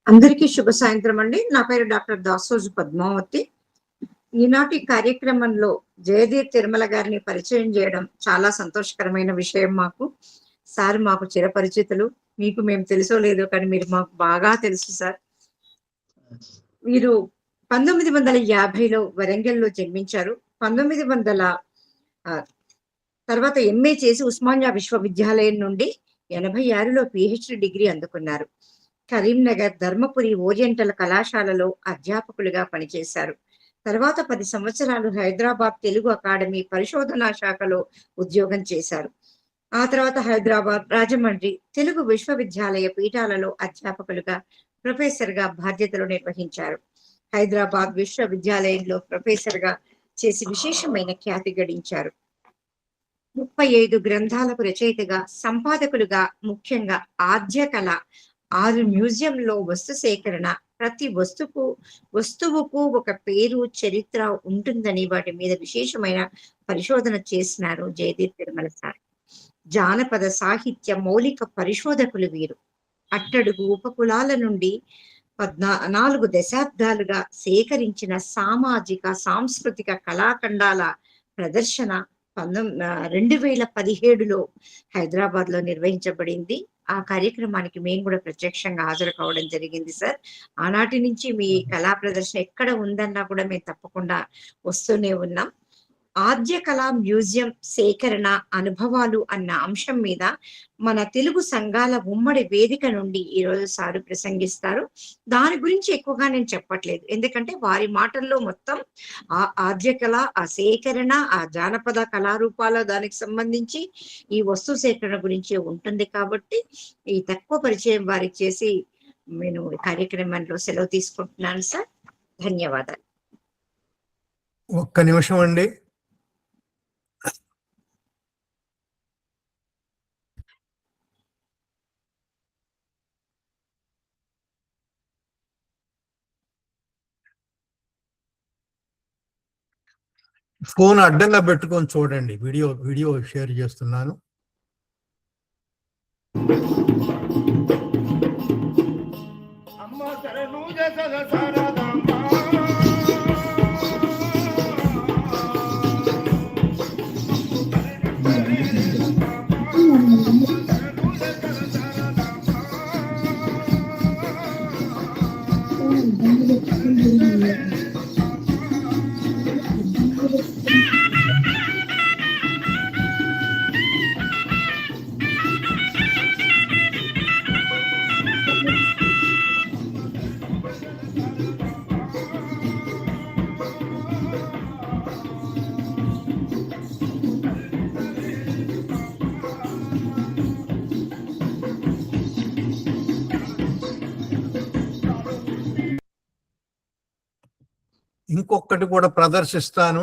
అందరికీ శుభ సాయంత్రం అండి. నా పేరు డాక్టర్ దాసోజు పద్మావతి. ఈనాటి కార్యక్రమంలో జయదీప్ తిరుమల గారిని పరిచయం చేయడం చాలా సంతోషకరమైన విషయం మాకు. సార్ మాకు చిరపరిచితులు. మీకు మేము తెలుసో లేదో కానీ మీరు మాకు బాగా తెలుసు సార్. వీరు 1950లో వరంగల్లో జన్మించారు. 1900 తర్వాత ఎంఏ చేసి ఉస్మానియా విశ్వవిద్యాలయం నుండి 86లో పిహెచ్డి డిగ్రీ అందుకున్నారు. కరీంనగర్, ధర్మపురి ఓరియంటల్ కళాశాలలో అధ్యాపకులుగా పనిచేశారు. తర్వాత 10 సంవత్సరాలు హైదరాబాద్ తెలుగు అకాడమీ పరిశోధనా శాఖలో ఉద్యోగం చేశారు. ఆ తర్వాత హైదరాబాద్, రాజమండ్రి తెలుగు విశ్వవిద్యాలయ పీఠాలలో అధ్యాపకులుగా, ప్రొఫెసర్గా బాధ్యతలు నిర్వహించారు. హైదరాబాద్ విశ్వవిద్యాలయంలో ప్రొఫెసర్గా చేసి విశేషమైన ఖ్యాతి గడించారు. 35 గ్రంథాలకు రచయితగా, సంపాదకులుగా, ముఖ్యంగా ఆద్య కళ 6 మ్యూజియంలో వస్తు సేకరణ, ప్రతి వస్తువుకు ఒక పేరు, చరిత్ర ఉంటుందని వాటి మీద విశేషమైన పరిశోధన చేసినారు జయదీప్ తిరుమల సార్. జానపద సాహిత్య మౌలిక పరిశోధకులు వీరు. అట్టడుగు ఉపకులాల నుండి 14 దశాబ్దాలుగా సేకరించిన సామాజిక, సాంస్కృతిక కళాఖండాల ప్రదర్శన 2017లో హైదరాబాద్ లో నిర్వహించబడింది. ఆ కార్యక్రమానికి మేము కూడా ప్రత్యక్షంగా హాజరు కావడం జరిగింది సార్. ఆనాటి నుంచి మీ కళా ప్రదర్శన ఎక్కడ ఉందన్నా కూడా మేము తప్పకుండా వస్తూనే ఉన్నాం. ఆద్య కళా మ్యూజియం సేకరణ అనుభవాలు అన్న అంశం మీద మన తెలుగు సంఘాల ఉమ్మడి వేదిక నుండి ఈరోజు సారు ప్రసంగిస్తారు. దాని గురించి ఎక్కువగా నేను చెప్పట్లేదు, ఎందుకంటే వారి మాటల్లో మొత్తం ఆ ఆద్య కళ, ఆ సేకరణ, ఆ జానపద కళారూపాల దానికి సంబంధించి ఈ వస్తు సేకరణ గురించి ఉంటుంది. కాబట్టి ఈ తక్కువ పరిచయం వారికి చేసి నేను కార్యక్రమంలో సెలవు తీసుకుంటున్నాను సార్. ధన్యవాదాలు. ఒక్క నిమిషం అండి. ఫోన్ అడ్డంగా పెట్టుకొని చూడండి. వీడియో షేర్ చేస్తున్నాను. ఇంకొకటి కూడా ప్రదర్శిస్తాను,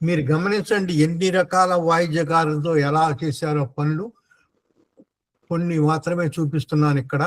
మీరు గమనించండి. ఎన్ని రకాల వాయిద్యకారులతో ఎలా చేశారో పనులు. కొన్ని మాత్రమే చూపిస్తున్నాను ఇక్కడ.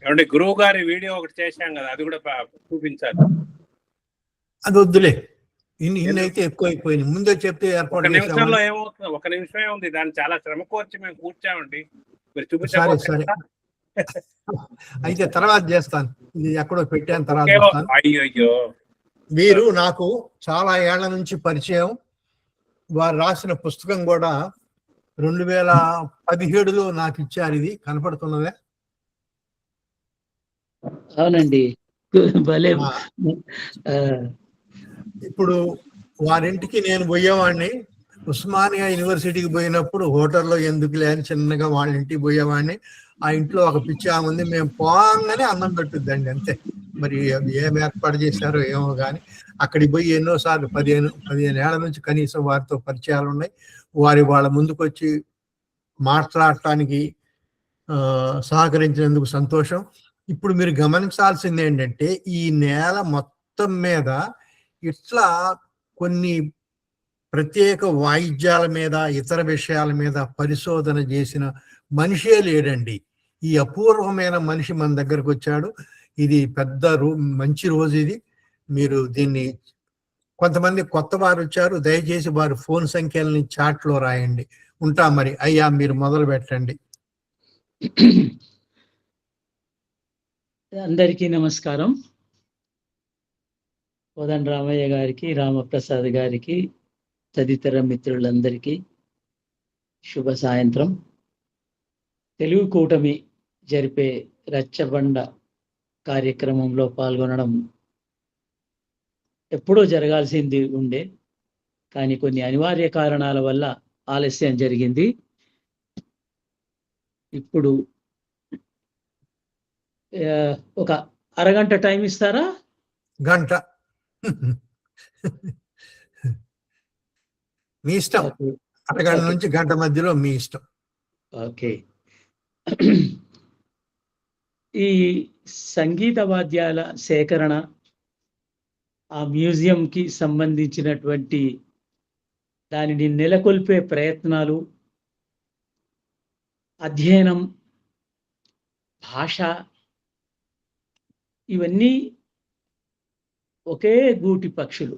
ఏమంటే గురువు గారి వీడియో ఒకటి చేశాం కదా, అది కూడా చూపించాలి. అది వద్దులే, ఇన్ని అయితే ఎక్కువ అయిపోయింది. ముందే చెప్తే ఒక నిమిషంలో ఏమవుతుంది, ఒక నిమిషమే ఉంది. దాన్ని చాలా శ్రమ కోర్చి మేము కూర్చామండి. మీరు చూపించాలి. అయితే తర్వాత చేస్తాను. ఇది ఎక్కడో పెట్టాను, తర్వాత చేస్తాను. అయ్యో వీరు నాకు చాలా ఏళ్ల నుంచి పరిచయం. వారు రాసిన పుస్తకం కూడా 2017లో నాకు ఇచ్చారు. ఇది కనపడుతున్నదే. అవునండి. భలే. ఆ, ఆ, ఇప్పుడు వారింటికి నేను పోయేవాడిని. ఉస్మానియా యూనివర్సిటీకి పోయినప్పుడు హోటల్లో ఎందుకులే అని చిన్నగా వాళ్ళ ఇంటికి పోయేవాడిని. ఆ ఇంట్లో ఒక పిచ్చి ఆమె ఉంది. మేము పోగానే అన్నం పెట్టుద్దండి, అంతే. మరి అది ఏం ఏర్పాటు చేశారో ఏమో కానీ అక్కడికి పోయి ఎన్నోసార్లు 15 ఏళ్ల నుంచి కనీసం వారితో పరిచయాలు ఉన్నాయి. వాళ్ళ ముందుకు వచ్చి మాట్లాడటానికి సహకరించినందుకు సంతోషం. ఇప్పుడు మీరు గమనించాల్సింది ఏంటంటే, ఈ నేల మొత్తం మీద ఇట్లా కొన్ని ప్రత్యేక వాయిద్యాల మీద, ఇతర విషయాల మీద పరిశోధన చేసిన మనిషే లేడండి. ఈ అపూర్వమైన మనిషి మన దగ్గరకు వచ్చాడు. ఇది పెద్ద మంచి రోజు ఇది. మీరు దీన్ని, కొంతమంది కొత్త వారు వచ్చారు, దయచేసి వారి ఫోన్ సంఖ్యలని చాట్ లో రాయండి. ఉంటా మరి. అయ్యా, మీరు మొదలు పెట్టండి. అందరికీ నమస్కారం. కోదండ రామయ్య గారికి, రామప్రసాద్ గారికి, తదితర మిత్రులందరికీ శుభ సాయంత్రం. తెలుగు కూటమి జరిపే రచ్చబండ కార్యక్రమంలో పాల్గొనడం ఎప్పుడో జరగాల్సింది ఉండే, కానీ కొన్ని అనివార్య కారణాల వల్ల ఆలస్యం జరిగింది. ఇప్పుడు ఒక అరగంట టైం ఇస్తారా? గంట. మీ ఇష్టం. అరగంట నుంచి గంట మధ్యలో మీ ఇష్టం. ఓకే. ఈ సంగీత వాద్యాల సేకరణ, ఆ మ్యూజియంకి సంబంధించినటువంటి దానిని నెలకొల్పే ప్రయత్నాలు, అధ్యయనం, భాష, ఇవన్నీ ఒకే గూటి పక్షులు.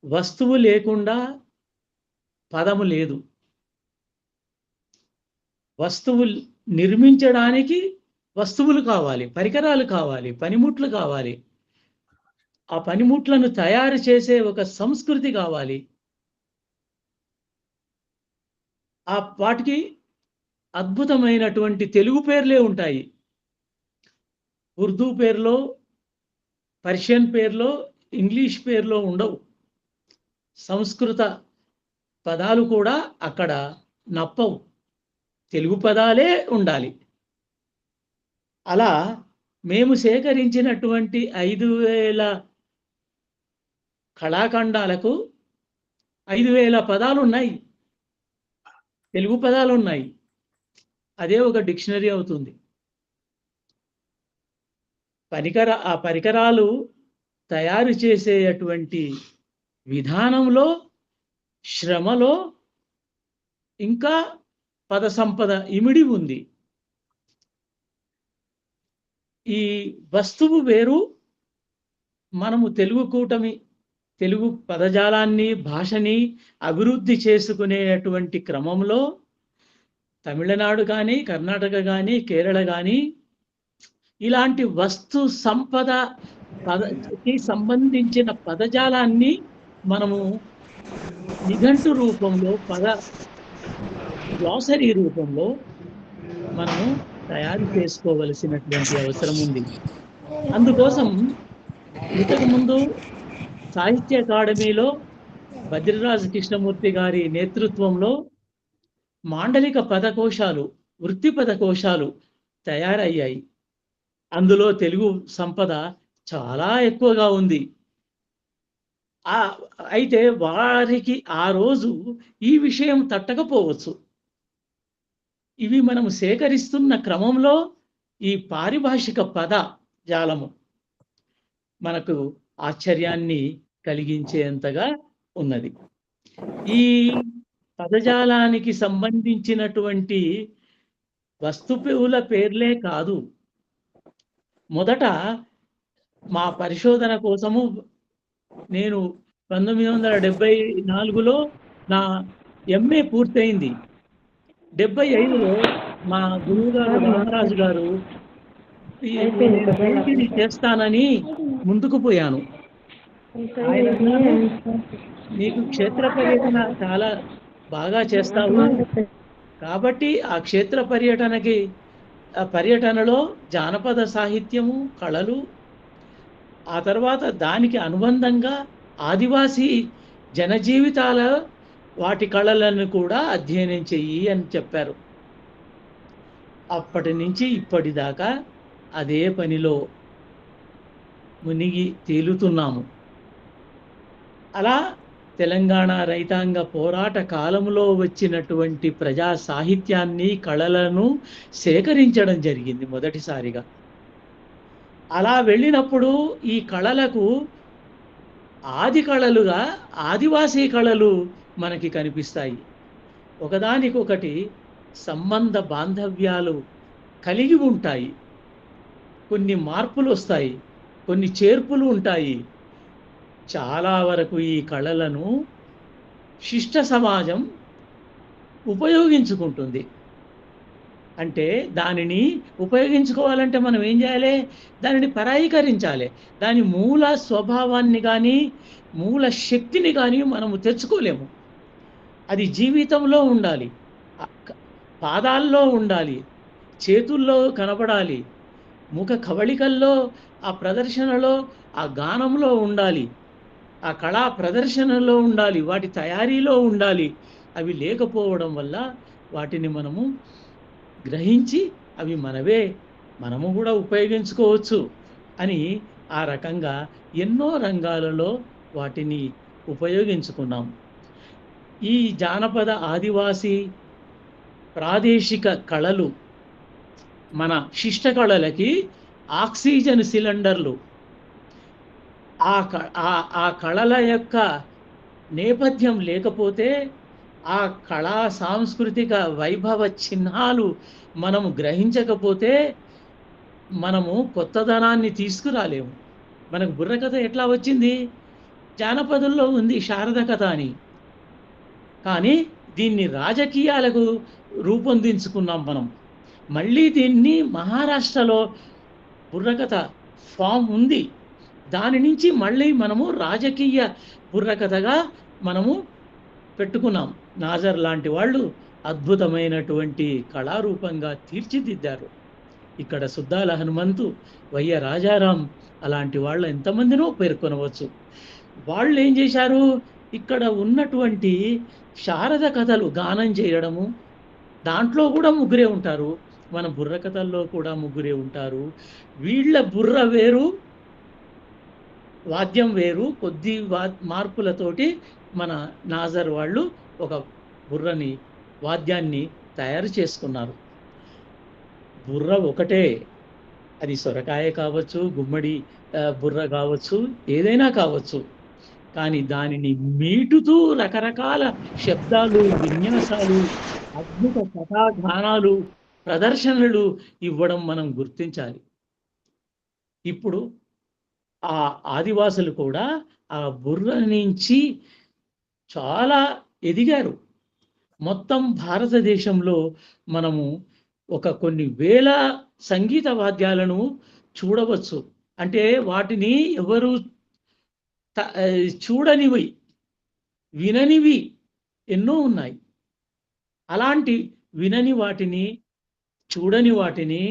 వస్తువు లేకుండా పదము లేదు. వస్తువు నిర్మించడానికి వస్తువులు కావాలి, పరికరాలు కావాలి, పనిముట్లు కావాలి. ఆ పనిముట్లను తయారు చేసే ఒక సంస్కృతి కావాలి. వాటికి అద్భుతమైనటువంటి తెలుగు పేర్లే ఉంటాయి. ఉర్దూ పేర్లో, పర్షియన్ పేర్లో, ఇంగ్లీష్ పేర్లో ఉండవు. సంస్కృత పదాలు కూడా అక్కడ నప్పవు. తెలుగు పదాలే ఉండాలి. అలా మేము సేకరించినటువంటి 5000 కళాఖండాలకు 5000 పదాలు ఉన్నాయి, తెలుగు పదాలు ఉన్నాయి. అదే ఒక డిక్షనరీ అవుతుంది. ఆ పరికరాలు తయారు చేసేటువంటి విధానంలో, శ్రమలో ఇంకా పద సంపద ఇమిడి ఉంది. ఈ వస్తువు వేరు. మనము తెలుగు కూటమి, తెలుగు పదజాలాన్ని, భాషని అభివృద్ధి చేసుకునేటువంటి క్రమంలో తమిళనాడు కానీ, కర్ణాటక కానీ, కేరళ కానీ ఇలాంటి వస్తు సంపద పదకి సంబంధించిన పదజాలాన్ని మనము నిఘంటు రూపంలో, గ్లాసరీ రూపంలో మనము తయారు చేసుకోవలసినటువంటి అవసరం ఉంది. అందుకోసం ఇంతకుముందు సాహిత్య అకాడమీలో బద్రిరాజు కృష్ణమూర్తి గారి నేతృత్వంలో మాండలిక పదకోశాలు, వృత్తి పదకోశాలు తయారయ్యాయి. అందులో తెలుగు సంపద చాలా ఎక్కువగా ఉంది. అయితే వారికి ఆ రోజు ఈ విషయం తట్టకపోవచ్చు. ఇవి మనము సేకరిస్తున్న క్రమంలో ఈ పారిభాషిక పద జాలము మనకు ఆశ్చర్యాన్ని కలిగించేంతగా ఉన్నది. ఈ పదజాలానికి సంబంధించినటువంటి వస్తువుల పేర్లే కాదు, మొదట మా పరిశోధన కోసము నేను 1974లో నా ఎంఏ పూర్తయింది. 75లో మా గురువు గారు రామరాజు గారు నేను పెయింటింగ్ చేస్తానని ముందుకు పోయాను. ఆయన అన్నారు, నీకు క్షేత్ర పర్యటన చాలా బాగా చేస్తావు కాబట్టి ఆ క్షేత్ర పర్యటనలో జానపద సాహిత్యము, కళలు, ఆ తర్వాత దానికి అనుబంధంగా ఆదివాసీ జనజీవితాల వాటి కళలను కూడా అధ్యయనం చెయ్యి అని చెప్పారు. అప్పటి నుంచి ఇప్పటిదాకా అదే పనిలో మునిగి తేలుతున్నాము. అలా తెలంగాణ రైతాంగ పోరాట కాలంలో వచ్చినటువంటి ప్రజా సాహిత్యాన్ని, కళలను సేకరించడం జరిగింది మొదటిసారిగా. అలా వెళ్ళినప్పుడు ఈ కళలకు ఆది కళలుగా ఆదివాసీ కళలు మనకి కనిపిస్తాయి. ఒకదానికొకటి సంబంధ బాంధవ్యాలు కలిగి ఉంటాయి. కొన్ని మార్పులు వస్తాయి, కొన్ని చేర్పులు ఉంటాయి. చాలా వరకు ఈ కళలను శిష్ట సమాజం ఉపయోగించుకుంటుంది. అంటే దానిని ఉపయోగించుకోవాలంటే మనం ఏం చేయాలి? దానిని పరాయీకరించాలి. దాని మూల స్వభావాన్ని కానీ మూల శక్తిని కానీ మనము తెచ్చుకోలేము. అది జీవితంలో ఉండాలి, పాదాల్లో ఉండాలి, చేతుల్లో కనపడాలి, ముఖ కవళికల్లో, ఆ ప్రదర్శనలో, ఆ గానంలో ఉండాలి, ఆ కళా ప్రదర్శనలో ఉండాలి, వాటి తయారీలో ఉండాలి. అవి లేకపోవడం వల్ల వాటిని మనము గ్రహించి అవి మనము కూడా ఉపయోగించుకోవచ్చు అని ఆ రకంగా ఎన్నో రంగాలలో వాటిని ఉపయోగించుకున్నాం. ఈ జానపద ఆదివాసీ ప్రాదేశిక కళలు మన శిష్ట కళలకి ఆక్సిజన్ సిలిండర్లు. ఆ కళల యొక్క నేపథ్యం లేకపోతే, ఆ కళా సాంస్కృతిక వైభవ చిహ్నాలు మనము గ్రహించకపోతే మనము కొత్తదనాన్ని తీసుకురాలేము. మనకు బుర్రకథ ఎట్లా వచ్చింది? జానపదుల్లో ఉంది శారద కథ అని. కానీ దీన్ని రాజకీయాలకు రూపొందించుకున్నాం మనం. మళ్ళీ దీన్ని మహారాష్ట్రలో బుర్రకథ ఫామ్ ఉంది. దాని నుంచి మళ్ళీ మనము రాజకీయ బుర్రకథగా మనము పెట్టుకున్నాం. నాజర్ లాంటి వాళ్ళు అద్భుతమైనటువంటి కళారూపంగా తీర్చిదిద్దారు. ఇక్కడ సుద్దాల హనుమంతు, వయ్య రాజారాం అలాంటి వాళ్ళ ఎంతమందినో పేర్కొనవచ్చు. వాళ్ళు ఏం చేశారు? ఇక్కడ ఉన్నటువంటి శారద కథలు గానం చేయడము, దాంట్లో కూడా ముగ్గురే ఉంటారు, మన బుర్ర కథల్లో కూడా ముగ్గురే ఉంటారు. వీళ్ళ బుర్ర వేరు, వాద్యం వేరు, కొద్ది మార్పులతోటి మన నాజర్ వాళ్ళు ఒక బుర్రని, వాద్యాన్ని తయారు చేసుకున్నారు. బుర్ర ఒకటే, అది సొరకాయ కావచ్చు, గుమ్మడి బుర్ర కావచ్చు, ఏదైనా కావచ్చు. కానీ దానిని మీటుతూ రకరకాల శబ్దాలు, విన్యాసాలు, అద్భుత కథాగానాలు, ప్రదర్శనలు ఇవ్వడం మనం గుర్తించాలి. ఇప్పుడు ఆ ఆదివాసులు కూడా ఆ బుర్ర నుంచి చాలా ఎదిగారు. మొత్తం భారతదేశంలో మనము కొన్ని వేల సంగీత వాద్యాలను చూడవచ్చు. అంటే వాటిని ఎవరు చూడనివి, విననివి ఎన్నో ఉన్నాయి. అలాంటి వినని వాటిని, చూడని వాటిని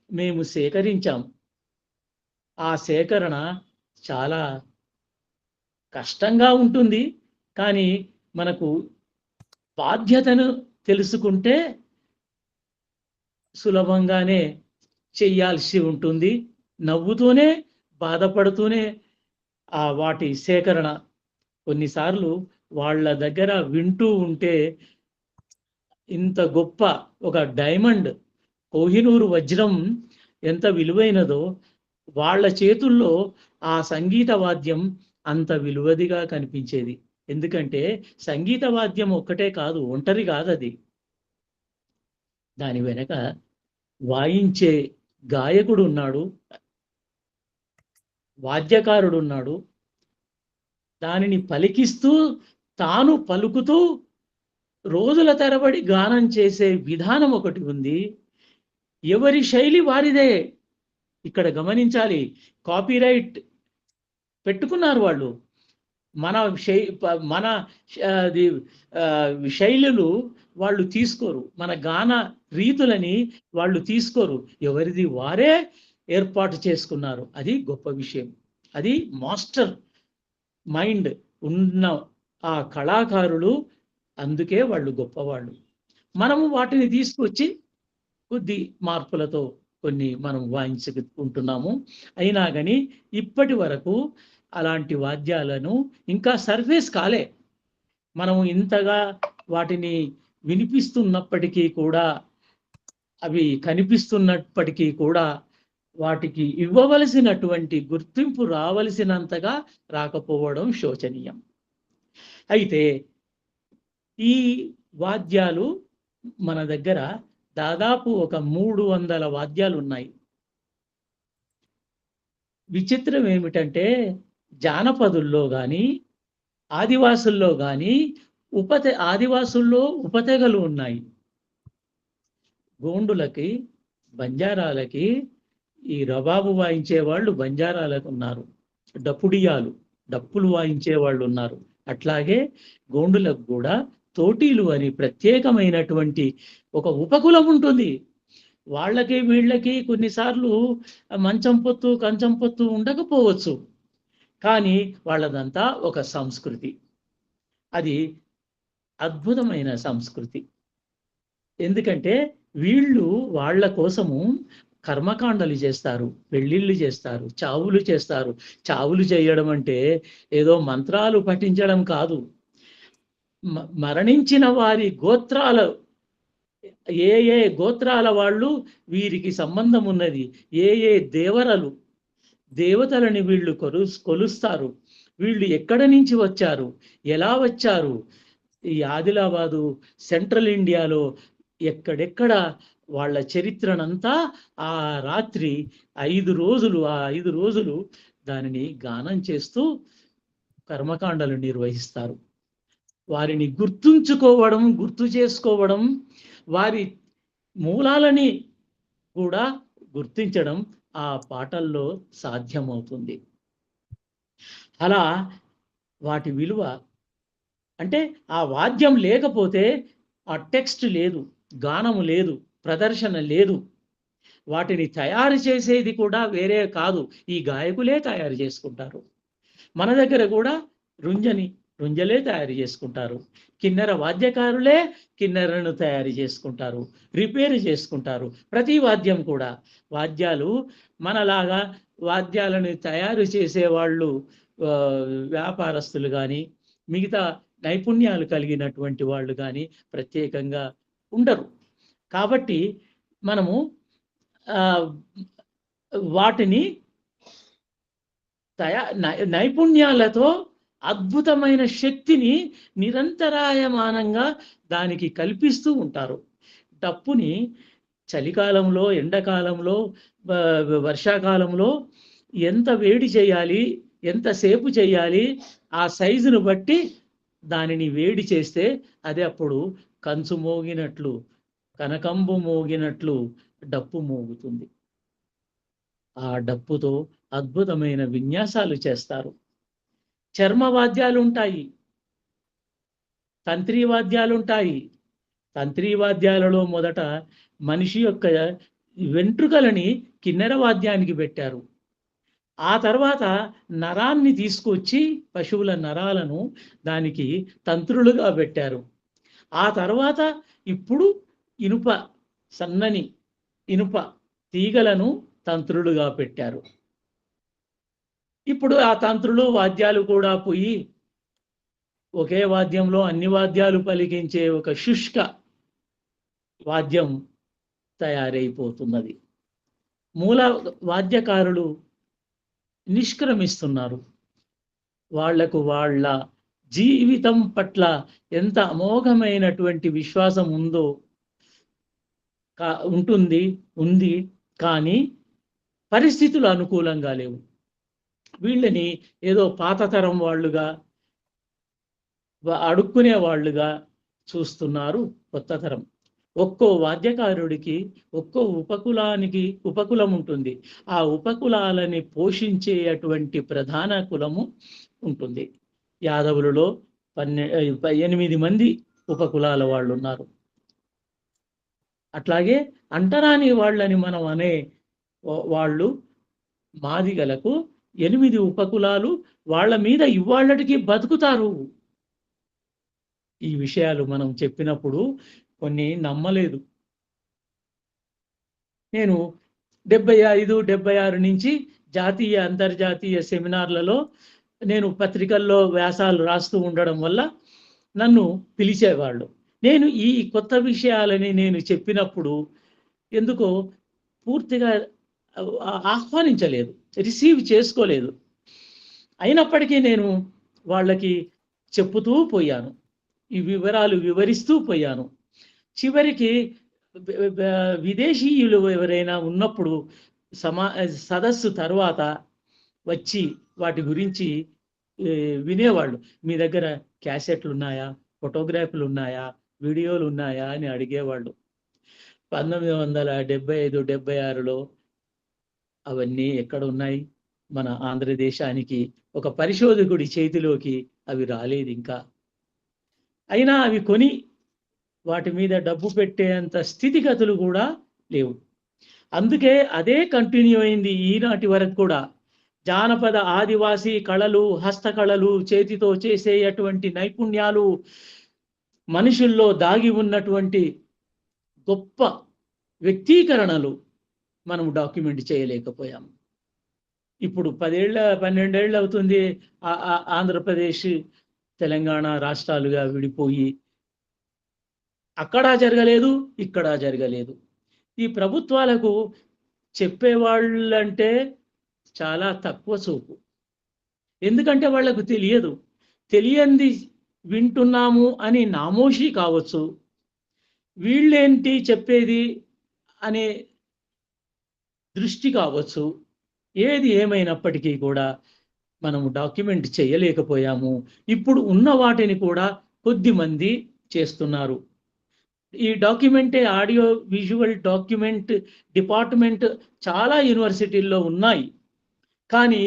మేము సేకరించాం. ఆ సేకరణ చాలా కష్టంగా ఉంటుంది. కానీ మనకు బాధ్యతను తెలుసుకుంటే సులభంగానే చెయ్యాల్సి ఉంటుంది. నవ్వుతూనే, బాధపడుతూనే వాటి సేకరణ. కొన్నిసార్లు వాళ్ళ దగ్గర వింటూ ఉంటే ఇంత గొప్ప ఒక డైమండ్, కోహినూరు వజ్రం ఎంత విలువైనదో వాళ్ళ చేతుల్లో ఆ సంగీత వాద్యం అంత విలువదిగా కనిపించేది. ఎందుకంటే సంగీత వాద్యం ఒక్కటే కాదు, ఒంటరి కాదు అది. దాని వెనక వాయించే గాయకుడు ఉన్నాడు, వాద్యకారుడు ఉన్నాడు. దానిని పలికిస్తూ, తాను పలుకుతూ రోజుల తరబడి గానం చేసే విధానం ఒకటి ఉంది. ఎవరి శైలి వారిదే. ఇక్కడ గమనించాలి, కాపీరైట్ పెట్టుకున్నారు వాళ్ళు. మన మన అది శైలులు వాళ్ళు తీసుకోరు, మన గాన రీతులని వాళ్ళు తీసుకోరు, ఎవరిది వారే ఏర్పాటు చేసుకున్నారు. అది గొప్ప విషయం. అది మాస్టర్ మైండ్ ఉన్న ఆ కళాకారులు, అందుకే వాళ్ళు గొప్పవాళ్ళు. మనము వాటిని తీసుకొచ్చి కొద్ది మార్పులతో కొన్ని మనం వాయించుకుంటున్నాము. అయినా కానీ ఇప్పటి వరకు అలాంటి వాద్యాలను ఇంకా సర్ఫేస్ కాలే. మనము ఇంతగా వాటిని వినిపిస్తున్నప్పటికీ కూడా, అవి కనిపిస్తున్నప్పటికీ కూడా వాటికి ఇవ్వవలసినటువంటి గుర్తింపు రావలసినంతగా రాకపోవడం శోచనీయం. అయితే ఈ వాద్యాలు మన దగ్గర దాదాపు ఒక 300 వాద్యాలు ఉన్నాయి. విచిత్రం ఏమిటంటే జానపదుల్లో కానీ ఆదివాసుల్లో కానీ ఆదివాసుల్లో ఉపతెగలు ఉన్నాయి. గోండులకి, బంజారాలకి ఈ రబాబు వాయించే వాళ్ళు బంజారాలకు ఉన్నారు, డప్పులు వాయించే వాళ్ళు ఉన్నారు. అట్లాగే గోండులకు కూడా తోటీలు అని ప్రత్యేకమైనటువంటి ఒక ఉపకులం ఉంటుంది. వాళ్ళకి వీళ్ళకి కొన్నిసార్లు మంచం పొత్తు కంచం పొత్తు ఉండకపోవచ్చు, కానీ వాళ్ళదంతా ఒక సంస్కృతి. అది అద్భుతమైన సంస్కృతి. ఎందుకంటే వీళ్ళు వాళ్ళ కోసము కర్మకాండలు చేస్తారు, పెళ్ళిళ్ళు చేస్తారు, చావులు చేస్తారు. చావులు చేయడం అంటే ఏదో మంత్రాలు పఠించడం కాదు. మరణించిన వారి గోత్రాల, ఏ గోత్రాల వాళ్ళు వీరికి సంబంధం ఉన్నది, ఏ దేవతలని వీళ్ళు కొలుస్తారు, వీళ్ళు ఎక్కడి నుంచి వచ్చారు, ఎలా వచ్చారు, ఈ ఆదిలాబాదు సెంట్రల్ ఇండియాలో ఎక్కడెక్కడ వాళ్ళ చరిత్రనంతా ఆ రాత్రి 5 రోజులు దానిని గానం చేస్తూ కర్మకాండలు నిర్వహిస్తారు. వారిని గుర్తుంచుకోవడం, గుర్తు చేసుకోవడం, వారి మూలాలని కూడా గుర్తించడం ఆ పాటల్లో సాధ్యమవుతుంది. అలా వాటి విలువ అంటే ఆ వాద్యం లేకపోతే ఆ టెక్స్ట్ లేదు, గానము లేదు, ప్రదర్శన లేదు. వాటిని తయారు చేసేది కూడా వేరే కాదు, ఈ గాయకులే తయారు చేసుకుంటారు. మన దగ్గర కూడా రుంజలే తయారు చేసుకుంటారు, కిన్నెర వాద్యకారులే కిన్నెరను తయారు చేసుకుంటారు, రిపేర్ చేసుకుంటారు. ప్రతి వాద్యం కూడా, వాద్యాలు మనలాగా వాద్యాలను తయారు చేసేవాళ్ళు వ్యాపారస్తులు కానీ మిగతా నైపుణ్యాలు కలిగినటువంటి వాళ్ళు కానీ ప్రత్యేకంగా ఉండరు. కాబట్టి మనము వాటిని నైపుణ్యాలతో అద్భుతమైన శక్తిని నిరంతరాయమానంగా దానికి కల్పిస్తూ ఉంటారు. డప్పుని చలికాలంలో, ఎండాకాలంలో, వర్షాకాలంలో ఎంత వేడి చేయాలి, ఎంతసేపు చేయాలి, ఆ సైజును బట్టి దానిని వేడి చేస్తే అది అప్పుడు కంచు మోగినట్లు, కనకంబు మోగినట్లు డప్పు మోగుతుంది. ఆ డప్పుతో అద్భుతమైన విన్యాసాలు చేస్తారు. చర్మ వాద్యాలు ఉంటాయి, తంత్రీ వాద్యాలు ఉంటాయి. తంత్రీ వాద్యాలలో మొదట మనిషి యొక్క వెంట్రుకలని కిన్నెర వాద్యానికి పెట్టారు. ఆ తర్వాత నరాన్ని తీసుకొచ్చి, పశువుల నరాలను దానికి తంత్రులుగా పెట్టారు. ఆ తర్వాత ఇప్పుడు సన్నని ఇనుప తీగలను తంత్రులుగా పెట్టారు. ఇప్పుడు ఆ తంత్రులు వాద్యాలు కూడా పోయి ఒకే వాద్యంలో అన్ని వాద్యాలు పలికించే ఒక శుష్క వాద్యం తయారైపోతున్నది. మూల వాద్యకారులు నిష్క్రమిస్తున్నారు. వాళ్లకు వాళ్ళ జీవితం పట్ల ఎంత అమోఘమైనటువంటి విశ్వాసం ఉంది, కానీ పరిస్థితులు అనుకూలంగా లేవు. వీళ్ళని ఏదో పాత తరం వాళ్ళుగా, అడుక్కునే వాళ్ళుగా చూస్తున్నారు కొత్త తరం. ఒక్కో వాద్యకారుడికి ఒక్కో ఉపకులం ఉంటుంది. ఆ ఉపకులాలని పోషించేటువంటి ప్రధాన కులము ఉంటుంది. యాదవులలో 8 మంది ఉపకులాల వాళ్ళు ఉన్నారు. అట్లాగే అంటరాని వాళ్ళని మనం అనే వాళ్ళు మాదిగలకు 8 ఉపకులాలు, వాళ్ళ మీద ఇవాళ్ళటికి బతుకుతారు. ఈ విషయాలు మనం చెప్పినప్పుడు కొన్ని నమ్మలేదు. నేను 75, 76 నుంచి జాతీయ అంతర్జాతీయ సెమినార్లలో నేను పత్రికల్లో వ్యాసాలు రాస్తూ ఉండడం వల్ల నన్ను పిలిచేవాళ్ళు. నేను ఈ కొత్త విషయాలని నేను చెప్పినప్పుడు ఎందుకో పూర్తిగా ఆహ్వానించలేదు, రిసీవ్ చేసుకోలేదు. అయినప్పటికీ నేను వాళ్ళకి చెప్పుతూ పోయాను, ఈ వివరాలు వివరిస్తూ పోయాను. చివరికి విదేశీయులు ఎవరైనా ఉన్నప్పుడు సదస్సు తర్వాత వచ్చి వాటి గురించి వినేవాళ్ళు. మీ దగ్గర క్యాసెట్లు ఉన్నాయా, ఫోటోగ్రాఫ్లు ఉన్నాయా, వీడియోలు ఉన్నాయా అని అడిగేవాళ్ళు. 1975, 76లో అవన్నీ ఎక్కడ ఉన్నాయి? మన ఆంధ్రదేశానికి ఒక పరిశోధకుడి చేతిలోకి అవి రాలేదు ఇంకా. అయినా అవి కొని వాటి మీద డబ్బు పెట్టేంత స్థితిగతులు కూడా లేవు. అందుకే అదే కంటిన్యూ అయింది ఈనాటి వరకు కూడా. జానపద ఆదివాసీ కళలు, హస్తకళలు, చేతితో చేసేటువంటి నైపుణ్యాలు, మనుషుల్లో దాగి ఉన్నటువంటి గొప్ప వ్యక్తీకరణలు మనం డాక్యుమెంట్ చేయలేకపోయాం. ఇప్పుడు 12 ఏళ్ళు అవుతుంది ఆంధ్రప్రదేశ్, తెలంగాణ రాష్ట్రాలుగా విడిపోయి. అక్కడ జరగలేదు, ఇక్కడ జరగలేదు. ఈ ప్రభుత్వాలకు చెప్పేవాళ్ళంటే చాలా తక్కువ చూపు. ఎందుకంటే వాళ్లకు తెలియదు. తెలియంది వింటున్నాము అని నామోషి కావచ్చు, వీళ్ళేంటి చెప్పేది అనే దృష్టి కావచ్చు. ఏది ఏమైనప్పటికీ కూడా మనము డాక్యుమెంట్ చేయలేకపోయాము. ఇప్పుడు ఉన్న వాటిని కూడా కొద్దిమంది చేస్తున్నారు. ఈ డాక్యుమెంటే ఆడియో విజువల్ డాక్యుమెంట్ డిపార్ట్మెంట్ చాలా యూనివర్సిటీల్లో ఉన్నాయి. కానీ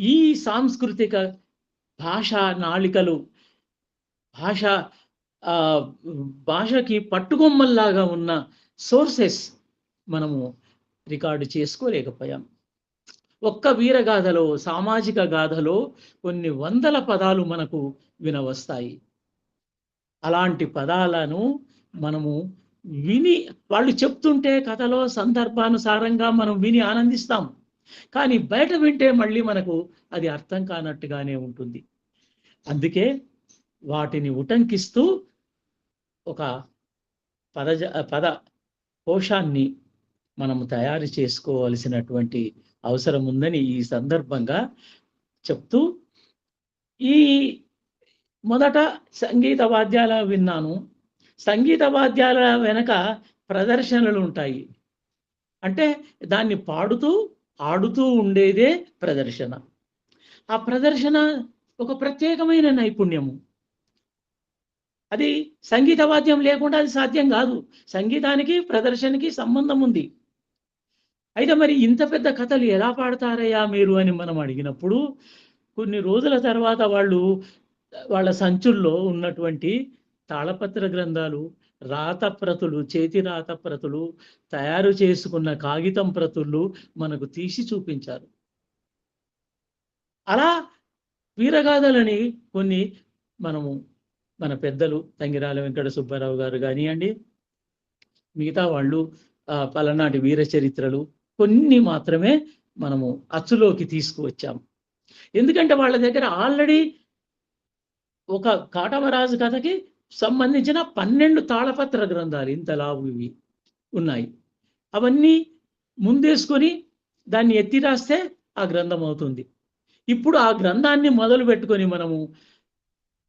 ఈ సాంస్కృతిక భాషా నాళికలు, భాషకి పట్టుకొమ్మల్లాగా ఉన్న సోర్సెస్ మనము రికార్డు చేసుకోలేకపోయాం. ఒక్క వీరగాథలో, సామాజిక గాథలో కొన్ని వందల పదాలు మనకు వినవస్తాయి. అలాంటి పదాలను మనము విని, వాళ్ళు చెప్తుంటే కథలో సందర్భానుసారంగా మనం విని ఆనందిస్తాం. కానీ బయట వింటే మళ్ళీ మనకు అది అర్థం కానట్టుగానే ఉంటుంది. అందుకే వాటిని ఉటంకిస్తూ ఒక పద కోశాన్ని మనము తయారు చేసుకోవాల్సినటువంటి అవసరం ఉందని ఈ సందర్భంగా చెప్తూ, ఈ మొదట సంగీత వాద్యాల విన్నాను. సంగీత వాద్యాల వెనక ప్రదర్శనలు ఉంటాయి. అంటే దాన్ని పాడుతూ ఆడుతూ ఉండేదే ప్రదర్శన. ఆ ప్రదర్శన ఒక ప్రత్యేకమైన నైపుణ్యము. అది సంగీత వాద్యం లేకుండా అది సాధ్యం కాదు. సంగీతానికి ప్రదర్శనకి సంబంధం ఉంది. అయితే మరి ఇంత పెద్ద కథలు ఎలా పాడతారయ్యా మీరు అని మనం అడిగినప్పుడు, కొన్ని రోజుల తర్వాత వాళ్ళ సంచుల్లో ఉన్నటువంటి తాళపత్ర గ్రంథాలు, రాతప్రతులు, చేతి రాతప్రతులు, తయారు చేసుకున్న కాగితం ప్రతులు మనకు తీసి చూపించారు. అలా వీరగాథలని కొన్ని మన పెద్దలు తంగిరాల వెంకట సుబ్బారావు గారు కానివ్వండి, మిగతా వాళ్ళు పలనాటి వీర చరిత్రలు కొన్ని మాత్రమే మనము అచ్చులోకి తీసుకువచ్చాము. ఎందుకంటే వాళ్ళ దగ్గర ఆల్రెడీ ఒక కాటమరాజు కథకి సంబంధించిన 12 తాళపత్ర గ్రంథాలు ఇంతలావు ఇవి ఉన్నాయి. అవన్నీ ముందేసుకొని దాన్ని ఎత్తి రాస్తే ఆ గ్రంథం అవుతుంది. ఇప్పుడు ఆ గ్రంథాన్ని మొదలు పెట్టుకొని మనము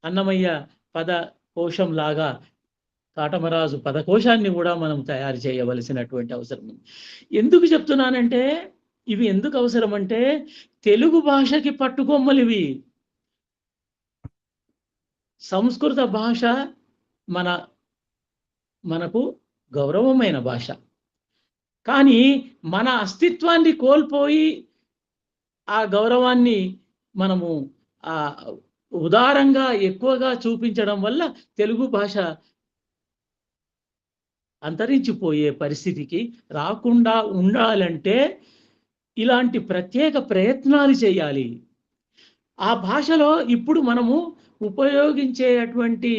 అన్నమయ్య పదకోశం లాగా కాటమరాజు పదకోశాన్ని కూడా మనం తయారు చేయవలసినటువంటి అవసరం ఉంది. ఎందుకు చెప్తున్నానంటే, ఇవి ఎందుకు అవసరం అంటే, తెలుగు భాషకి పట్టుకొమ్మలు ఇవి. సంస్కృత భాష మన మనకు గౌరవమైన భాష. కానీ మన అస్తిత్వాన్ని కోల్పోయి ఆ గౌరవాన్ని మనము ఉదారంగా ఎక్కువగా చూపించడం వల్ల తెలుగు భాష అంతరించిపోయే పరిస్థితికి రాకుండా ఉండాలంటే ఇలాంటి ప్రత్యేక ప్రయత్నాలు చేయాలి. ఆ భాషలో ఇప్పుడు మనము ఉపయోగించేటువంటి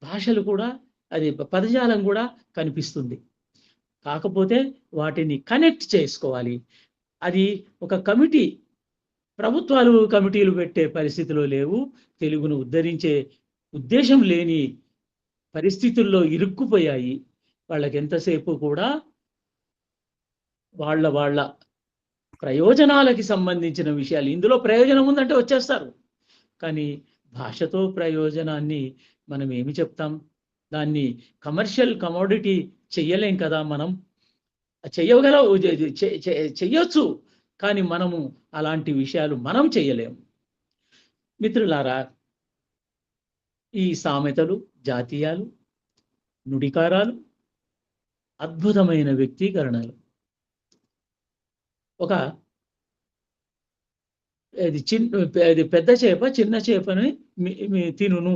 భాషలు కూడా, అది పదజాలం కూడా కనిపిస్తుంది. కాకపోతే వాటిని కనెక్ట్ చేసుకోవాలి. అది ఒక కమిటీ, ప్రభుత్వాలు కమిటీలు పెట్టే పరిస్థితిలో లేవు. తెలుగును ఉద్ధరించే ఉద్దేశం లేని పరిస్థితుల్లో ఇరుక్కుపోయాయి. వాళ్ళకి ఎంతసేపు కూడా వాళ్ళ ప్రయోజనాలకి సంబంధించిన విషయాలు, ఇందులో ప్రయోజనం ఉందంటే వచ్చేస్తారు. కానీ భాషతో ప్రయోజనాన్ని మనం ఏమి చెప్తాం? దాన్ని కమర్షియల్ కమోడిటీ చెయ్యలేం కదా. మనం చెయ్యొచ్చు, కానీ మనము అలాంటి విషయాలు మనం చెయ్యలేము. మిత్రులారా, ఈ సామెతలు, జాతీయాలు, నుడికారాలు అద్భుతమైన వ్యక్తీకరణలు. అది పెద్ద చేప చిన్న చేపని తినును,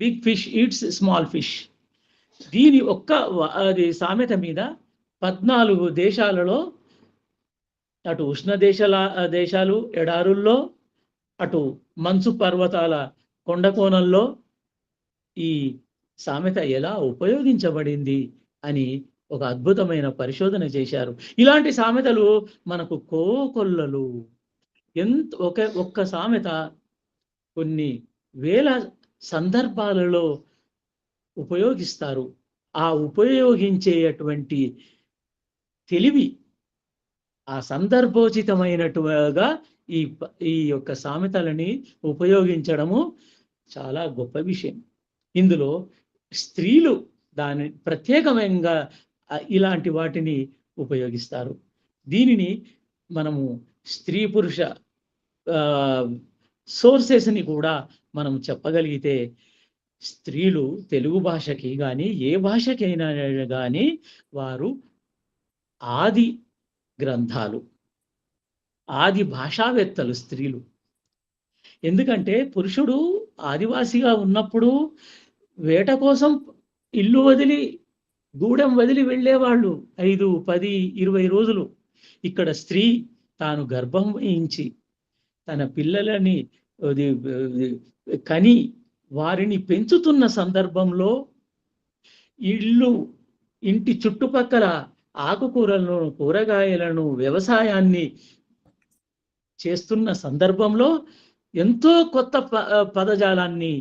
big fish eats small fish. దీని అది సామెత మీద 14 దేశాలలో, అటు ఉష్ణ దేశాలు ఎడారుల్లో, అటు మంచు పర్వతాల కొండకోణంలో ఈ సామెత ఎలా ఉపయోగించబడింది అని ఒక అద్భుతమైన పరిశోధన చేశారు. ఇలాంటి సామెతలు మనకు కోకొల్లలు. ఒక్క సామెత కొన్ని వేల సందర్భాలలో ఉపయోగిస్తారు. ఆ ఉపయోగించేటువంటి తెలివి, ఆ సందర్భోచితమైనట్టుగా ఈ యొక్క సామెతలని ఉపయోగించడము చాలా గొప్ప విషయం. ఇందులో స్త్రీలు దాని ప్రత్యేకంగా ఇలాంటి వాటిని ఉపయోగిస్తారు. దీనిని మనము స్త్రీ పురుష సోర్సెస్ని కూడా మనం చెప్పగలిగితే, స్త్రీలు తెలుగు భాషకి కానీ ఏ భాషకైనా కానీ వారు ఆది గ్రంథాలు, ఆది భాషావేత్తలు స్త్రీలు. ఎందుకంటే పురుషుడు ఆదివాసిగా ఉన్నప్పుడు వేట కోసం ఇల్లు వదిలి, గూడెం వదిలి వెళ్ళేవాళ్ళు 5, 10, 20 రోజులు. ఇక్కడ స్త్రీ తాను గర్భం వహించి తన పిల్లలని కని వారిని పెంచుతున్న సందర్భంలో ఇంటి చుట్టుపక్కల ఆకుకూరలను, కూరగాయలను, వ్యవసాయాన్ని చేస్తున్న సందర్భంలో ఎంతో కొత్త పదజాలాన్ని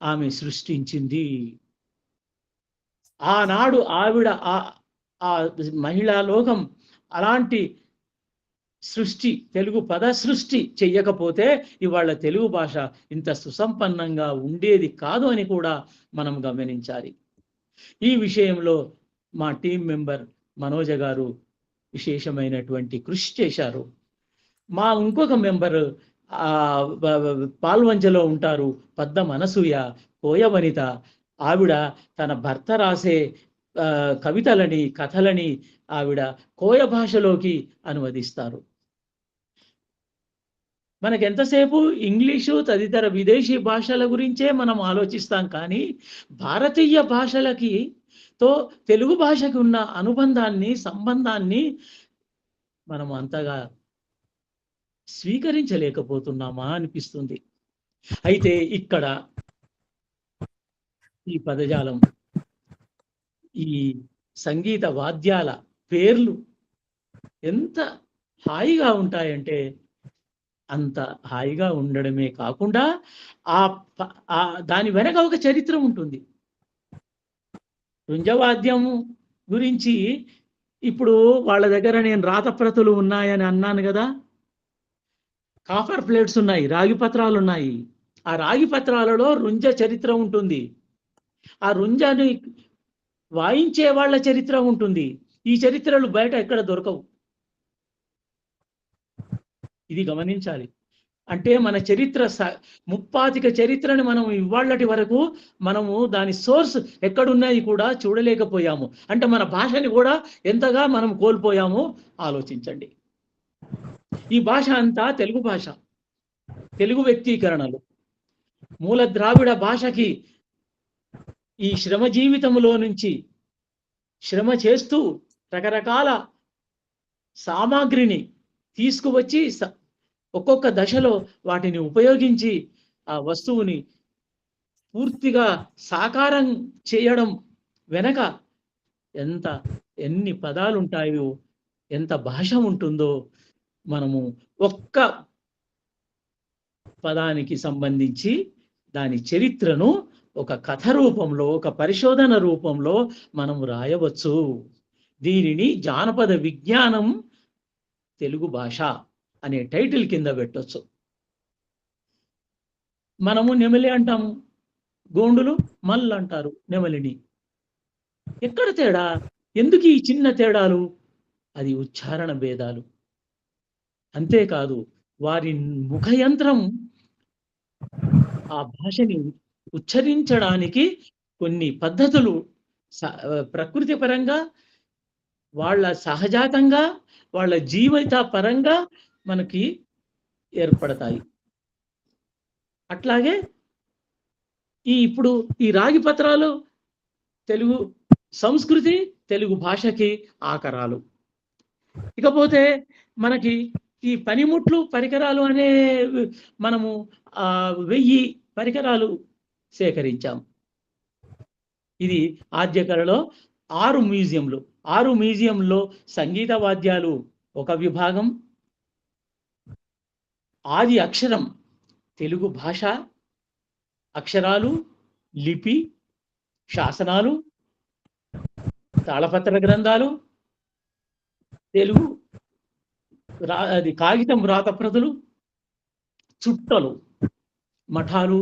ఆమె సృష్టించింది. ఆనాడు ఆవిడ ఆ మహిళా లోకం అలాంటి సృష్టి, తెలుగు పద సృష్టి చెయ్యకపోతే ఇవాళ తెలుగు భాష ఇంత సుసంపన్నంగా ఉండేది కాదు అని కూడా మనం గమనించాలి. ఈ విషయంలో మా టీం మెంబర్ మనోజ గారు విశేషమైనటువంటి కృషి చేశారు. మా ఇంకొక మెంబర్ పాల్వంచలో ఉంటారు, పద్మ అనసూయ, కోయ వనిత. ఆవిడ తన భర్త రాసే కవితలని, కథలని ఆవిడ కోయ భాషలోకి అనువదిస్తారు. మనకెంతసేపు ఇంగ్లీషు తదితర విదేశీ భాషల గురించే మనం ఆలోచిస్తాం, కానీ భారతీయ భాషలతో తెలుగు భాషకి ఉన్న అనుబంధాన్ని, సంబంధాన్ని మనం అంతగా స్వీకరించలేకపోతున్నామా అనిపిస్తుంది. అయితే ఇక్కడ ఈ పదజాలం, ఈ సంగీత వాద్యాల పేర్లు ఎంత హాయిగా ఉంటాయంటే అంత హాయిగా ఉండడమే కాకుండా దాని వెనక ఒక చరిత్ర ఉంటుంది. రుంజవాద్యం గురించి ఇప్పుడు వాళ్ళ దగ్గర నేను రాతప్రతులు ఉన్నాయని అన్నాను కదా. కాపర్ ప్లేట్స్ ఉన్నాయి, రాగి పత్రాలు ఉన్నాయి. ఆ రాగి పత్రాలలో రుంజ చరిత్ర ఉంటుంది. ఆ రుంజని వాయించే వాళ్ళ చరిత్ర ఉంటుంది. ఈ చరిత్రలు బయట ఎక్కడ దొరకవు. ఇది గమనించాలి. అంటే మన చరిత్ర ముప్పాతిక చరిత్రని మనం ఇవాళ్ళటి వరకు మనము దాని సోర్స్ ఎక్కడున్నాయి కూడా చూడలేకపోయాము. అంటే మన భాషని కూడా ఎంతగా మనం కోల్పోయామో ఆలోచించండి. ఈ భాష అంతా తెలుగు భాష, తెలుగు వ్యక్తీకరణలు. మూల ద్రావిడ భాషకి ఈ శ్రమ జీవితంలో నుంచి శ్రమ చేస్తూ రకరకాల సామాగ్రిని తీసుకువచ్చి ఒక్కొక్క దశలో వాటిని ఉపయోగించి ఆ వస్తువుని పూర్తిగా సాకారం చేయడం వెనక ఎన్ని పదాలు ఉంటాయో, ఎంత భాష ఉంటుందో మనము ఒక్క పదానికి సంబంధించి దాని చరిత్రను ఒక కథ రూపంలో, ఒక పరిశోధన రూపంలో మనం రాయవచ్చు. దీనిని జానపద విజ్ఞానం తెలుగు భాష అనే టైటిల్ కింద పెట్టొచ్చు. మనము నెమలి అంటాము, గోండులు మల్ అంటారు నెమలిని. ఎక్కడ తేడా? ఎందుకు ఈ చిన్న తేడాలు? అది ఉచ్చారణ భేదాలు. అంతేకాదు వారి ముఖయంత్రం ఆ భాషని ఉచ్చరించడానికి కొన్ని పద్ధతులు ప్రకృతి పరంగా, వాళ్ళ సహజాతంగా, వాళ్ళ జీవిత పరంగా మనకి ఏర్పడతాయి. అట్లాగే ఇప్పుడు ఈ రాగి పత్రాలు తెలుగు సంస్కృతి, తెలుగు భాషకి ఆకరాలు. ఇకపోతే మనకి ఈ పనిముట్లు పరికరాలు అనే మనము 1000 పరికరాలు సేకరించాం. ఇది ఆద్యకళలో 6 మ్యూజియంలు. 6 మ్యూజియంలో సంగీత వాద్యాలు ఒక విభాగం, ఆది అక్షరం తెలుగు భాష, అక్షరాలు, లిపి, శాసనాలు, తాళపత్ర గ్రంథాలు, తెలుగు కాగితం వ్రాతప్రతులు, చుట్టలు, మఠాలు,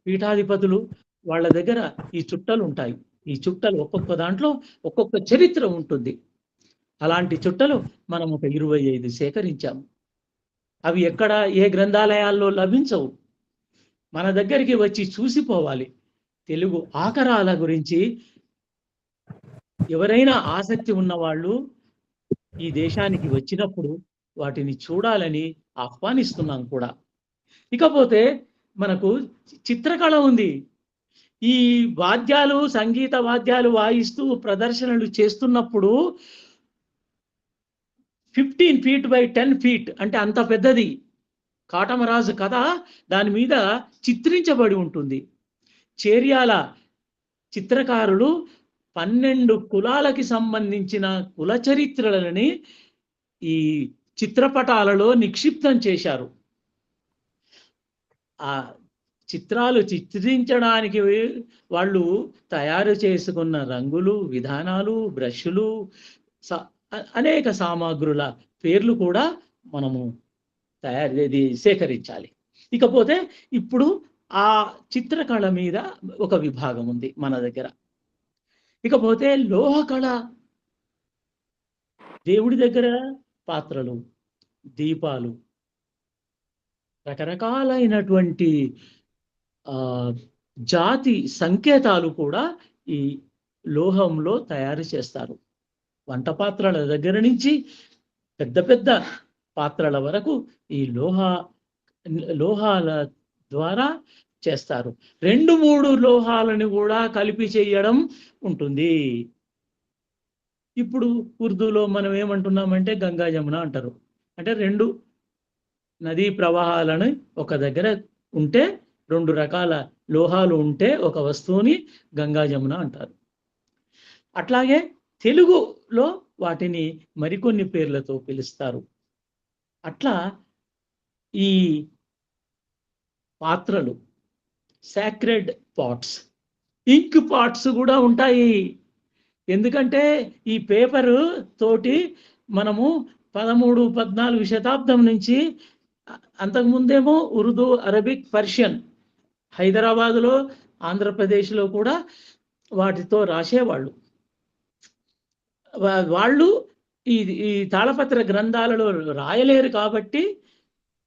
పీఠాధిపతులు వాళ్ళ దగ్గర ఈ చుట్టలు ఉంటాయి. ఈ చుట్టలు ఒక్కొక్క దాంట్లో ఒక్కొక్క చరిత్ర ఉంటుంది. అలాంటి చుట్టలు మనం ఒక 25 సేకరించాము. అవి ఎక్కడ ఏ గ్రంథాలయాల్లో లభించవు. మన దగ్గరికి వచ్చి చూసిపోవాలి. తెలుగు ఆకరాల గురించి ఎవరైనా ఆసక్తి ఉన్నవాళ్ళు ఈ దేశానికి వచ్చినప్పుడు వాటిని చూడాలని ఆహ్వానిస్తున్నాం కూడా. ఇకపోతే మనకు చిత్రకళ ఉంది. ఈ వాద్యాలు, సంగీత వాద్యాలు వాయిస్తూ ప్రదర్శనలు చేస్తున్నప్పుడు 15 feet by 10 feet అంటే అంత పెద్దది కాటమరాజు కథ దాని మీద చిత్రించబడి ఉంటుంది. చేర్యాల చిత్రకారులు 12 కులాలకి సంబంధించిన కుల చరిత్రలని ఈ చిత్రపటాలలో నిక్షిప్తం చేశారు. ఆ చిత్రాలు చిత్రించడానికి వాళ్ళు తయారు చేసుకున్న రంగులు, విధానాలు, బ్రష్లు, అనేక సామాగ్రుల పేర్లు కూడా మనము సేకరించాలి. ఇకపోతే ఇప్పుడు ఆ చిత్రకళ మీద ఒక విభాగం ఉంది మన దగ్గర. ఇకపోతే లోహకళ, దేవుడి దగ్గర పాత్రలు, దీపాలు, రకరకాలైనటువంటి జాతి సంకేతాలు కూడా ఈ లోహంలో తయారు చేస్తారు. వంట పాత్రల దగ్గర నుంచి పెద్ద పెద్ద పాత్రల వరకు ఈ లోహాల ద్వారా చేస్తారు. 2-3 లోహాలను కూడా కలిపి చేయడం ఉంటుంది. ఇప్పుడు ఉర్దూలో మనం ఏమంటున్నామంటే గంగా జమున అంటారు. అంటే 2 నదీ ప్రవాహాలను ఒక దగ్గర ఉంటే 2 రకాల లోహాలు ఉంటే ఒక వస్తువుని గంగా జమున అంటారు. అట్లాగే తెలుగులో వాటిని మరికొన్ని పేర్లతో పిలుస్తారు. అట్లా ఈ పాత్రలు, సాక్రెడ్ పాట్స్, ఇంక్ పాట్స్ కూడా ఉంటాయి. ఎందుకంటే ఈ పేపరు తోటి మనము 13-14 శతాబ్దం నుంచి, అంతకుముందేమో ఉర్దూ, అరబిక్, పర్షియన్, హైదరాబాదులో, ఆంధ్రప్రదేశ్లో కూడా వాటితో రాసేవాళ్ళు. వాళ్ళు ఈ ఈ తాళపత్ర గ్రంథాలలో రాయలేరు కాబట్టి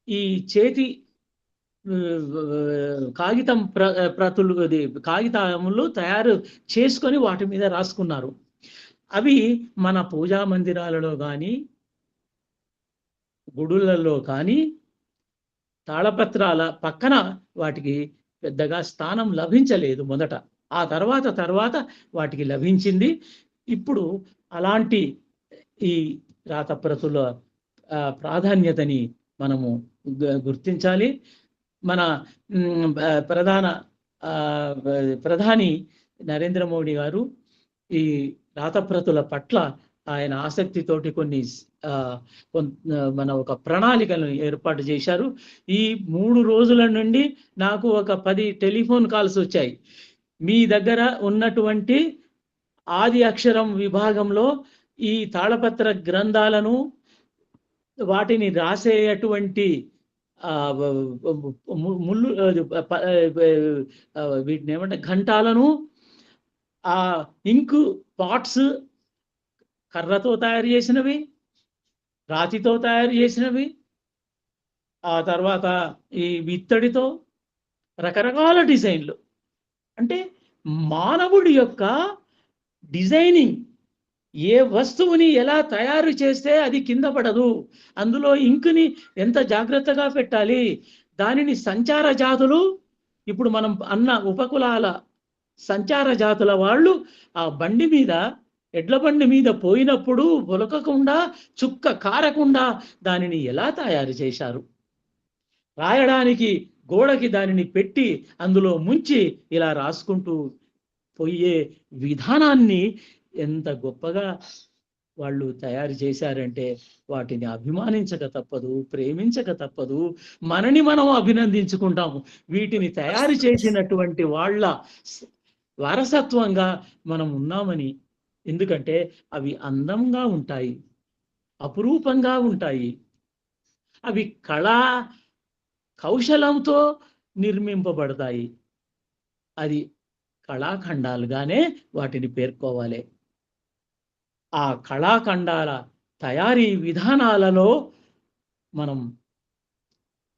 ఈ చేతి కాగితం ప్రతులు కాగితములు తయారు చేసుకొని వాటి మీద రాసుకున్నారు. అవి మన పూజా మందిరాలలో కానీ గుడులలో కానీ తాళపత్రాల పక్కన వాటికి పెద్దగా స్థానం లభించలేదు మొదట. ఆ తర్వాత వాటికి లభించింది. ఇప్పుడు అలాంటి ఈ రాతప్రతుల ప్రాధాన్యతని మనము గుర్తించాలి. మన ప్రధాని నరేంద్ర మోడీ గారు ఈ రాతప్రతుల పట్ల ఆయన ఆసక్తితోటి కొన్ని మన ఒక ప్రణాళికలను ఏర్పాటు చేశారు. ఈ 3 రోజుల నుండి నాకు ఒక 10 టెలిఫోన్ కాల్స్ వచ్చాయి. మీ దగ్గర ఉన్నటువంటి ఆది అక్షరం విభాగంలో ఈ తాళపత్ర గ్రంథాలను వాటిని రాసేటువంటి ముళ్ళు వీటిని ఏమంటే ఘంటాలను, ఆ ఇంకు పాట్స్ కర్రతో తయారు చేసినవి, రాతితో తయారు చేసినవి, ఆ తర్వాత ఈ ఇత్తడితో రకరకాల డిజైన్లు. అంటే మానవుడి యొక్క డిజైనింగ్, ఏ వస్తువుని ఎలా తయారు చేస్తే అది కింద పడదు, అందులో ఇంకుని ఎంత జాగ్రత్తగా పెట్టాలి, దానిని సంచార జాతులు, ఇప్పుడు మనం అన్న ఉపకులాల సంచార జాతుల వాళ్ళు ఆ బండి మీద, ఎడ్ల బండి మీద పోయినప్పుడు పొలకకుండా చుక్క కారకుండా దానిని ఎలా తయారు చేశారు, రాయడానికి గోడకి దానిని పెట్టి అందులో ముంచి ఇలా రాసుకుంటూ పోయే విధానాన్ని ఎంత గొప్పగా వాళ్ళు తయారు చేశారంటే వాటిని అభిమానించక తప్పదు, ప్రేమించక తప్పదు, మనని మనం అభినందించుకుంటాము. వీటిని తయారు చేసినటువంటి వాళ్ళ వారసత్వంగా మనం ఉన్నామని. ఎందుకంటే అవి అందంగా ఉంటాయి, అపురూపంగా ఉంటాయి, అవి కళా కౌశలంతో నిర్మింపబడతాయి. అది కళాఖండాలుగానే వాటిని పేర్కోవాలి. ఆ కళాఖండాల తయారీ విధానాలలో మనం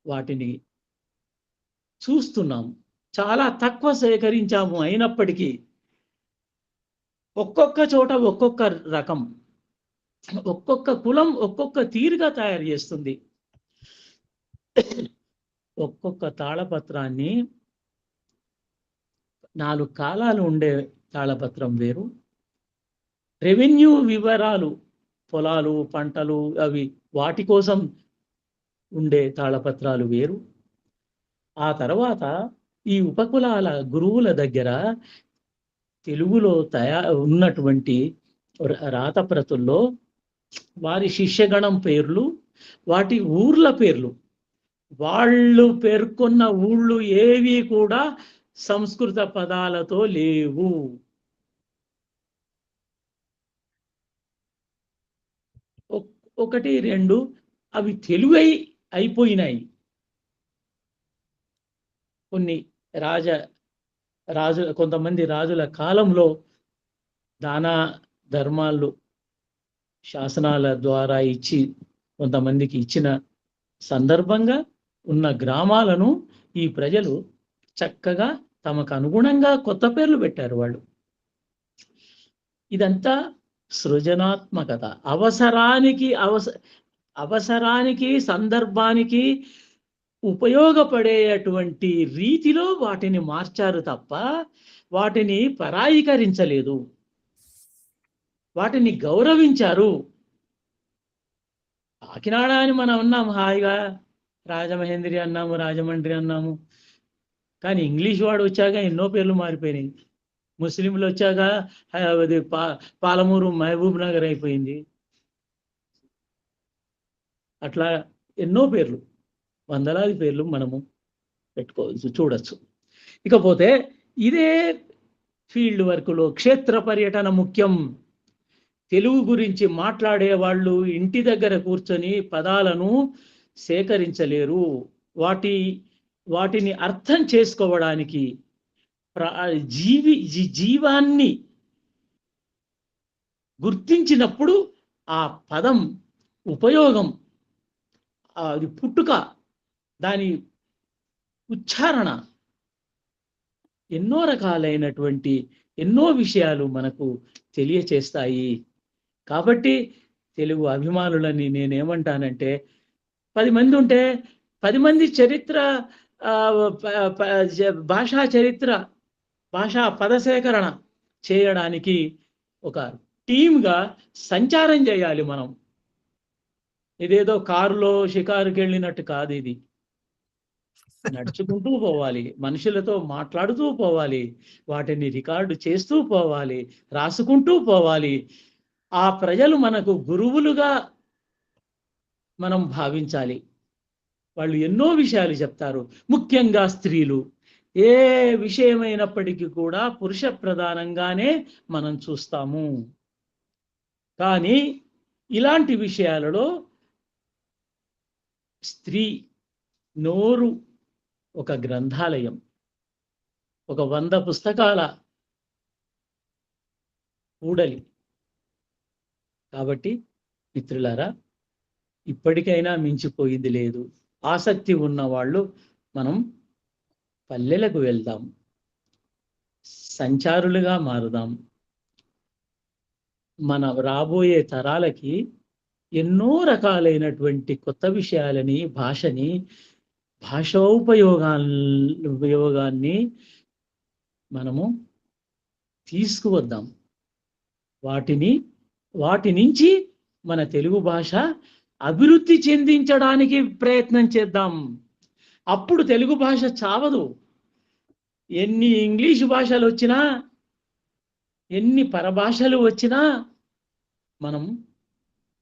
వాటిని చూస్తున్నాం. చాలా తక్కువ సేకరించాము, అయినప్పటికీ ఒక్కొక్క చోట ఒక్కొక్క రకం, ఒక్కొక్క కులం ఒక్కొక్క తీరుగా తయారు చేస్తుంది. ఒక్కొక్క తాళపత్రాన్ని 4 కాలాలు ఉండే తాళపత్రం వేరు, రెవెన్యూ వివరాలు, పొలాలు, పంటలు, అవి వాటి కోసం ఉండే తాళపత్రాలు వేరు. ఆ తర్వాత ఈ ఉపకులాల గురువుల దగ్గర తెలుగులో ఉన్నటువంటి రాతప్రతుల్లో వారి శిష్యగణం పేర్లు, వాటి ఊర్ల పేర్లు, వాళ్ళు పేర్కొన్న ఊళ్ళు ఏవి కూడా సంస్కృత పదాలతో లేవు. ఒకటి రెండు అవి తెలుగు అయిపోయినాయి. కొన్ని కొంతమంది రాజుల కాలంలో దాన ధర్మాలు శాసనాల ద్వారా ఇచ్చి కొంతమందికి ఇచ్చిన సందర్భంగా ఉన్న గ్రామాలను ఈ ప్రజలు చక్కగా తమకు అనుగుణంగా కొత్త పేర్లు పెట్టారు వాళ్ళు. ఇదంతా సృజనాత్మకత. అవసరానికి సందర్భానికి ఉపయోగపడేటువంటి రీతిలో వాటిని మార్చారు తప్ప వాటిని పరాయీకరించలేదు, వాటిని గౌరవించారు. కాకినాడ అని మనం అన్నాము, హాయిగా రాజమహేంద్రి అన్నాము, రాజమండ్రి అన్నాము. కానీ ఇంగ్లీష్ వాడు వచ్చాక ఎన్నో పేర్లు మారిపోయినాయి. ముస్లింలు వచ్చాక అది పాలమూరు మహబూబ్ నగర్ అయిపోయింది. అట్లా ఎన్నో పేర్లు, వందలాది పేర్లు మనము పెట్టుకోవచ్చు, చూడొచ్చు. ఇకపోతే ఇదే ఫీల్డ్ వర్క్లో క్షేత్ర పర్యటన ముఖ్యం. తెలుగు గురించి మాట్లాడే వాళ్ళు ఇంటి దగ్గర కూర్చొని పదాలను సేకరించలేరు. వాటిని అర్థం చేసుకోవడానికి జీవాన్ని గుర్తించినప్పుడు ఆ పదం ఉపయోగం, అది పుట్టుక, దాని ఉచ్చారణ ఎన్నో రకాలైనటువంటి ఎన్నో విషయాలు మనకు తెలియచేస్తాయి. కాబట్టి తెలుగు అభిమానులని నేనేమంటానంటే, 10 మంది ఉంటే 10 మంది చరిత్ర, భాషా చరిత్ర, భాషా పదసేకరణ చేయడానికి ఒక టీమ్గా సంచారం చేయాలి మనం. ఇదేదో కారులో షికారుకి వెళ్ళినట్టు కాదు, ఇది నడుచుకుంటూ పోవాలి, మనుషులతో మాట్లాడుతూ పోవాలి, వాటిని రికార్డు చేస్తూ పోవాలి, రాసుకుంటూ పోవాలి. ఆ ప్రజలు మనకు గురువులుగా మనం భావించాలి. వాళ్ళు ఎన్నో విషయాలు చెప్తారు. ముఖ్యంగా స్త్రీలు ఏ విషయమైనప్పటికీ కూడా పురుష ప్రధానంగానే మనం చూస్తాము. కానీ ఇలాంటి విషయాలలో స్త్రీ నోరు ఒక గ్రంథాలయం, ఒక 100 పుస్తకాల కూడలి. కాబట్టి మిత్రులారా, ఇప్పటికైనా మించిపోయింది లేదు. ఆసక్తి ఉన్న వాళ్ళు మనం పల్లెలకు వెళ్దాం, సంచారులుగా మారుదాం. మన రాబోయే తరాలకి ఎన్నో రకాలైనటువంటి కొత్త విషయాలని, భాషని, ఉపయోగాన్ని మనము తీసుకువద్దాం. వాటి నుంచి మన తెలుగు భాష అభివృద్ధి చెందించడానికి ప్రయత్నం చేద్దాం. అప్పుడు తెలుగు భాష చావదు. ఎన్ని ఇంగ్లీషు భాషలు వచ్చినా, ఎన్ని పరభాషలు వచ్చినా మనం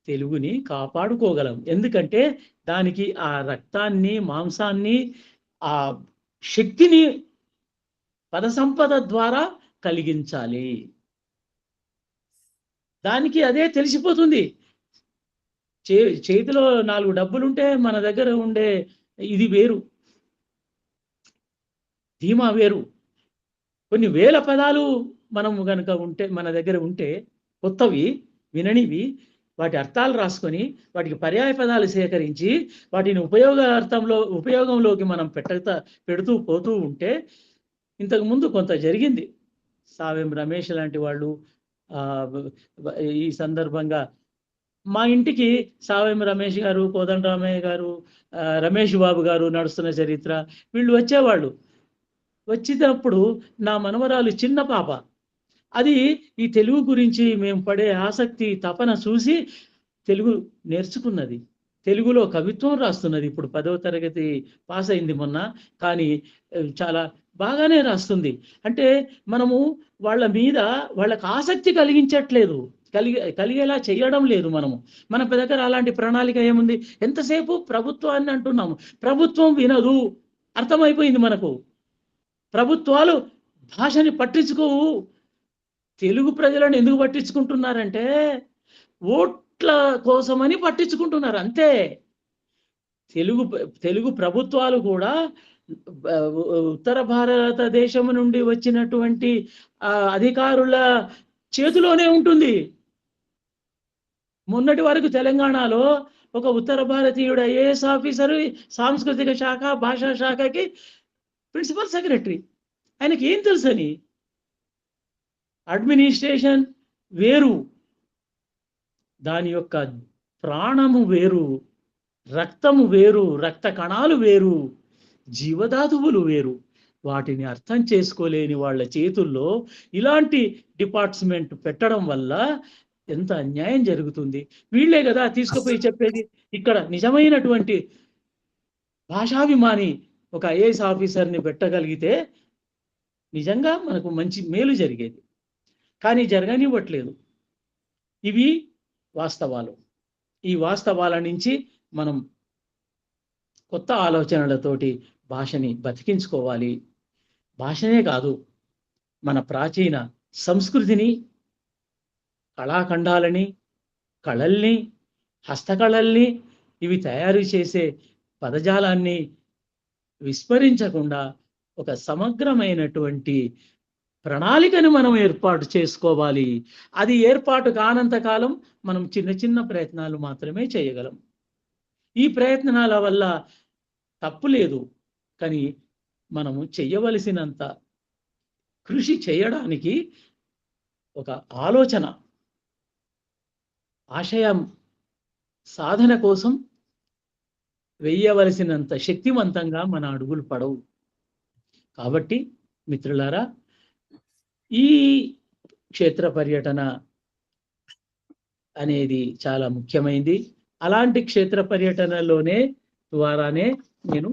తెలుగుని కాపాడుకోగలం. ఎందుకంటే దానికి ఆ రక్తాన్ని, మాంసాన్ని, ఆ శక్తిని పద సంపద ద్వారా కలిగించాలి. దానికి అదే తెలిసిపోతుంది. చేతిలో 4 డబ్బులుంటే మన దగ్గర ఉండే ఇది వేరు, ధీమా వేరు. కొన్ని వేల పదాలు మనం కనుక ఉంటే, మన దగ్గర ఉంటే, కొత్తవి, విననివి, వాటి అర్థాలు రాసుకొని వాటికి పర్యాయ పదాలు సేకరించి వాటిని ఉపయోగంలోకి మనం పెడుతూ పోతూ ఉంటే, ఇంతకుముందు కొంత జరిగింది. సావెం రమేష్ లాంటి వాళ్ళు, ఈ సందర్భంగా మా ఇంటికి సావెం రమేష్ గారు, కోదండరామయ్య గారు, రమేష్ బాబు గారు, నడుస్తున్న చరిత్ర, వీళ్ళు వచ్చేవాళ్ళు. వచ్చినప్పుడు నా మనవరాలు చిన్న పాప, అది ఈ తెలుగు గురించి మేము పడే ఆసక్తి, తపన చూసి తెలుగు నేర్చుకున్నది. తెలుగులో కవిత్వం రాస్తున్నది. ఇప్పుడు 10వ తరగతి పాస్ అయింది మొన్న. కానీ చాలా బాగానే రాస్తుంది. అంటే మనము వాళ్ళకు ఆసక్తి కలిగించట్లేదు, కలిగేలా చేయడం లేదు. మన దగ్గర అలాంటి ప్రణాళిక ఏముంది? ఎంతసేపు ప్రభుత్వాన్ని అంటున్నాము, ప్రభుత్వం వినదు, అర్థమైపోయింది మనకు. ప్రభుత్వాలు భాషని పట్టించుకోవు. తెలుగు ప్రజలను ఎందుకు పట్టించుకుంటున్నారంటే ఓట్ల కోసమని పట్టించుకుంటున్నారు, అంతే. తెలుగు ప్రభుత్వాలు కూడా ఉత్తర భారతదేశం నుండి వచ్చినటువంటి అధికారుల చేతిలోనే ఉంటుంది. మొన్నటి వరకు తెలంగాణలో ఒక ఉత్తర భారతీయుడు ఐఏఎస్ ఆఫీసరు, సాంస్కృతిక శాఖ, భాషా శాఖకి ప్రిన్సిపల్ సెక్రటరీ. ఆయనకి ఏం తెలుసని? అడ్మినిస్ట్రేషన్ వేరు, దాని యొక్క ప్రాణము వేరు, రక్తము వేరు, రక్త కణాలు వేరు, జీవధాతువులు వేరు. వాటిని అర్థం చేసుకోలేని వాళ్ళ చేతుల్లో ఇలాంటి డిపార్ట్మెంట్ పెట్టడం వల్ల ఎంత అన్యాయం జరుగుతుంది. వీళ్ళే కదా తీసుకుపోయి చెప్పేది. ఇక్కడ నిజమైనటువంటి భాషాభిమాని ఒక ఐఏఎస్ ఆఫీసర్ని పెట్టగలిగితే నిజంగా మనకు మంచి మేలు జరిగేది. కానీ జరగనివ్వట్లేదు. ఇవి వాస్తవాలు. ఈ వాస్తవాల నుంచి మనం కొత్త ఆలోచనలతోటి భాషని బతికించుకోవాలి. భాషనే కాదు, మన ప్రాచీన సంస్కృతిని, కళాఖండాలని, కళల్ని, హస్తకళల్ని, ఇవి తయారు చేసే పదజాలాన్ని విస్మరించకుండా ఒక సమగ్రమైనటువంటి ప్రణాళికను మనం ఏర్పాటు చేసుకోవాలి. అది ఏర్పాటు కానంత కాలం మనం చిన్న చిన్న ప్రయత్నాలు మాత్రమే చేయగలం. ఈ ప్రయత్నాల వల్ల తప్పు లేదు, కానీ మనము చెయ్యవలసినంత కృషి చేయడానికి ఒక ఆలోచన, ఆశయం సాధన కోసం వెయ్యవలసినంత శక్తివంతంగా మన అడుగులు పడవు. కాబట్టి మిత్రులారా, ఈ క్షేత్ర పర్యటన అనేది చాలా ముఖ్యమైనది. అలాంటి క్షేత్ర పర్యటనలోనే ద్వారానే నేను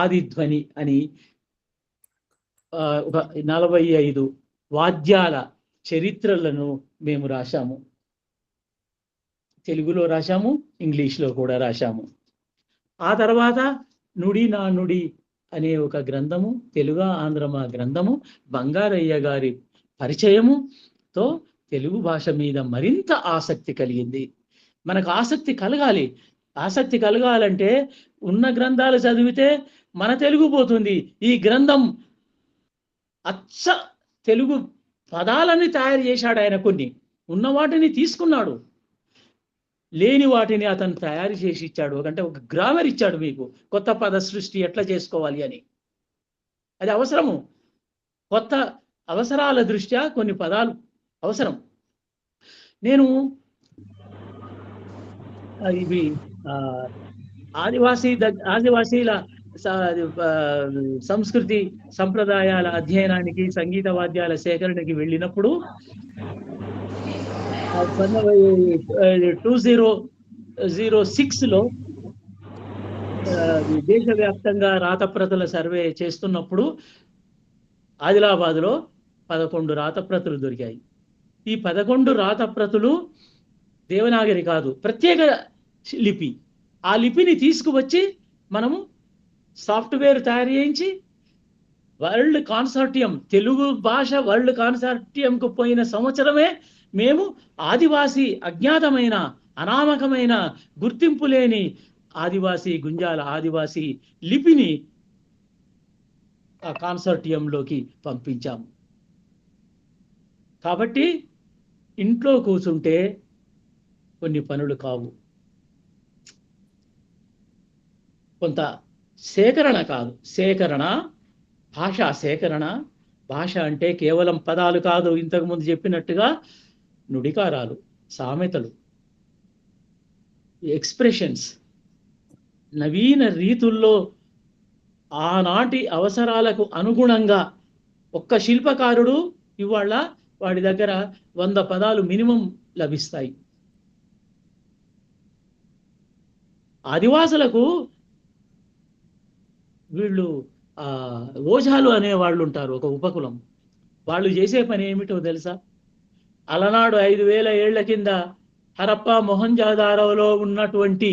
ఆదిధ్వని అని ఒక 45 వాద్యాల చరిత్రలను మేము రాశాము. తెలుగులో రాశాము, ఇంగ్లీష్లో కూడా రాశాము. ఆ తర్వాత నుడి నా నుడి అనే ఒక గ్రంథము, తెలుగు ఆంధ్రమా గ్రంథము, బంగారయ్య గారి పరిచయముతో తెలుగు భాష మీద మరింత ఆసక్తి కలిగింది. మనకు ఆసక్తి కలగాలి. ఆసక్తి కలగాలంటే ఉన్న గ్రంథాలు చదివితే మన తెలుగు పోతుంది. ఈ గ్రంథం అచ్చ తెలుగు పదాలని తయారు చేశాడు ఆయన. కొన్ని ఉన్న వాటిని తీసుకున్నాడు, లేని వాటిని అతను తయారు చేసి ఇచ్చాడు. అంటే ఒక గ్రామర్ ఇచ్చాడు మీకు, కొత్త పద సృష్టి ఎట్లా చేసుకోవాలి అని. అది అవసరము. కొత్త అవసరాల దృష్ట్యా కొన్ని పదాలు అవసరం. నేను ఇవి ఆదివాసీల సంస్కృతి సంప్రదాయాల అధ్యయనానికి, సంగీత వాద్యాల సేకరణకి వెళ్ళినప్పుడు 2006లో దేశవ్యాప్తంగా రాతప్రతుల సర్వే చేస్తున్నప్పుడు ఆదిలాబాద్లో 11 రాతప్రతులు దొరికాయి. ఈ 11 రాతప్రతులు దేవనాగరి కాదు, ప్రత్యేక లిపి. ఆ లిపిని తీసుకువచ్చి మనము సాఫ్ట్వేర్ తయారు చేయించి వరల్డ్ కాన్సార్టియం, తెలుగు భాష వరల్డ్ కాన్సార్టియంకు పోయిన సంవత్సరమే మేము ఆదివాసీ, అజ్ఞాతమైన, అనామకమైన, గుర్తింపు లేని ఆదివాసీ, గుంజాల ఆదివాసీ లిపిని ఆ కాన్సార్టియంలోకి పంపించాము. కాబట్టి ఇంట్లో కూర్చుంటే కొన్ని పనులు కావు. కొంత సేకరణ కాదు, సేకరణ, భాషా సేకరణ. భాష అంటే కేవలం పదాలు కాదు, ఇంతకుముందు చెప్పినట్టుగా నుడికారాలు, సామెతలు, ఎక్స్ప్రెషన్స్, నవీన రీతుల్లో ఆనాటి అవసరాలకు అనుగుణంగా. ఒక్క శిల్పకారుడు ఇవాళ వాడి దగ్గర 100 పదాలు మినిమం లభిస్తాయి. ఆదివాసులకు వీళ్ళు ఓజాలు అనే వాళ్ళు ఉంటారు, ఒక ఉపకులం. వాళ్ళు చేసే పని ఏమిటో తెలుసా? అలనాడు 5000 ఏళ్ల కింద హరప్ప మొహంజదారోలో ఉన్నటువంటి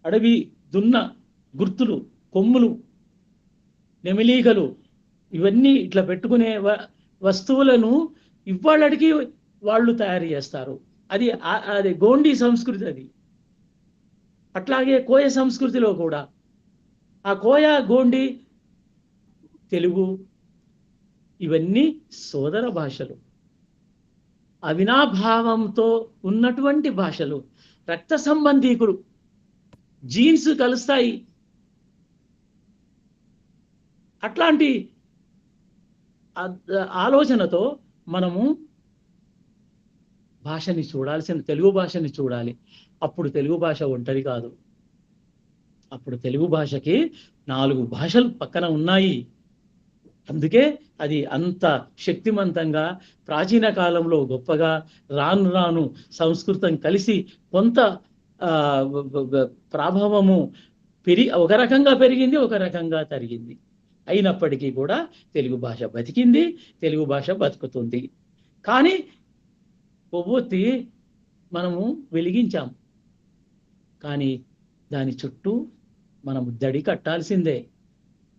అడవి దున్న గుర్తులు, కొమ్ములు, నెమిలీగలు, ఇవన్నీ ఇట్లా పెట్టుకునే వస్తువులను ఇవాళకి వాళ్ళు తయారు చేస్తారు. అది గోండీ సంస్కృతి. అది అట్లాగే కోయ సంస్కృతిలో కూడా ఆ కోయ, గోండి, తెలుగు ఇవన్నీ సోదర భాషలు, అవినాభావంతో ఉన్నటువంటి భాషలు, రక్త సంబంధీకులు, జీన్స్ కలుస్తాయి. అట్లాంటి ఆలోచనతో మనము భాషని చూడాల్సిన, తెలుగు భాషని చూడాలి. అప్పుడు తెలుగు భాష ఒంటరి కాదు. అప్పుడు తెలుగు భాషకి 4 భాషలు పక్కన ఉన్నాయి. అందుకే అది అంత శక్తివంతంగా ప్రాచీన కాలంలో గొప్పగా రాను రాను సంస్కృతం కలిసి కొంత ప్రభావము ఒక రకంగా పెరిగింది, ఒక రకంగా తరిగింది. అయినప్పటికీ కూడా తెలుగు భాష బతికింది, తెలుగు భాష బతుకుతుంది. కానీ కొవ్వొత్తి మనము వెలిగించాం, కానీ దాని చుట్టూ మనము దడి కట్టాల్సిందే,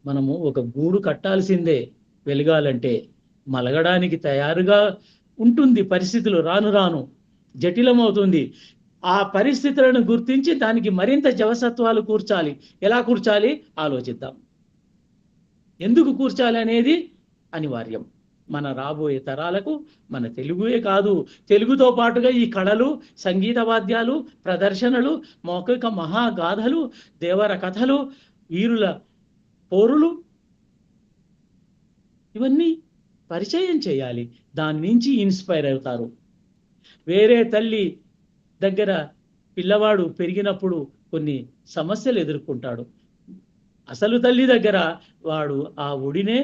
మనము ఒక గూడు కట్టాల్సిందే. వెలగాలంటే మలగడానికి తయారుగా ఉంటుంది పరిస్థితులు. రాను రాను జటిలమవుతుంది. ఆ పరిస్థితులను గుర్తించి దానికి మరింత జవసత్వాలు కూర్చాలి. ఎలా కూర్చాలి ఆలోచిద్దాం. ఎందుకు కూర్చాలి అనేది అనివార్యం. మన రాబోయే తరాలకు మన తెలుగుయే కాదు, తెలుగుతో పాటుగా ఈ కళలు, సంగీత వాద్యాలు, ప్రదర్శనలు, మౌఖిక మహాగాథలు, దేవర కథలు, వీరుల పోరులు, ఇవన్నీ పరిచయం చేయాలి. దాని నుంచి ఇన్స్పైర్ అవుతారు. వేరే తల్లి దగ్గర పిల్లవాడు పెరిగినప్పుడు కొన్ని సమస్యలు ఎదుర్కొంటాడు. అసలు తల్లి దగ్గర వాడు ఆ ఒడినే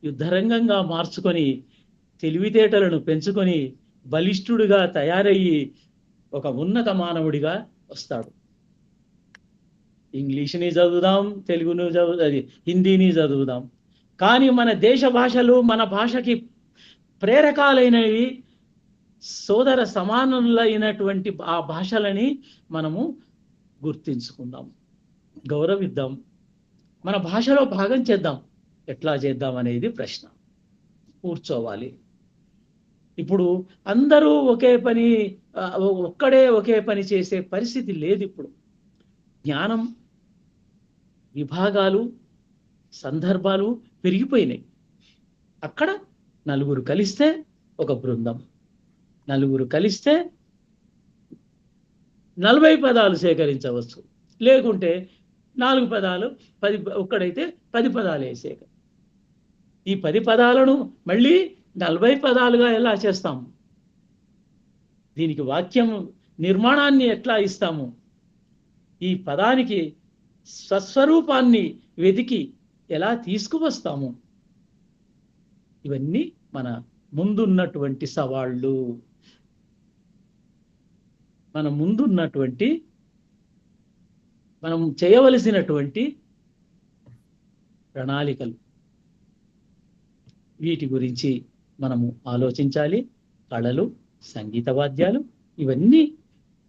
యుద్ధరంగంగా మార్చుకొని తెలివితేటలను పెంచుకొని బలిష్ఠుడిగా తయారయ్యి ఒక ఉన్నత మానవుడిగా వస్తాడు. ఇంగ్లీష్ని చదువుదాం, తెలుగుని హిందీని చదువుదాం, కానీ మన దేశ భాషలు, మన భాషకి ప్రేరకాలైనవి, సోదర సమానులైనటువంటి ఆ భాషలని మనము గుర్తించుకుందాం, గౌరవిద్దాం, మన భాషలో భాగం చేద్దాం. ఎట్లా చేద్దాం అనేది ప్రశ్న. కూర్చోవాలి. ఇప్పుడు అందరూ ఒక్కడే ఒకే పని చేసే పరిస్థితి లేదు. ఇప్పుడు జ్ఞానం, విభాగాలు, సందర్భాలు పెరిగిపోయినాయి. అక్కడ నలుగురు కలిస్తే ఒక బృందం, నలుగురు కలిస్తే 40 పదాలు సేకరించవచ్చు. లేకుంటే 4 పదాలు, 10 ఒక్కడైతే 10 పదాలు వేసేక. ఈ 10 పదాలను మళ్ళీ 40 పదాలుగా ఎలా చేస్తాము? దీనికి వాక్యం నిర్మాణాన్ని ఎట్లా ఇస్తాము? ఈ పదానికి స్వస్వరూపాన్ని వెతికి ఎలా తీసుకువస్తాము? ఇవన్నీ మన ముందున్నటువంటి సవాళ్ళు, మన ముందున్నటువంటి మనం చేయవలసినటువంటి ప్రణాళికలు. వీటి గురించి మనము ఆలోచించాలి. కళలు, సంగీత వాద్యాలు ఇవన్నీ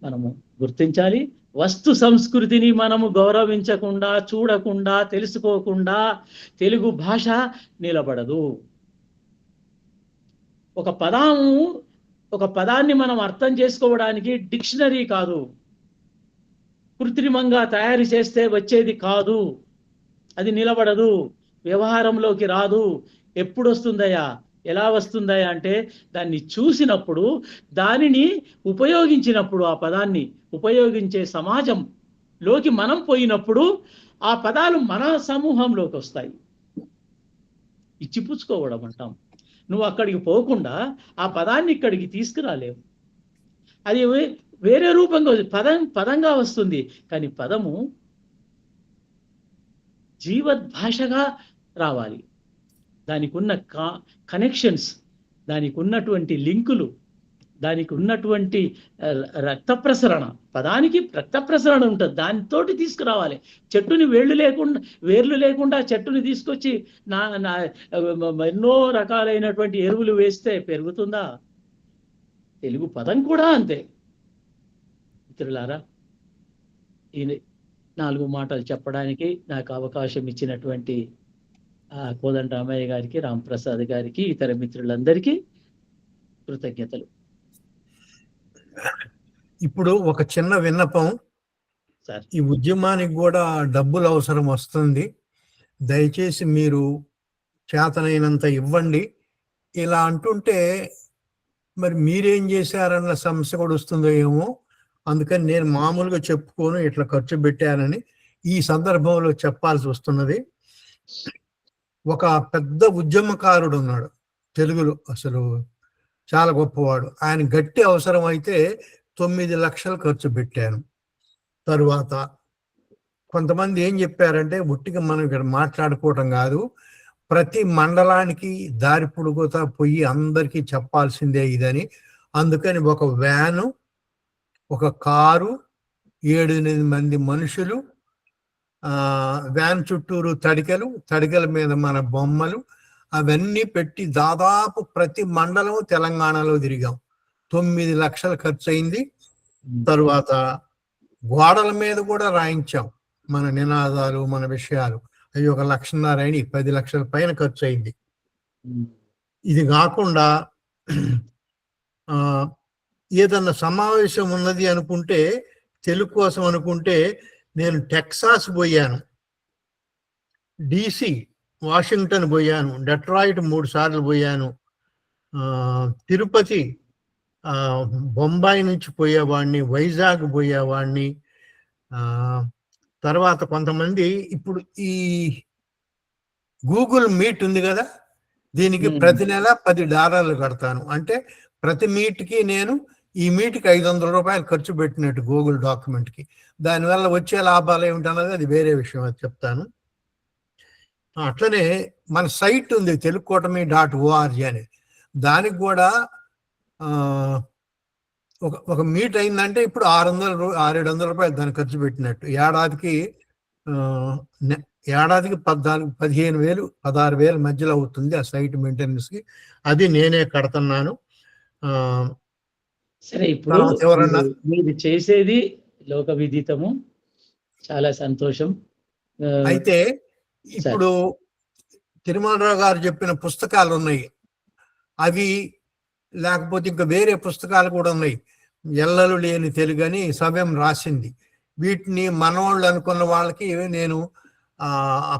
మనము గుర్తించాలి. వస్తు సంస్కృతిని మనము గౌరవించకుండా, చూడకుండా, తెలుసుకోకుండా తెలుగు భాష నిలబడదు. ఒక పదాన్ని మనం అర్థం చేసుకోవడానికి డిక్షనరీ కాదు, కృత్రిమంగా తయారు చేస్తే వచ్చేది కాదు, అది నిలబడదు, వ్యవహారంలోకి రాదు. ఎప్పుడు వస్తుందయా, ఎలా వస్తుందయా అంటే దాన్ని చూసినప్పుడు, దానిని ఉపయోగించినప్పుడు, ఆ పదాన్ని ఉపయోగించే సమాజంలోకి మనం పోయినప్పుడు ఆ పదాలు మన సమూహంలోకి వస్తాయి. ఇచ్చిపుచ్చుకోవడం అంటాం. నువ్వు అక్కడికి పోకుండా ఆ పదాన్ని ఇక్కడికి తీసుకురాలేవు. అది వేరే రూపంగా పదంగా వస్తుంది. కానీ పదము జీవద్భాషగా రావాలి. దానికి ఉన్న కనెక్షన్స్, దానికి ఉన్నటువంటి లింకులు, దానికి ఉన్నటువంటి రక్త ప్రసరణ, పదానికి రక్త ప్రసరణ ఉంటుంది, దానితోటి తీసుకురావాలి. చెట్టుని వేర్లు లేకుండా చెట్టుని తీసుకొచ్చి ఎన్నో రకాలైనటువంటి ఎరువులు వేస్తే పెరుగుతుందా? తెలుగు పదం కూడా అంతే. మిత్రులారా, ఈ 4 మాటలు చెప్పడానికి నాకు అవకాశం ఇచ్చినటువంటి కోదండ రామయ్య గారికి, రాంప్రసాద్ గారికి, ఇతర మిత్రులందరికీ కృతజ్ఞతలు. ఇప్పుడు ఒక చిన్న విన్నపం సార్. ఈ ఉద్యమానికి కూడా డబ్బులు అవసరం వస్తుంది. దయచేసి మీరు చేతనైనంత ఇవ్వండి. ఇలా అంటుంటే మరి మీరేం చేశారన్న సమస్య కూడా వస్తుందో ఏమో. అందుకని నేను మామూలుగా చెప్పుకోను, ఇట్లా ఖర్చు పెట్టానని ఈ సందర్భంలో చెప్పాల్సి వస్తున్నది. ఒక పెద్ద ఉద్యమకారుడు ఉన్నాడు తెలుగులో, అసలు చాలా గొప్పవాడు. ఆయన గట్టి అవసరం అయితే 9 లక్షలు ఖర్చు పెట్టాను. తరువాత కొంతమంది ఏం చెప్పారంటే, ఉట్టిగా మనం ఇక్కడ మాట్లాడుకోవటం కాదు, ప్రతి మండలానికి దారి పొడుగుతా పోయి అందరికీ చెప్పాల్సిందే ఇదని. అందుకని ఒక వ్యాను, ఒక కారు, 7-8 మంది మనుషులు, వ్యాన్ చుట్టూరు తడికల మీద మన బొమ్మలు, అవన్నీ పెట్టి దాదాపు ప్రతి మండలం తెలంగాణలో తిరిగాం. 9 లక్షలు ఖర్చు అయింది. తరువాత గోడల మీద కూడా రాయించాం మన నినాదాలు, మన విషయాలు. అవి 1.5 లక్షన్నర అయినాయి, 10 లక్షల పైన ఖర్చు అయింది. ఇది కాకుండా ఏదన్నా సమావేశం ఉన్నది అనుకుంటే, తెలుగు కోసం అనుకుంటే, నేను టెక్సాస్ పోయాను. DC వాషింగ్టన్ పోయాను, డెట్రాయిట్ 3 సార్లు పోయాను, తిరుపతి, బొంబాయి నుంచి పోయేవాడిని, వైజాగ్ పోయేవాడిని. తర్వాత కొంతమంది ఇప్పుడు ఈ గూగుల్ మీట్ ఉంది కదా, దీనికి ప్రతి నెల $10 కడతాను. అంటే ప్రతి మీట్కి నేను ఈ మీట్కి $500 ఖర్చు పెట్టినట్టు గూగుల్ డాక్యుమెంట్కి. దానివల్ల వచ్చే లాభాలు ఏమిటన్నది అది వేరే విషయం, అది చెప్తాను. అట్లనే మన సైట్ ఉంది తెలుగుకూటమి.org అని, దానికి కూడా ఒక మీట్ అయిందంటే ఇప్పుడు $600-700 దానికి ఖర్చు పెట్టినట్టు. ఏడాదికి 15,000-16,000 మధ్యలో అవుతుంది ఆ సైట్ మెయింటెనెన్స్కి. అది నేనే కడుతున్నాను. సరే, ఇప్పుడు ఎవరన్నా మీరు చేసేది లోక విదితము, చాలా సంతోషం. అయితే ఇప్పుడు తిరుమలరావు గారు చెప్పిన పుస్తకాలు ఉన్నాయి, అవి లేకపోతే ఇంకా వేరే పుస్తకాలు కూడా ఉన్నాయి. ఎల్లలు లేని తెలుగు అని సవ్యం రాసింది. వీటిని మనవాళ్ళు అనుకున్న వాళ్ళకి నేను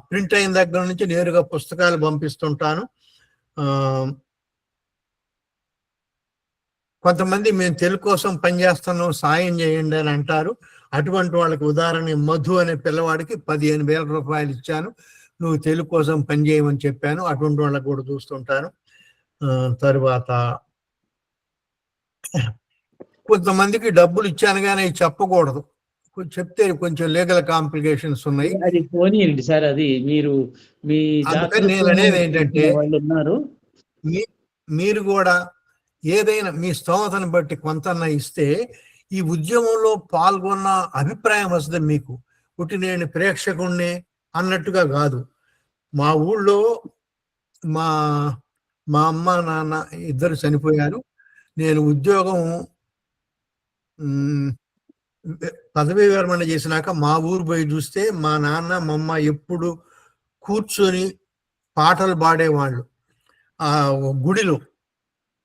ప్రింట్ అయిన దగ్గర నుంచి నేరుగా పుస్తకాలు పంపిస్తుంటాను. కొంతమంది మేము తెలుగు కోసం పనిచేస్తున్నాం, సాయం చేయండి అని అంటారు. అటువంటి వాళ్ళకి ఉదాహరణ మధు అనే పిల్లవాడికి $15,000 ఇచ్చాను, నువ్వు తెలుగు కోసం పనిచేయమని చెప్పాను. అటువంటి వాళ్ళకి కూడా చూస్తుంటాను. తరువాత కొంతమందికి డబ్బులు ఇచ్చాను కానీ చెప్పకూడదు, చెప్తే కొంచెం లీగల్ కాంప్లికేషన్స్ ఉన్నాయి. అది పోనీయండి సార్, అది మీరు మీ నేను అనేది ఏంటంటే వాళ్ళు ఉన్నారు, మీరు కూడా ఏదైనా మీ స్తోమతను బట్టి కొంతన్నా ఇస్తే ఈ ఉద్యమంలో పాల్గొన్న అభిప్రాయం వస్తుంది మీకు. పుట్టి నేను ప్రేక్షకుణ్ణి అన్నట్టుగా కాదు. మా ఊళ్ళో మా అమ్మ నాన్న ఇద్దరు చనిపోయారు. నేను ఉద్యోగం పదవీ విరమణ చేసినాక మా ఊరు పోయి చూస్తే మా నాన్న మా అమ్మ ఎప్పుడు కూర్చొని పాటలు పాడేవాళ్ళు ఆ గుడిలో.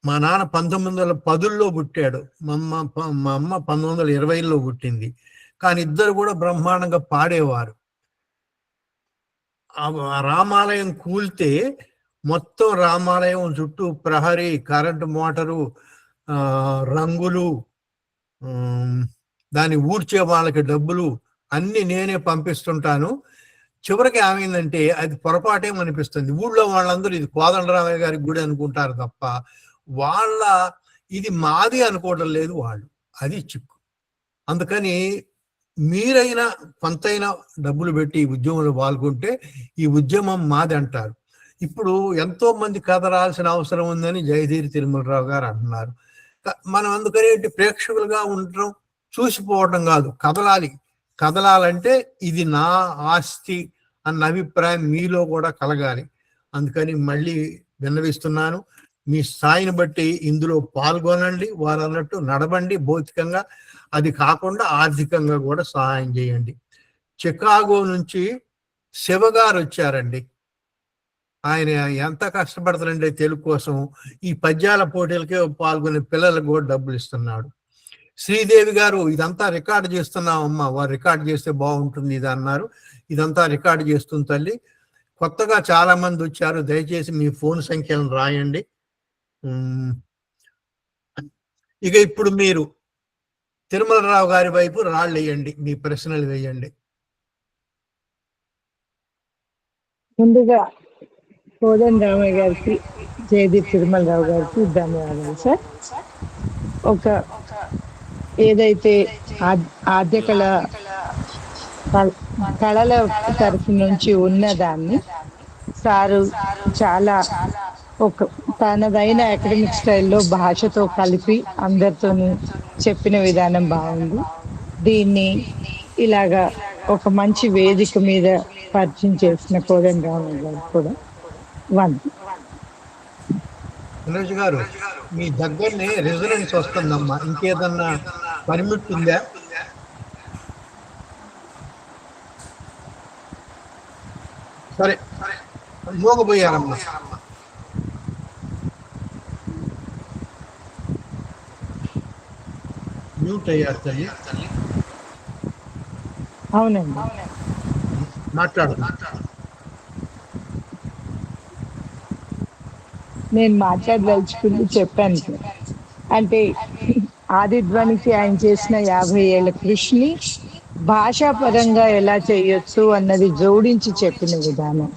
మా నాన్న 1910లో పుట్టాడు, మా అమ్మ 1920లో పుట్టింది. కానీ ఇద్దరు కూడా బ్రహ్మాండంగా పాడేవారు. ఆ రామాలయం కూల్తే మొత్తం రామాలయం చుట్టూ ప్రహరీ, కరెంటు మోటారు, రంగులు, దాన్ని ఊడ్చే వాళ్ళకి డబ్బులు అన్ని నేనే పంపిస్తుంటాను. చివరికి ఏమైందంటే అది పొరపాటేమనిపిస్తుంది. ఊళ్ళో వాళ్ళందరూ ఇది కోదండరామయ్య గారి గుడి అనుకుంటారు తప్ప ఇది మాది అనుకోవడం లేదు వాళ్ళు. అది చిక్కు. అందుకని మీరైనా కొంతైనా డబ్బులు పెట్టి ఈ ఉద్యమంలో పాల్గొంటే ఈ ఉద్యమం మాది అంటారు. ఇప్పుడు ఎంతో మంది కదలాల్సిన అవసరం ఉందని జయధీరి తిరుమలరావు గారు అంటున్నారు. మనం అందుకని ప్రేక్షకులుగా ఉండటం, చూసిపోవటం కాదు, కదలాలంటే ఇది నా ఆస్తి అన్న అభిప్రాయం మీలో కూడా కలగాలి. అందుకని మళ్ళీ విన్నవిస్తున్నాను, మీ స్థాయిని బట్టి ఇందులో పాల్గొనండి, వారు అన్నట్టు నడవండి భౌతికంగా, అది కాకుండా ఆర్థికంగా కూడా సహాయం చేయండి. చికాగో నుంచి శివగారు వచ్చారండి. ఆయన ఎంత కష్టపడతారంటే తెలుగు కోసం. ఈ పద్యాల పోటీలకే పాల్గొనే పిల్లలకు కూడా డబ్బులు ఇస్తున్నాడు. శ్రీదేవి గారు ఇదంతా రికార్డు చేస్తున్నామమ్మా, వారు రికార్డు చేస్తే బాగుంటుంది ఇది అన్నారు. ఇదంతా రికార్డు చేస్తుంది తల్లి. కొత్తగా చాలా మంది వచ్చారు, దయచేసి మీ ఫోన్ సంఖ్యలను రాయండి. ఇక ఇప్పుడు మీరు తిరుమలరావు గారి వైపు రాళ్ళు వేయండి, మీ ప్రశ్నలు వేయండి. ముందుగా కోదండరామయ్య గారికి, జయదీప్ తిరుమలరావు గారికి ధన్యవాదాలు సార్. ఏదైతే ఆద్య కళల తరఫు నుంచి ఉన్నదాన్ని సారు చాలా తనదైన అకాడమిక్ స్టైల్లో భాషతో కలిపి అందరితో చెప్పిన విధానం బాగుంది. దీన్ని ఇలాగా ఒక మంచి వేదిక మీద పరిచయం చేసిన కోదండరామయ్య గారు కూడా మనోజ్ గారు, మీ దగ్గరనే రెజొనెన్స్ వస్తుందమ్మా, ఇంకేదన్నా పర్మిట్ ఉందా? సరే, మోగబోయారమ్మా. మ్యూట్ అయ్యారు తల్లి. అవునండి, మాట్లాడుతున్నా. నేను మాట్లాడదలుచుకుంది చెప్పాను సార్. అంటే ఆదిధ్వనికి ఆయన చేసిన 50 ఏళ్ల కృషిని భాషాపరంగా ఎలా చేయొచ్చు అన్నది జోడించి చెప్పిన విధానం.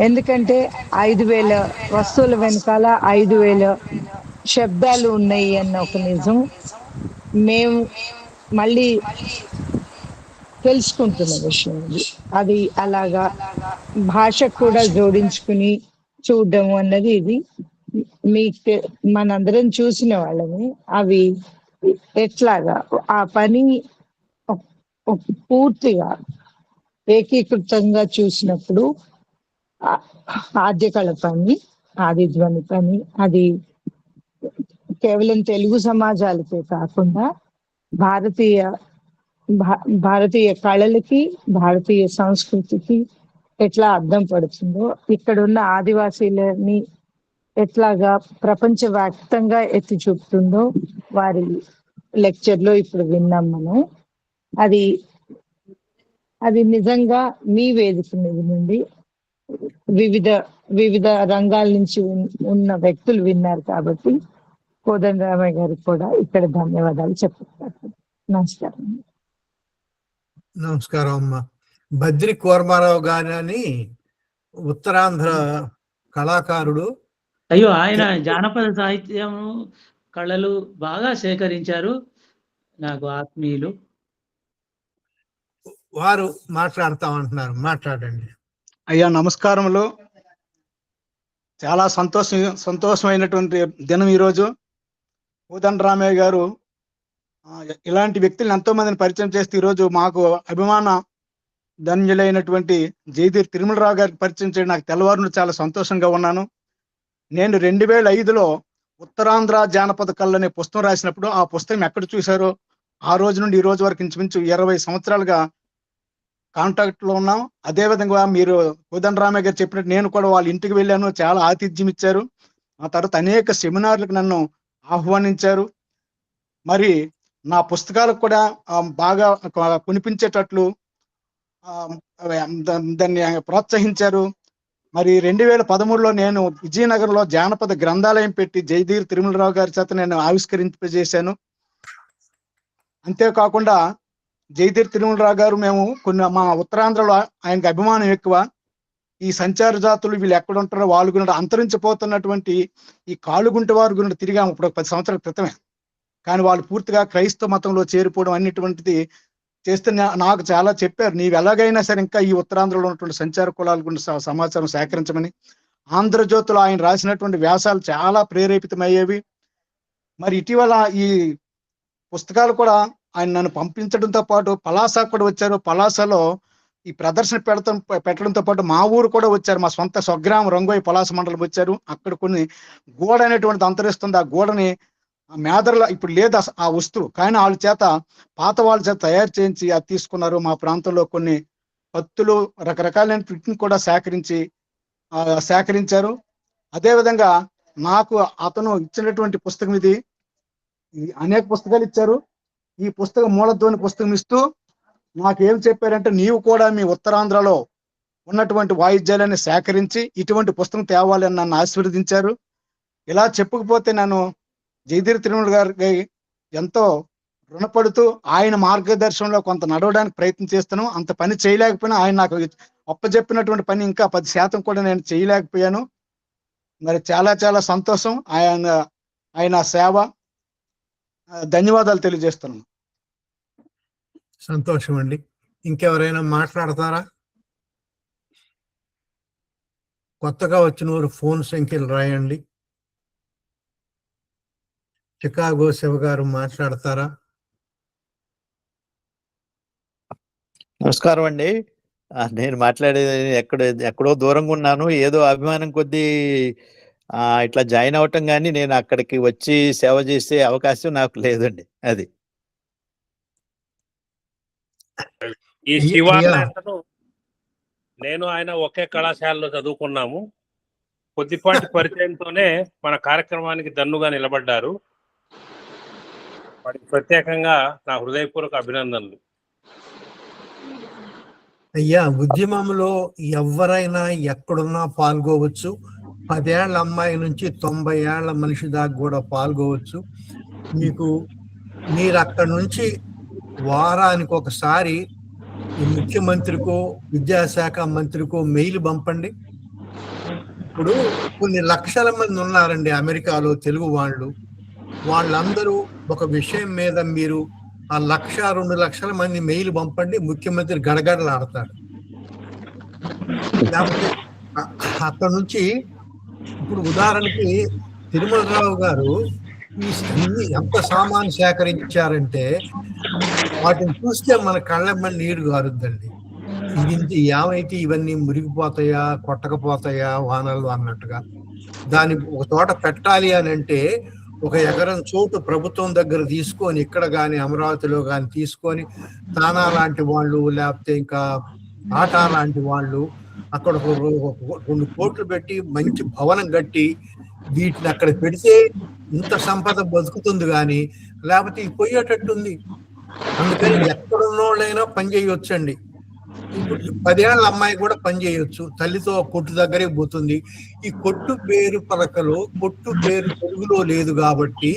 ఎందుకంటే 5,000 వస్తువుల వెనకాల 5,000 శబ్దాలు ఉన్నాయి అన్న ఒక నిజం మేము మళ్ళీ తెలుసుకుంటున్న విషయం ఇది. అది అలాగా భాష కూడా జోడించుకుని చూడడం అన్నది ఇది మీకు మనందరం చూసిన వాళ్ళని అవి ఎట్లాగా ఆ పని పూర్తిగా ఏకీకృతంగా చూసినప్పుడు ఆద్యకళ పని, ఆదిధ్వని పని అది కేవలం తెలుగు సమాజాలకే కాకుండా భారతీయ కళలకి, భారతీయ సంస్కృతికి ఎట్లా అర్థం పడుతుందో, ఇక్కడున్న ఆదివాసీలని ఎట్లాగా ప్రపంచవ్యాప్తంగా ఎత్తి చూపుతుందో వారి లెక్చర్లో ఇప్పుడు విన్నాం మనం. అది నిజంగా మీ వేదిక మీద నుండి వివిధ రంగాల నుంచి ఉన్న వ్యక్తులు విన్నారు కాబట్టి కోదండరామయ్య గారికి కూడా ఇక్కడ ధన్యవాదాలు చెప్తారు. నమస్కారం. నమస్కారం అమ్మా. బద్రి కూర్మారావు గారని ఉత్తరాంధ్ర కళాకారుడు. అయ్యో, ఆయన జానపద సాహిత్యం కళలు బాగా సేకరించారు, నాకు ఆత్మీయులు. వారు మాట్లాడతామంటున్నారు, మాట్లాడండి. అయ్యా నమస్కారములు. చాలా సంతోషమైనటువంటి దినం ఈరోజు. కోదండరామయ్య గారు ఇలాంటి వ్యక్తులను ఎంతో మందిని పరిచయం చేస్తే ఈరోజు మాకు అభిమాన ధన్యులైనటువంటి జయదీర్ తిరుమలరావు గారికి పరిచయం చేయడం నాకు తెల్లవారును చాలా సంతోషంగా ఉన్నాను. నేను 2005లో ఉత్తరాంధ్ర జానపద కళలు అనే పుస్తకం రాసినప్పుడు ఆ పుస్తకం ఎక్కడ చూశారో ఆ రోజు నుండి ఈ రోజు వరకు ఇంచుమించు 20 సంవత్సరాలుగా కాంటాక్ట్ లో ఉన్నాం. అదేవిధంగా మీరు కోదండరామయ్య గారు చెప్పినట్టు నేను కూడా వాళ్ళ ఇంటికి వెళ్ళాను, చాలా ఆతిథ్యం ఇచ్చారు. ఆ తర్వాత అనేక సెమినార్లకు నన్ను ఆహ్వానించారు. మరి నా పుస్తకాలకు కూడా బాగా కొనిపించేటట్లు దాన్ని ప్రోత్సహించారు. మరి 2013లో నేను విజయనగరంలో జానపద గ్రంథాలయం పెట్టి జయదీర్ తిరుమలరావు గారి చేత నేను ఆవిష్కరింపజేశాను. అంతేకాకుండా జయదీర్ తిరుమలరావు గారు మేము మా ఉత్తరాంధ్రలో ఆయనకు అభిమానం ఎక్కువ. ఈ సంచార జాతులు వీళ్ళు ఎక్కడ ఉంటారో వాళ్ళు గురించి అంతరించిపోతున్నటువంటి ఈ కాళ్ళుగుంట వారి గురించి తిరిగాము ఇప్పుడు 10 సంవత్సరాల క్రితమే. కానీ వాళ్ళు పూర్తిగా క్రైస్తవ మతంలో చేరిపోవడం అన్నిటువంటిది చేస్తే నాకు చాలా చెప్పారు, నీవు ఎలాగైనా సరే ఇంకా ఈ ఉత్తరాంధ్రలో ఉన్నటువంటి సంచార కులాల గురించి సమాచారం సేకరించమని. ఆంధ్రజ్యోతిలో ఆయన రాసినటువంటి వ్యాసాలు చాలా ప్రేరేపితమయ్యేవి. మరి ఇటీవల ఈ పుస్తకాలు కూడా ఆయన నన్ను పంపించడంతో పాటు పలాస కూడా వచ్చారు. పలాసలో ఈ ప్రదర్శన పెట్టడంతో పాటు మా ఊరు కూడా వచ్చారు, మా సొంత స్వగ్రామం రంగోయి పలాస మండలం వచ్చారు. అక్కడ కొన్ని గోడ అనేటువంటిది అంతరిస్తుంది. ఆ గోడని మేదరలో ఇప్పుడు లేదు ఆ వస్తువు, కానీ వాళ్ళ చేత పాత వాళ్ళ చేత తయారు చేయించి అది తీసుకున్నారు. మా ప్రాంతంలో కొన్ని పత్తులు రకరకాలైన వీటిని కూడా సేకరించారు. అదేవిధంగా నాకు అతను ఇచ్చినటువంటి పుస్తకం ఇది, అనేక పుస్తకాలు ఇచ్చారు. ఈ పుస్తకం మూలధ్వని పుస్తకం ఇస్తూ నాకేం చెప్పారంటే, నీవు కూడా మీ ఉత్తరాంధ్రలో ఉన్నటువంటి వాయిద్యాలని సేకరించి ఇటువంటి పుస్తకం తేవాలని నన్ను ఆశీర్వదించారు. ఇలా చెప్పకపోతే నేను జయదీర్ తిరుమల గారికి ఎంతో రుణపడుతూ ఆయన మార్గదర్శనంలో కొంత నడవడానికి ప్రయత్నం చేస్తాను. అంత పని చేయలేకపోయినా ఆయన నాకు అప్పచెప్పినటువంటి పని ఇంకా 10% కూడా నేను చేయలేకపోయాను. మరి చాలా చాలా సంతోషం. ఆయన సేవ ధన్యవాదాలు తెలియజేస్తున్నాను. సంతోషం అండి. ఇంకెవరైనా మాట్లాడతారా? కొత్తగా వచ్చిన వారు ఫోన్ సంఖ్యలు రాయండి. చికాగో శివ గారు మాట్లాడతారా? నమస్కారం అండి. నేను మాట్లాడేది ఎక్కడో దూరంగా ఉన్నాను. ఏదో అభిమానం కొద్దీ ఇట్లా జాయిన్ అవటం, కానీ నేను అక్కడికి వచ్చి సేవ చేసే అవకాశం నాకు లేదండి. అది ఈ శివాలయంలో నేను ఆయన ఒకే కళాశాలలో చదువుకున్నాము. కొద్దిపాటి పరిచయంతోనే మన కార్యక్రమానికి దన్నుగా నిలబడ్డారు. వాటికి ప్రత్యేకంగా నా హృదయపూర్వక అభినందనలు. అయ్యా, ఉద్యమంలో ఎవరైనా ఎక్కడున్నా పాల్గొవచ్చు. 10 ఏళ్ల అమ్మాయి నుంచి 90 ఏళ్ల మనిషి దాకా కూడా పాల్గొవచ్చు. మీరు అక్కడి నుంచి వారానికి ఒకసారి ఈ ముఖ్యమంత్రికో విద్యాశాఖ మంత్రికో మెయిల్ పంపండి. ఇప్పుడు కొన్ని లక్షల మంది ఉన్నారండి అమెరికాలో తెలుగు వాళ్ళందరూ ఒక విషయం మీద మీరు ఆ 1-2 లక్షల మంది మెయిల్ పంపండి, ముఖ్యమంత్రి గడగడలాడతాడు. లేకపోతే అక్కడ నుంచి ఇప్పుడు ఉదాహరణకి తిరుమలరావు గారు ఎంత సామాను సేకరించారంటే వాటిని చూస్తే మన కళ్ళెమ్మని నీరు గారుద్దండి. ఇది ఏమైతే ఇవన్నీ మురిగిపోతాయా కొట్టకపోతాయా వానలు అన్నట్టుగా. దాన్ని ఒక తోట పెట్టాలి అని అంటే 1 ఎకరం చోటు ప్రభుత్వం దగ్గర తీసుకొని ఇక్కడ కానీ అమరావతిలో కానీ తీసుకొని తానా లాంటి వాళ్ళు లేకపోతే ఇంకా ఆటా లాంటి వాళ్ళు అక్కడ 2 కోట్లు పెట్టి మంచి భవనం కట్టి వీటిని అక్కడ పెడితే ఇంత సంపద బతుకుతుంది కానీ లేకపోతే పోయేటట్టుంది. అందుకని ఎక్కడున్నోళ్ళైనా పని చేయొచ్చండి. ఇప్పుడు 10 ఏళ్ల అమ్మాయి కూడా పని చేయొచ్చు. తల్లితో కొట్టు దగ్గరే పోతుంది. ఈ కొట్టు పేరు పలకలో కొట్టు పేరు తెలుగులో లేదు కాబట్టి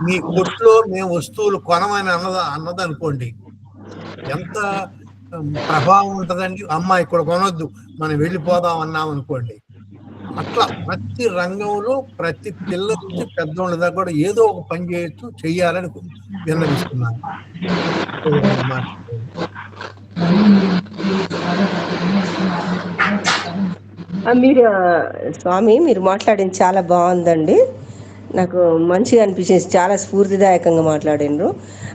మీ కొట్టులో మేము వస్తువులు కొనమని అన్నదనుకోండి ఎంత ప్రభావం ఉంటుందండి. అమ్మాయి ఇక్కడ కొనొద్దు మనం వెళ్ళిపోదాం అన్నాం అనుకోండి. అట్లా ప్రతి రంగంలో ప్రతి పిల్ల నుంచి పెద్దోళ్ళ దగ్గర కూడా ఏదో ఒక పని చేయొచ్చు, చెయ్యాలని విన్నవిస్తున్నాను. మీరు మాట్లాడింది చాలా బాగుందండి. నాకు మంచిగా అనిపించింది, చాలా స్ఫూర్తిదాయకంగా మాట్లాడినరు.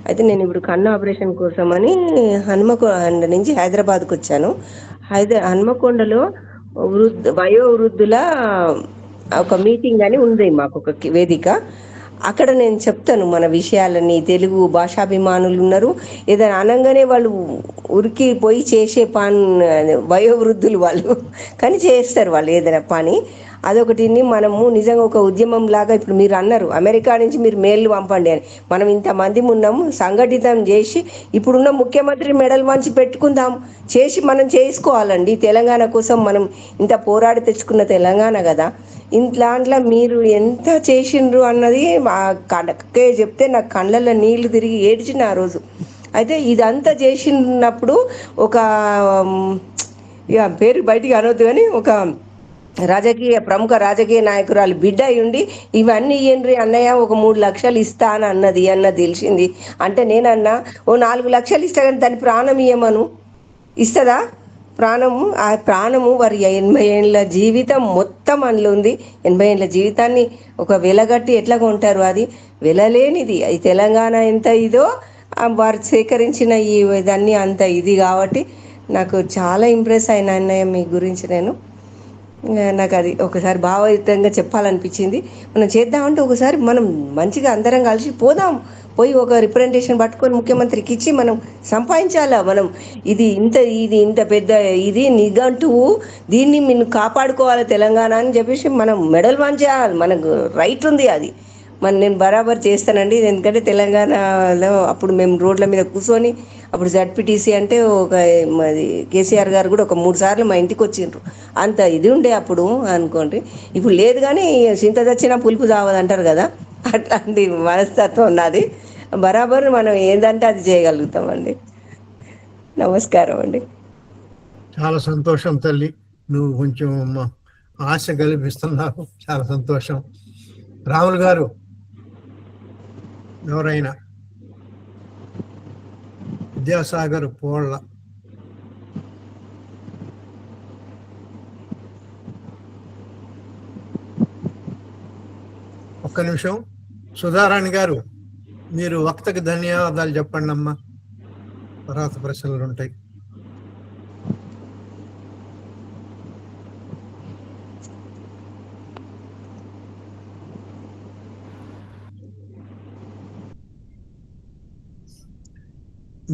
అయితే నేను ఇప్పుడు కన్ను ఆపరేషన్ కోసమని హనుమకొండ నుంచి హైదరాబాద్కి వచ్చాను. హనుమకొండలో వయోవృద్ధుల ఒక మీటింగ్ అని ఉంది, మాకు ఒక వేదిక. అక్కడ నేను చెప్తాను మన విషయాలని. తెలుగు భాషాభిమానులు ఉన్నారు, ఏదైనా అనగానే వాళ్ళు ఉరికి పోయి చేసే పని, వయోవృద్ధులు వాళ్ళు కానీ చేస్తారు వాళ్ళు ఏదైనా పని. అదొకటిని మనము నిజంగా ఒక ఉద్యమం లాగా, ఇప్పుడు మీరు అన్నారు అమెరికా నుంచి మీరు మెయిల్ పంపండి అని, మనం ఇంతమంది ఉన్నాము సంఘటితం చేసి ఇప్పుడున్న ముఖ్యమంత్రి మెడల్ వంచి పెట్టుకుందాం, చేసి మనం చేసుకోవాలండి. తెలంగాణ కోసం మనం ఇంత పోరాడి తెచ్చుకున్న తెలంగాణ కదా. ఇంట్లాంట్లో మీరు ఎంత చేసిండ్రు అన్నది మా కడకే చెప్తే నాకు కళ్ళల్లో నీళ్లు తిరిగి ఏడ్చిన ఆ రోజు. అయితే ఇదంతా చేసినప్పుడు ఒక పేరు బయటికి అనవద్దు కానీ ఒక ప్రముఖ రాజకీయ నాయకురాలు బిడ్డ అయ్యుండి ఇవన్నీ ఇయ్యండ్రి అన్నయ్య ఒక 3 లక్షలు ఇస్తా అని అన్నది తెలిసింది. అంటే నేనన్నా ఓ 4 లక్షలు ఇస్తా కానీ దాని ప్రాణం ఇయ్యమను, ఇస్తుందా ప్రాణము? ఆ ప్రాణము వారి 80 ఏళ్ళ జీవితం మొత్తం అందులో ఉంది. 80 ఏళ్ళ జీవితాన్ని ఒక వెలగట్టి ఎట్లా కొంటారు? అది వెలలేనిది. అది తెలంగాణ ఎంత ఇదో వారు సేకరించిన ఈ ఇదన్నీ అంత ఇది. కాబట్టి నాకు చాలా ఇంప్రెస్ అయిన అన్నయ్య మీ గురించి. నాకు అది ఒకసారి భావయుతంగా చెప్పాలనిపించింది. మనం చేద్దామంటే ఒకసారి మనం మంచిగా అందరం కలిసి పోయి ఒక రిప్రజెంటేషన్ పట్టుకొని ముఖ్యమంత్రికి ఇచ్చి మనం సంపాదించాలా. మనం ఇది ఇంత పెద్ద ఇది నిఘంటువు, దీన్ని మీరు కాపాడుకోవాలి తెలంగాణ అని చెప్పేసి మనం మెడల్ వంచేయాలి. మనకు రైట్ ఉంది అది. నేను బరాబర్ చేస్తానండి. ఎందుకంటే తెలంగాణలో అప్పుడు మేము రోడ్ల మీద కూర్చొని అప్పుడు జడ్పీటీసీ అంటే మాది కేసీఆర్ గారు కూడా ఒక 3 సార్లు మా ఇంటికి వచ్చిండ్రు. అంత ఇది ఉండే అప్పుడు అనుకోండి. ఇప్పుడు లేదు కానీ చింత తెచ్చినా పులుపు తావదంటారు కదా, అట్లాంటి మనస్తత్వం ఉన్నది. బరాబర్ మనం ఏందంటే అది చేయగలుగుతామండి. నమస్కారం అండి. చాలా సంతోషం తల్లి, నువ్వు కొంచెం ఆశ కల్పిస్తున్నావు. చాలా సంతోషం. రాములు గారు ఎవరైనా విద్యాసాగర్ పోళ్ళ ఒక్క నిమిషం. సుధారాణి గారు మీరు వక్తకి ధన్యవాదాలు చెప్పండి అమ్మా, తర్వాత ప్రశ్నలు ఉంటాయి.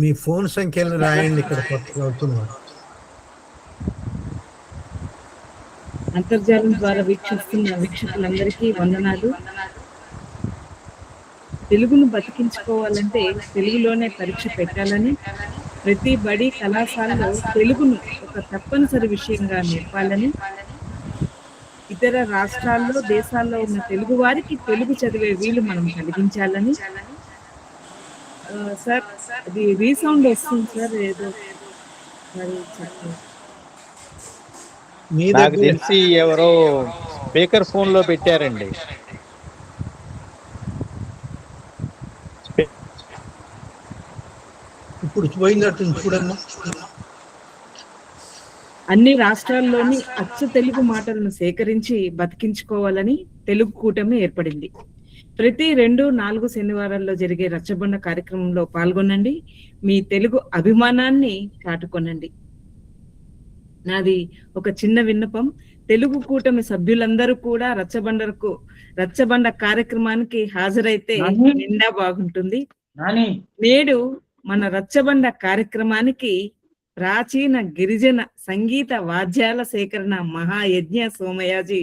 మీ ఫోన్ సంఖ్యలను రాయండి, ఇక్కడ అవుతున్నారు. అంతర్జాలం ద్వారా వీక్షిస్తున్న వీక్షకులందరికీ వందనాలు. తెలుగును బతికించుకోవాలంటే తెలుగులోనే పరీక్ష పెట్టాలని, ప్రతి బడి కళాశాలలో తెలుగును ఒక తప్పనిసరి విషయంగా నేర్పాలని, ఇతర రాష్ట్రాల్లో, దేశాల్లో ఉన్న తెలుగు వారికి తెలుగు చదివే వీలు మనం కలిగించాలని. సార్ అది రీసౌండ్ వస్తుంది సార్, ఏదో మరి చెప్పండి. మీ నాకు దగ్గర తెలిసి ఎవరో స్పీకర్ ఫోన్ లో పెట్టారండి. ఇప్పుడు పోయిందట్టు చూడమ్మా. అన్ని రాష్ట్రాల్లోని అచ్చ తెలుగు మాటలను సేకరించి బతికించుకోవాలని తెలుగు కూటమి ఏర్పడింది. ప్రతి 2-4 శనివారాల్లో జరిగే రచ్చబండ కార్యక్రమంలో పాల్గొనండి. మీ తెలుగు అభిమానాన్ని చాటుకొనండి. నాది ఒక చిన్న విన్నపం. తెలుగు కూటమి సభ్యులందరూ కూడా రచ్చబండ కార్యక్రమానికి హాజరైతే నిండా బాగుంటుంది. నేడు మన రచ్చబండ కార్యక్రమానికి ప్రాచీన గిరిజన సంగీత వాద్యాల సేకరణ మహాయజ్ఞ సోమయాజి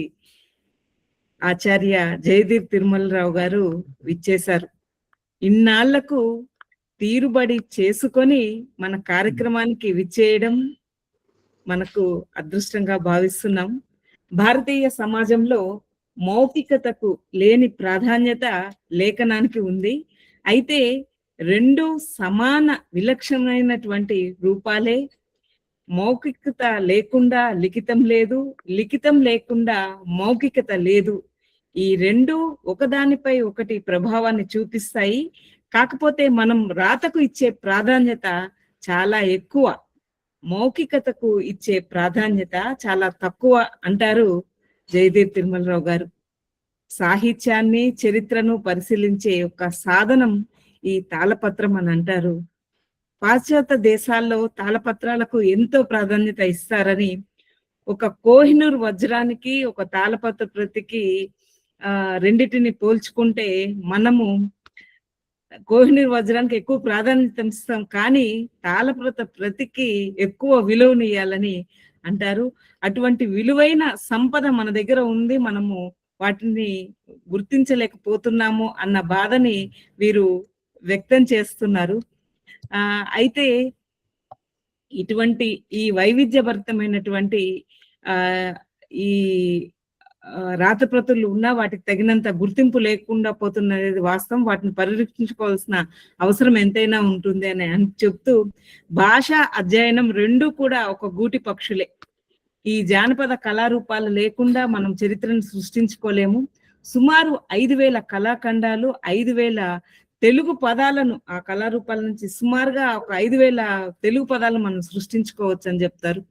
ఆచార్య జయదీప్ తిరుమలరావు గారు విచ్చేశారు. ఇన్నాళ్లకు తీరుబడి చేసుకొని మన కార్యక్రమానికి విచ్చేయడం మనకు అదృష్టంగా భావిస్తున్నాం. భారతీయ సమాజంలో మౌఖికతకు లేని ప్రాధాన్యత లేఖనానికి ఉంది. అయితే 2 సమాన విలక్షణమైనటువంటి రూపాలే. మౌఖికత లేకుండా లిఖితం లేదు, లిఖితం లేకుండా మౌఖికత లేదు. ఈ 2 ఒకదానిపై ఒకటి ప్రభావాన్ని చూపిస్తాయి. కాకపోతే మనం రాతకు ఇచ్చే ప్రాధాన్యత చాలా ఎక్కువ, మౌఖికతకు ఇచ్చే ప్రాధాన్యత చాలా తక్కువ అంటారు జయదీప్ తిరుమలరావు గారు. సాహిత్యాన్ని, చరిత్రను పరిశీలించే ఒక సాధనం ఈ తాళపత్రం అని అంటారు. పాశ్చాత్య దేశాల్లో తాళపత్రాలకు ఎంతో ప్రాధాన్యత ఇస్తారని, ఒక కోహినూర్ వజ్రానికి ఒక తాళపత్ర ప్రతికి రెండిటిని పోల్చుకుంటే మనము కోహినూర్ వజ్రానికి ఎక్కువ ప్రాధాన్యత ఇస్తాం, కానీ తాళపత్ర ప్రతికి ఎక్కువ విలువనియాలని అంటారు. అటువంటి విలువైన సంపద మన దగ్గర ఉంది, మనము వాటిని గుర్తించలేకపోతున్నాము అన్న బాధని వీరు వ్యక్తం చేస్తున్నారు. అయితే ఇటువంటి ఈ వైవిధ్యభరితమైనటువంటి ఈ రాతప్రతులు ఉన్నా వాటికి తగినంత గుర్తింపు లేకుండా పోతున్నది వాస్తవం. వాటిని పరిరక్షించుకోవాల్సిన అవసరం ఎంతైనా ఉంటుంది అని చెప్తూ, భాష అధ్యయనం 2 కూడా ఒక గూటి పక్షులే. ఈ జానపద కళారూపాలు లేకుండా మనం చరిత్రను సృష్టించుకోలేము. సుమారు 5,000 కళాఖండాలు, 5,000 తెలుగు పదాలను, ఆ కళారూపాల నుంచి సుమారుగా ఒక 5,000 తెలుగు పదాలను మనం సృష్టించుకోవచ్చు అని చెప్తారు.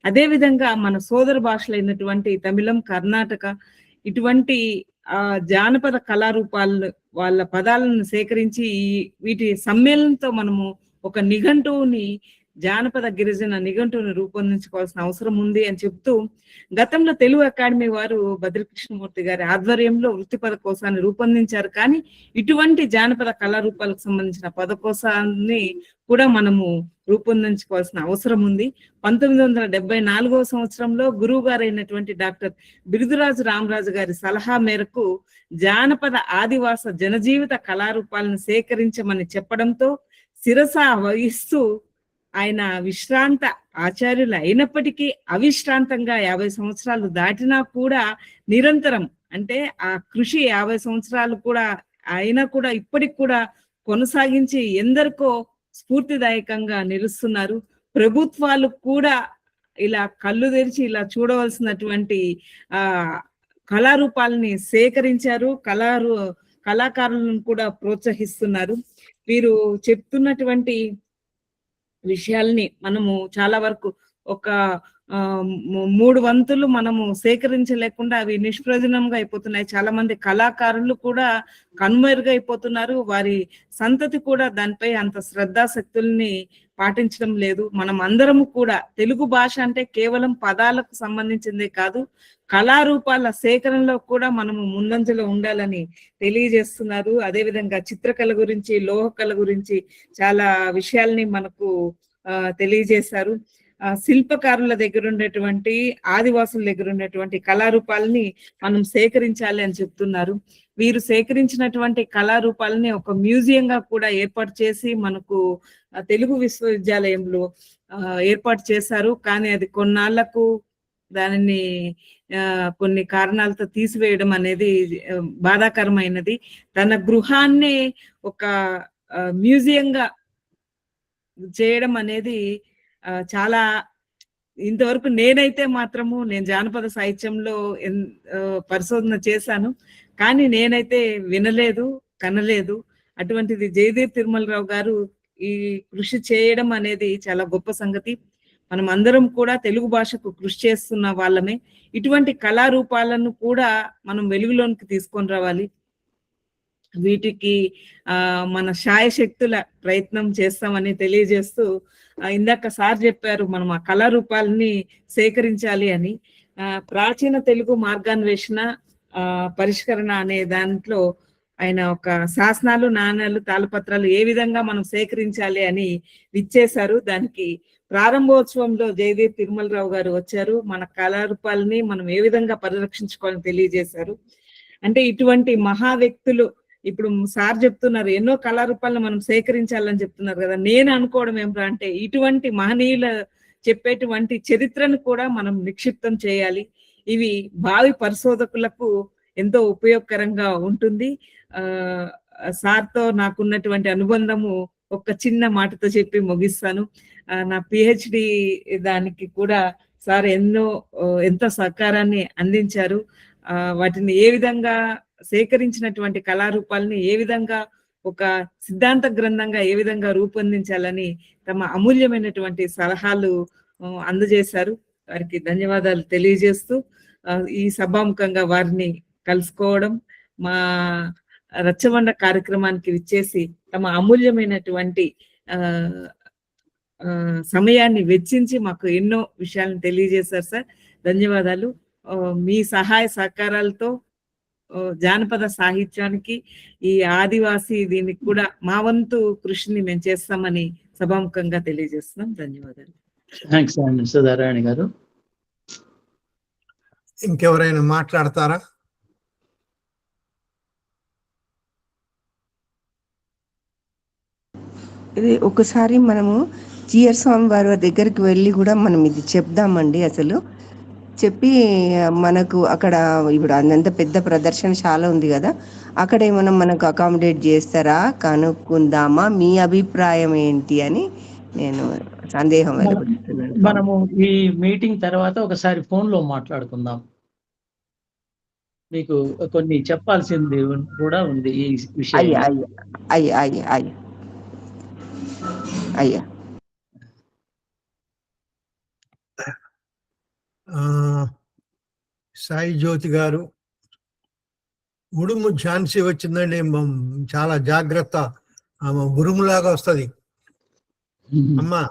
అదే విధంగా మన సోదర భాషలైనటువంటి తమిళం, కర్ణాటక ఇటువంటి జానపద కళారూపాలు వాళ్ళ పదాలను సేకరించి వీటి సమ్మేళనంతో మనము ఒక నిఘంటువుని, జానపద గిరిజన నిఘంటువుని రూపొందించుకోవాల్సిన అవసరం ఉంది అని చెప్తూ, గతంలో తెలుగు అకాడమీ వారు భద్రకృష్ణమూర్తి గారి ఆధ్వర్యంలో వృత్తిపద కోశాన్ని రూపొందించారు. కానీ ఇటువంటి జానపద కళారూపాలకు సంబంధించిన పదకోశాన్ని కూడా మనము రూపొందించుకోవాల్సిన అవసరం ఉంది. 1974వ సంవత్సరంలో గురువు గారైనటువంటి డాక్టర్ బిరుదురాజు రామరాజు గారి సలహా మేరకు జానపద ఆదివాస జనజీవిత కళారూపాలను సేకరించమని చెప్పడంతో శిరస వహిస్తూ ఆయన విశ్రాంత ఆచార్యులు అయినప్పటికీ అవిశ్రాంతంగా 50 సంవత్సరాలు దాటినా కూడా నిరంతరం, అంటే ఆ కృషి 50 సంవత్సరాలు కూడా అయినా కూడా ఇప్పటికి కూడా కొనసాగించి ఎందరికో స్ఫూర్తిదాయకంగా నిలుస్తున్నారు. ప్రభుత్వాలు కూడా ఇలా కళ్ళు తెరిచి ఇలా చూడవలసినటువంటి కళారూపాలని సేకరించారు, కళాకారులను కూడా ప్రోత్సహిస్తున్నారు. వీరు చెప్తున్నటువంటి విషయాల్ని మనము చాలా వరకు ఒక 3 వంతులు మనము సేకరించలేకుండా అవి నిష్ప్రయోజనంగా అయిపోతున్నాయి. చాలా మంది కళాకారులు కూడా కనుమరుగైపోతున్నారు. వారి సంతతి కూడా దానిపై అంత శ్రద్ధాశక్తుల్ని పాటించడం లేదు. మనం అందరము కూడా తెలుగు భాష అంటే కేవలం పదాలకు సంబంధించిందే కాదు, కళారూపాల సేకరణలో కూడా మనము ముందంజలో ఉండాలని తెలియజేస్తున్నారు. అదేవిధంగా చిత్రకళ గురించి, లోహకళ గురించి చాలా విషయాల్ని మనకు తెలియజేశారు. శిల్పకారుల దగ్గర ఉండేటువంటి, ఆదివాసుల దగ్గర ఉండేటువంటి కళారూపాలని మనం సేకరించాలి అని చెప్తున్నారు. వీరు సేకరించినటువంటి కళారూపాలని ఒక మ్యూజియంగా కూడా ఏర్పాటు చేసి మనకు తెలుగు విశ్వవిద్యాలయంలో ఏర్పాటు చేశారు. కానీ అది కొన్నాళ్లకు దానిని కొన్ని కారణాలతో తీసివేయడం అనేది బాధాకరమైనది. తన గృహాన్ని ఒక మ్యూజియంగా చేయడం అనేది చాలా ఇంతవరకు నేనైతే మాత్రము నేను జానపద సాహిత్యంలో పరిశోధన చేశాను, కానీ నేనైతే వినలేదు, కనలేదు. అటువంటిది జయదేవ్ తిరుమలరావు గారు ఈ కృషి చేయడం అనేది చాలా గొప్ప సంగతి. మనం అందరం కూడా తెలుగు భాషకు కృషి చేస్తున్న వాళ్ళమే. ఇటువంటి కళారూపాలను కూడా మనం వెలుగులోనికి తీసుకొని రావాలి. వీటికి మన శాయశక్తుల ప్రయత్నం చేస్తామని తెలియజేస్తూ, ఇందాక సార్ చెప్పారు మనం ఆ కళారూపాలని సేకరించాలి అని. ప్రాచీన తెలుగు మార్గాన్వేషణ పరిష్కరణ అనే దాంట్లో ఆయన ఒక శాసనాలు, నాణాలు, తాళపత్రాలు ఏ విధంగా మనం సేకరించాలి అని ఇచ్చేశారు. దానికి ప్రారంభోత్సవంలో జయదేవ్ తిరుమలరావు గారు వచ్చారు. మన కళారూపాలని మనం ఏ విధంగా పరిరక్షించుకోవాలని తెలియజేశారు. అంటే ఇటువంటి మహా వ్యక్తులు, ఇప్పుడు సార్ చెప్తున్నారు ఎన్నో కళారూపాలను మనం సేకరించాలని చెప్తున్నారు కదా, నేను అనుకోవడం ఏమిటా అంటే ఇటువంటి మహనీయుల చెప్పేటువంటి చరిత్రను కూడా మనం నిక్షిప్తం చేయాలి. ఇవి భావి పరిశోధకులకు ఎంతో ఉపయోగకరంగా ఉంటుంది. సార్తో నాకున్నటువంటి అనుబంధము ఒక చిన్న మాటతో చెప్పి ముగిస్తాను. నా పిహెచ్డి దానికి కూడా సార్ ఎంతో సహకారాన్ని అందించారు. వాటిని ఏ విధంగా సేకరించినటువంటి కళారూపాలని ఏ విధంగా ఒక సిద్ధాంత గ్రంథంగా ఏ విధంగా రూపొందించాలని తమ అమూల్యమైనటువంటి సలహాలు అందజేశారు. వారికి ధన్యవాదాలు తెలియజేస్తూ, ఈ సభాముఖంగా వారిని కలుసుకోవడం, మా రచ్చబండ కార్యక్రమానికి విచ్చేసి తమ అమూల్యమైనటువంటి సమయాన్ని వెచ్చించి మాకు ఎన్నో విషయాలను తెలియజేశారు సార్. ధన్యవాదాలు. మీ సహాయ సహకారాలతో జానపద సాహిత్యానికి, ఈ ఆదివాసీ దీనికి కూడా మా వంతు కృషిని మేము చేస్తామని సభాముఖంగా తెలియజేస్తున్నాం. ధన్యవాదాలు. థ్యాంక్స్ అండి సుధారాణి గారు. ఇంకెవరైనా మాట్లాడతారా? ఇది ఒకసారి మనము జిఆర్ స్వామి వారి దగ్గరికి వెళ్ళి కూడా మనం ఇది చెప్దామండి. అసలు చెప్పి మనకు అక్కడ ఇప్పుడు అంత పెద్ద ప్రదర్శనశాల ఉంది కదా, అక్కడ ఏమైనా మనకు అకామిడేట్ చేస్తారా కనుక్కుందామా, మీ అభిప్రాయం ఏంటి అని నేను సందేహం వెలువడుతున్నాను. మనము ఈ మీటింగ్ తర్వాత ఒకసారి ఫోన్ లో మాట్లాడుకుందాం. మీకు కొన్ని చెప్పాల్సింది కూడా ఉంది ఈ విషయం. అయ్యా అయ్యా అయ్యా అయ్యా అయ్యా సాయి జ్యోతి గారు, ఉడుము ఝాన్సీ వచ్చిందండి, చాలా జాగ్రత్త, ఉరుములాగా వస్తుంది అమ్మా.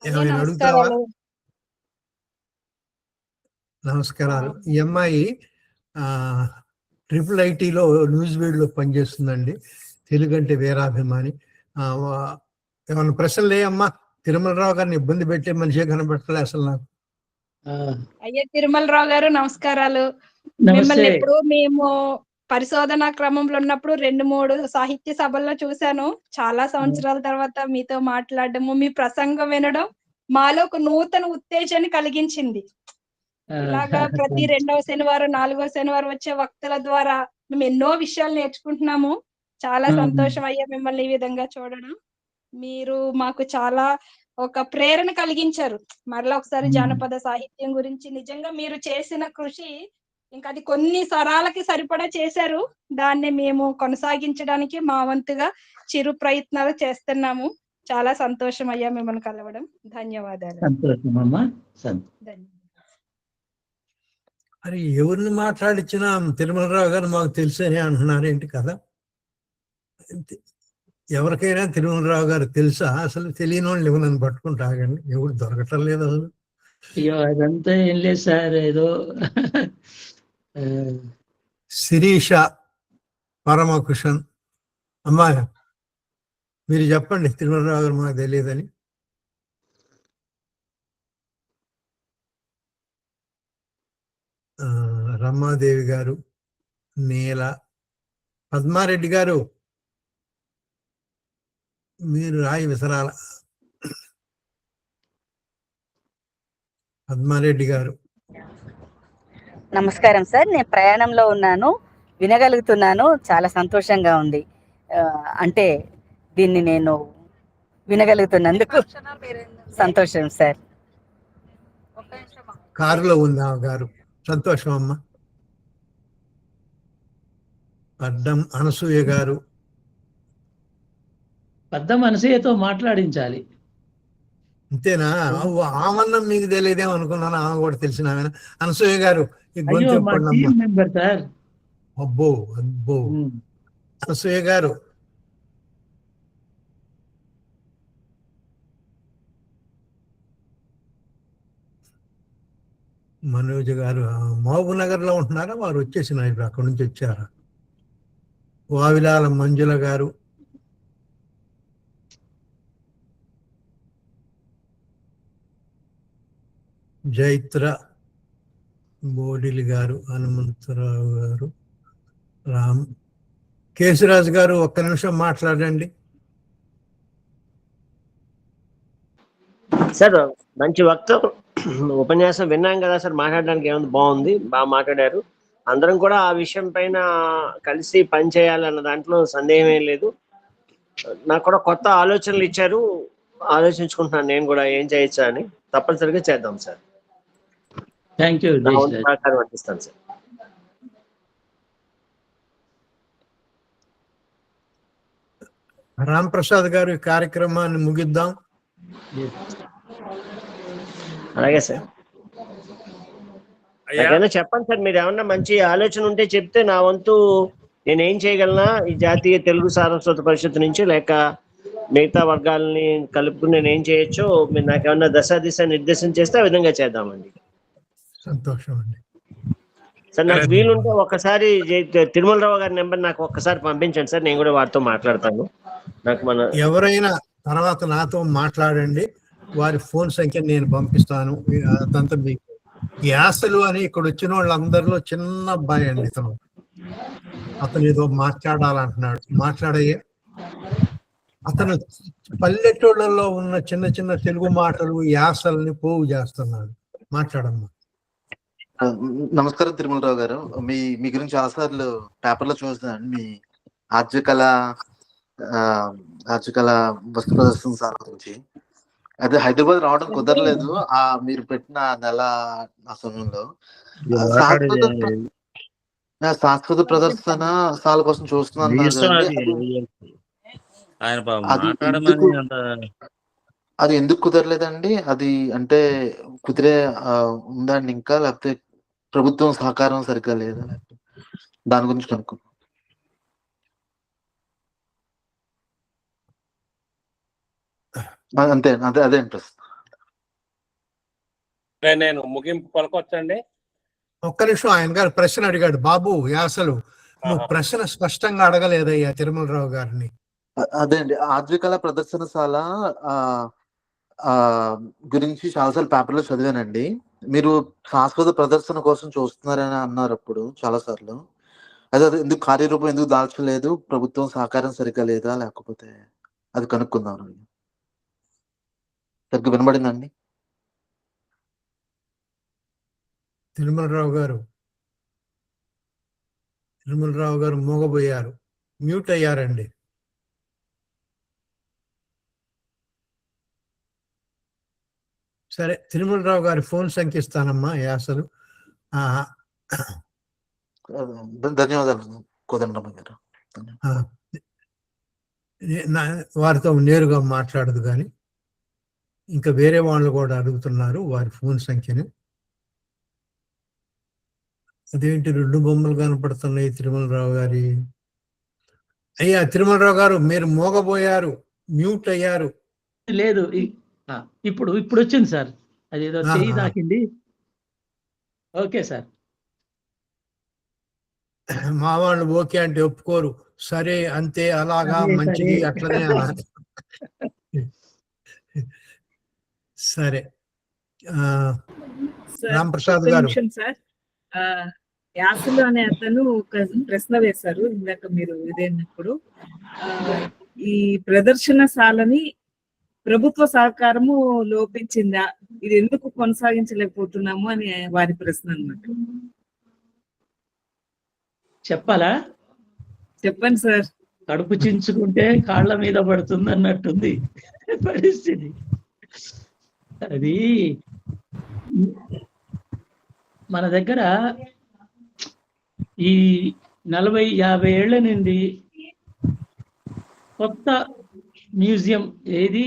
ఏమైనా అడుగుతావా? నమస్కారాలు. ఈ అమ్మాయి ట్రిపుల్ ఐటీలో న్యూస్ బీడ్లో పనిచేస్తుందండి, తెలుగు అంటే వీరాభిమాని. ఏమైనా ప్రశ్నలు అమ్మా? తిరుమలరావు గారిని ఇబ్బంది పెట్టే మనిషే కనబడతలే అసలు నాకు. అయ్యా తిరుమలరావు గారు నమస్కారాలు. మిమ్మల్ని ఎప్పుడు మేము పరిశోధన క్రమంలో ఉన్నప్పుడు 2-3 సాహిత్య సభల్లో చూశాను. చాలా సంవత్సరాల తర్వాత మీతో మాట్లాడడము, మీ ప్రసంగం వినడం మాలో ఒక నూతన ఉత్తేజాన్ని కలిగించింది. ఇలాగా ప్రతి 2వ శనివారం 4వ శనివారం వచ్చే వక్తల ద్వారా మేము ఎన్నో విషయాలు నేర్చుకుంటున్నాము. చాలా సంతోషం అయ్యా మిమ్మల్ని ఈ విధంగా చూడడం. మీరు మాకు చాలా ఒక ప్రేరణ కలిగించారు. మరలా ఒకసారి జానపద సాహిత్యం గురించి నిజంగా మీరు చేసిన కృషి ఇంకా అది కొన్ని తరాలకి సరిపడా చేశారు. దాన్ని మేము కొనసాగించడానికి మా వంతుగా చిరు ప్రయత్నాలు చేస్తున్నాము. చాలా సంతోషం అయ్యా మిమ్మల్ని కలవడం. ధన్యవాదాలు. అరే ఎవరిని మాట్లాడించినా తిరుమలరావు గారు మాకు తెలుసని అంటున్నారు ఏంటి కదా? ఎవరికైనా తిరుమలరావు గారు తెలుసా? అసలు తెలియని వాళ్ళు ఎవరిని పట్టుకుంటా ఆగండి, ఎవరు దొరకటం లేదు అసలు. అయ్యో అదంతా ఏం లేదు సార్, ఏదో శిరీష పరమకుషన్. అమ్మా మీరు చెప్పండి, తిరుమలరావు గారు మాకు తెలియదని. రమాదేవి గారు, నీల, పద్మారెడ్డి గారు, మీరు రాయి విసరాల. పద్మారెడ్డి గారు. నమస్కారం సార్, నేను ప్రయాణంలో ఉన్నాను, వినగలుగుతున్నాను, చాలా సంతోషంగా ఉంది. అంటే దీన్ని నేను వినగలుగుతున్నందుకు సంతోషం సార్. కారులో ఉంది ఆ గారు. సంతోషం అమ్మా. అడ్డం అనసూయ గారు. పెద్ద మనసుతో మాట్లాడించాలి. అంతేనా? ఆమన్నం మీకు తెలియదేమో అనుకున్నాను, ఆమె కూడా తెలిసిన ఆమె. అనసూయ గారు ఈ గొంతు అయ్యో, మా చెప్పండి టీం అమ్మా. Member sir. అబ్బో అబ్బో. అనసూయ గారు. మనోజ్ గారు మహబూబ్ నగర్ లో ఉంటున్నారా? వారు వచ్చేసినారు, ఇప్పుడు అక్కడి నుంచి వచ్చారా? వావిలాల మంజుల గారు. జైత్ర బోడిలి గారు, హనుమంతరావు గారు, రామ్. కేశరాజు గారు ఒక్క నిమిషం మాట్లాడండి. సార్ మంచి వక్త ఉపన్యాసం విన్నాం కదా సార్, మాట్లాడడానికి ఏముంది, బాగుంది, బాగా మాట్లాడారు. అందరం కూడా ఆ విషయం పైన కలిసి పనిచేయాలన్న దాంట్లో సందేహం ఏం లేదు. నాకు కూడా కొత్త ఆలోచనలు ఇచ్చారు, ఆలోచించుకుంటున్నాను నేను కూడా ఏం చేయొచ్చా అని. తప్పనిసరిగా చేద్దాం సార్. Thank you. సహకారం అందిస్తాను సార్. రామ్ ప్రసాద్ గారు ఈ కార్యక్రమాన్ని ముగిద్దాం. అలాగే సార్. నాకేమైనా చెప్పండి సార్, మీరు ఏమన్నా మంచి ఆలోచన ఉంటే చెప్తే నా వంతు నేను ఏం చేయగలనా ఈ జాతీయ తెలుగు సారస్వత పరిషత్ నుంచి, లేక మిగతా వర్గాలని కలుపుకుని నేను ఏం చేయొచ్చో మీరు నాకేమన్నా దిశ నిర్దేశం చేస్తే ఆ విధంగా చేద్దామండి. సంతోషం అండి సార్. నాకు వీలుంటే ఒక్కసారి తిరుమలరావు గారి నెంబర్ నాకు ఒక్కసారి పంపించండి సార్, నేను కూడా వారితో మాట్లాడతాను. నాకు మన ఎవరైనా తర్వాత నాతో మాట్లాడండి, వారి ఫోన్ సంఖ్య నేను పంపిస్తాను. అదంతా మీకు యాసలు అని ఇక్కడ వచ్చిన వాళ్ళందరిలో చిన్న అబ్బాయి అండి ఇతను. అతను ఏదో మాట్లాడాలంటున్నాడు, మాట్లాడయ్యా. అతను పల్లెటూళ్ళలో ఉన్న చిన్న చిన్న తెలుగు మాటలు యాసల్ని పోగు చేస్తున్నాడు. మాట్లాడమ్మా. నమస్కారం తిరుమలరావు గారు, మీ గురించి చాలాసార్లు పేపర్లో చూస్తున్నాను. మీ ఆర్జకళ వస్తు ప్రదర్శనశాల గురించి. అదే హైదరాబాద్ రావడం కుదరలేదు మీరు పెట్టిన నెల ఆ సమయంలో. సంస్కృత ప్రదర్శనశాల కోసం చూస్తున్నాను. అది ఎందుకు కుదరలేదండి? అది అంటే కుదిరే ఉందండి ఇంకా, లేకపోతే ప్రభుత్వం సహకారం సరిగ్గా లేదా? దాని గురించి కనుక్కున్నాను. అంతే అదే ఇంట్రెస్ట్. నేను ముగింపు పలకొచ్చండి. ఒక్క నిమిషం, ఆయన గారు ప్రశ్న అడిగాడు. బాబు యాసలు, నువ్వు ప్రశ్న స్పష్టంగా అడగలేదయ్యా తిరుమలరావు గారిని. అదే అండి, ఆర్జకళ ప్రదర్శనశాల గురించి చాలాసార్లు పేపర్లో చదివానండి. మీరు సంస్కృత ప్రదర్శన కోసం చూస్తున్నారని అన్నారు అప్పుడు చాలాసార్లు. అదే ఎందుకు కార్యరూపం ఎందుకు దాల్చలేదు? ప్రభుత్వం సహకారం సరిగ్గా లేదా, లేకపోతే అది కనుక్కుందాం. సరిగ్గా వినబడిందండి? తిరుమలరావు గారు మోగబోయారు, మ్యూట్ అయ్యారండి. సరే, తిరుమలరావు గారి ఫోన్ సంఖ్య ఇస్తానమ్మా. యాసలు ధన్యవాదాలు కోదండరామ గారు. వారితో నేరుగా మాట్లాడదు కానీ ఇంకా వేరే వాళ్ళు కూడా అడుగుతున్నారు వారి ఫోన్ సంఖ్యను. అదేంటి 2 బొమ్మలు కనపడుతున్నాయి తిరుమలరావు గారి? అయ్యా తిరుమలరావు గారు, మీరు మోగబోయారు, మ్యూట్ అయ్యారు. లేదు, ఇప్పుడు వచ్చింది సార్. అదేదో చెయ్యి తాకింది. Okay sir. మా వాళ్ళు ఓకే అంటే ఒప్పుకోరు. సరే అంతే, అలాగా, మంచిది, అట్లనే అన్నారు. సరే, రాంప్రసాద్ గారు. సార్, యాసలు అనే అతను ఒక ప్రశ్న వేశారు ఇందాక మీరు ఇదేనప్పుడు. ఈ ప్రదర్శనశాలని ప్రభుత్వ సహకారము లోపించిందా, ఇది ఎందుకు కొనసాగించలేకపోతున్నాము అని వారి ప్రశ్న అన్నమాట. చెప్పాలా? చెప్పండి సార్. కడుపు చించుకుంటే కాళ్ళ మీద పడుతుంది అన్నట్టుంది పరిస్థితి. అది మన దగ్గర ఈ 40-50 ఏళ్ల నుండి కొత్త మ్యూజియం ఏది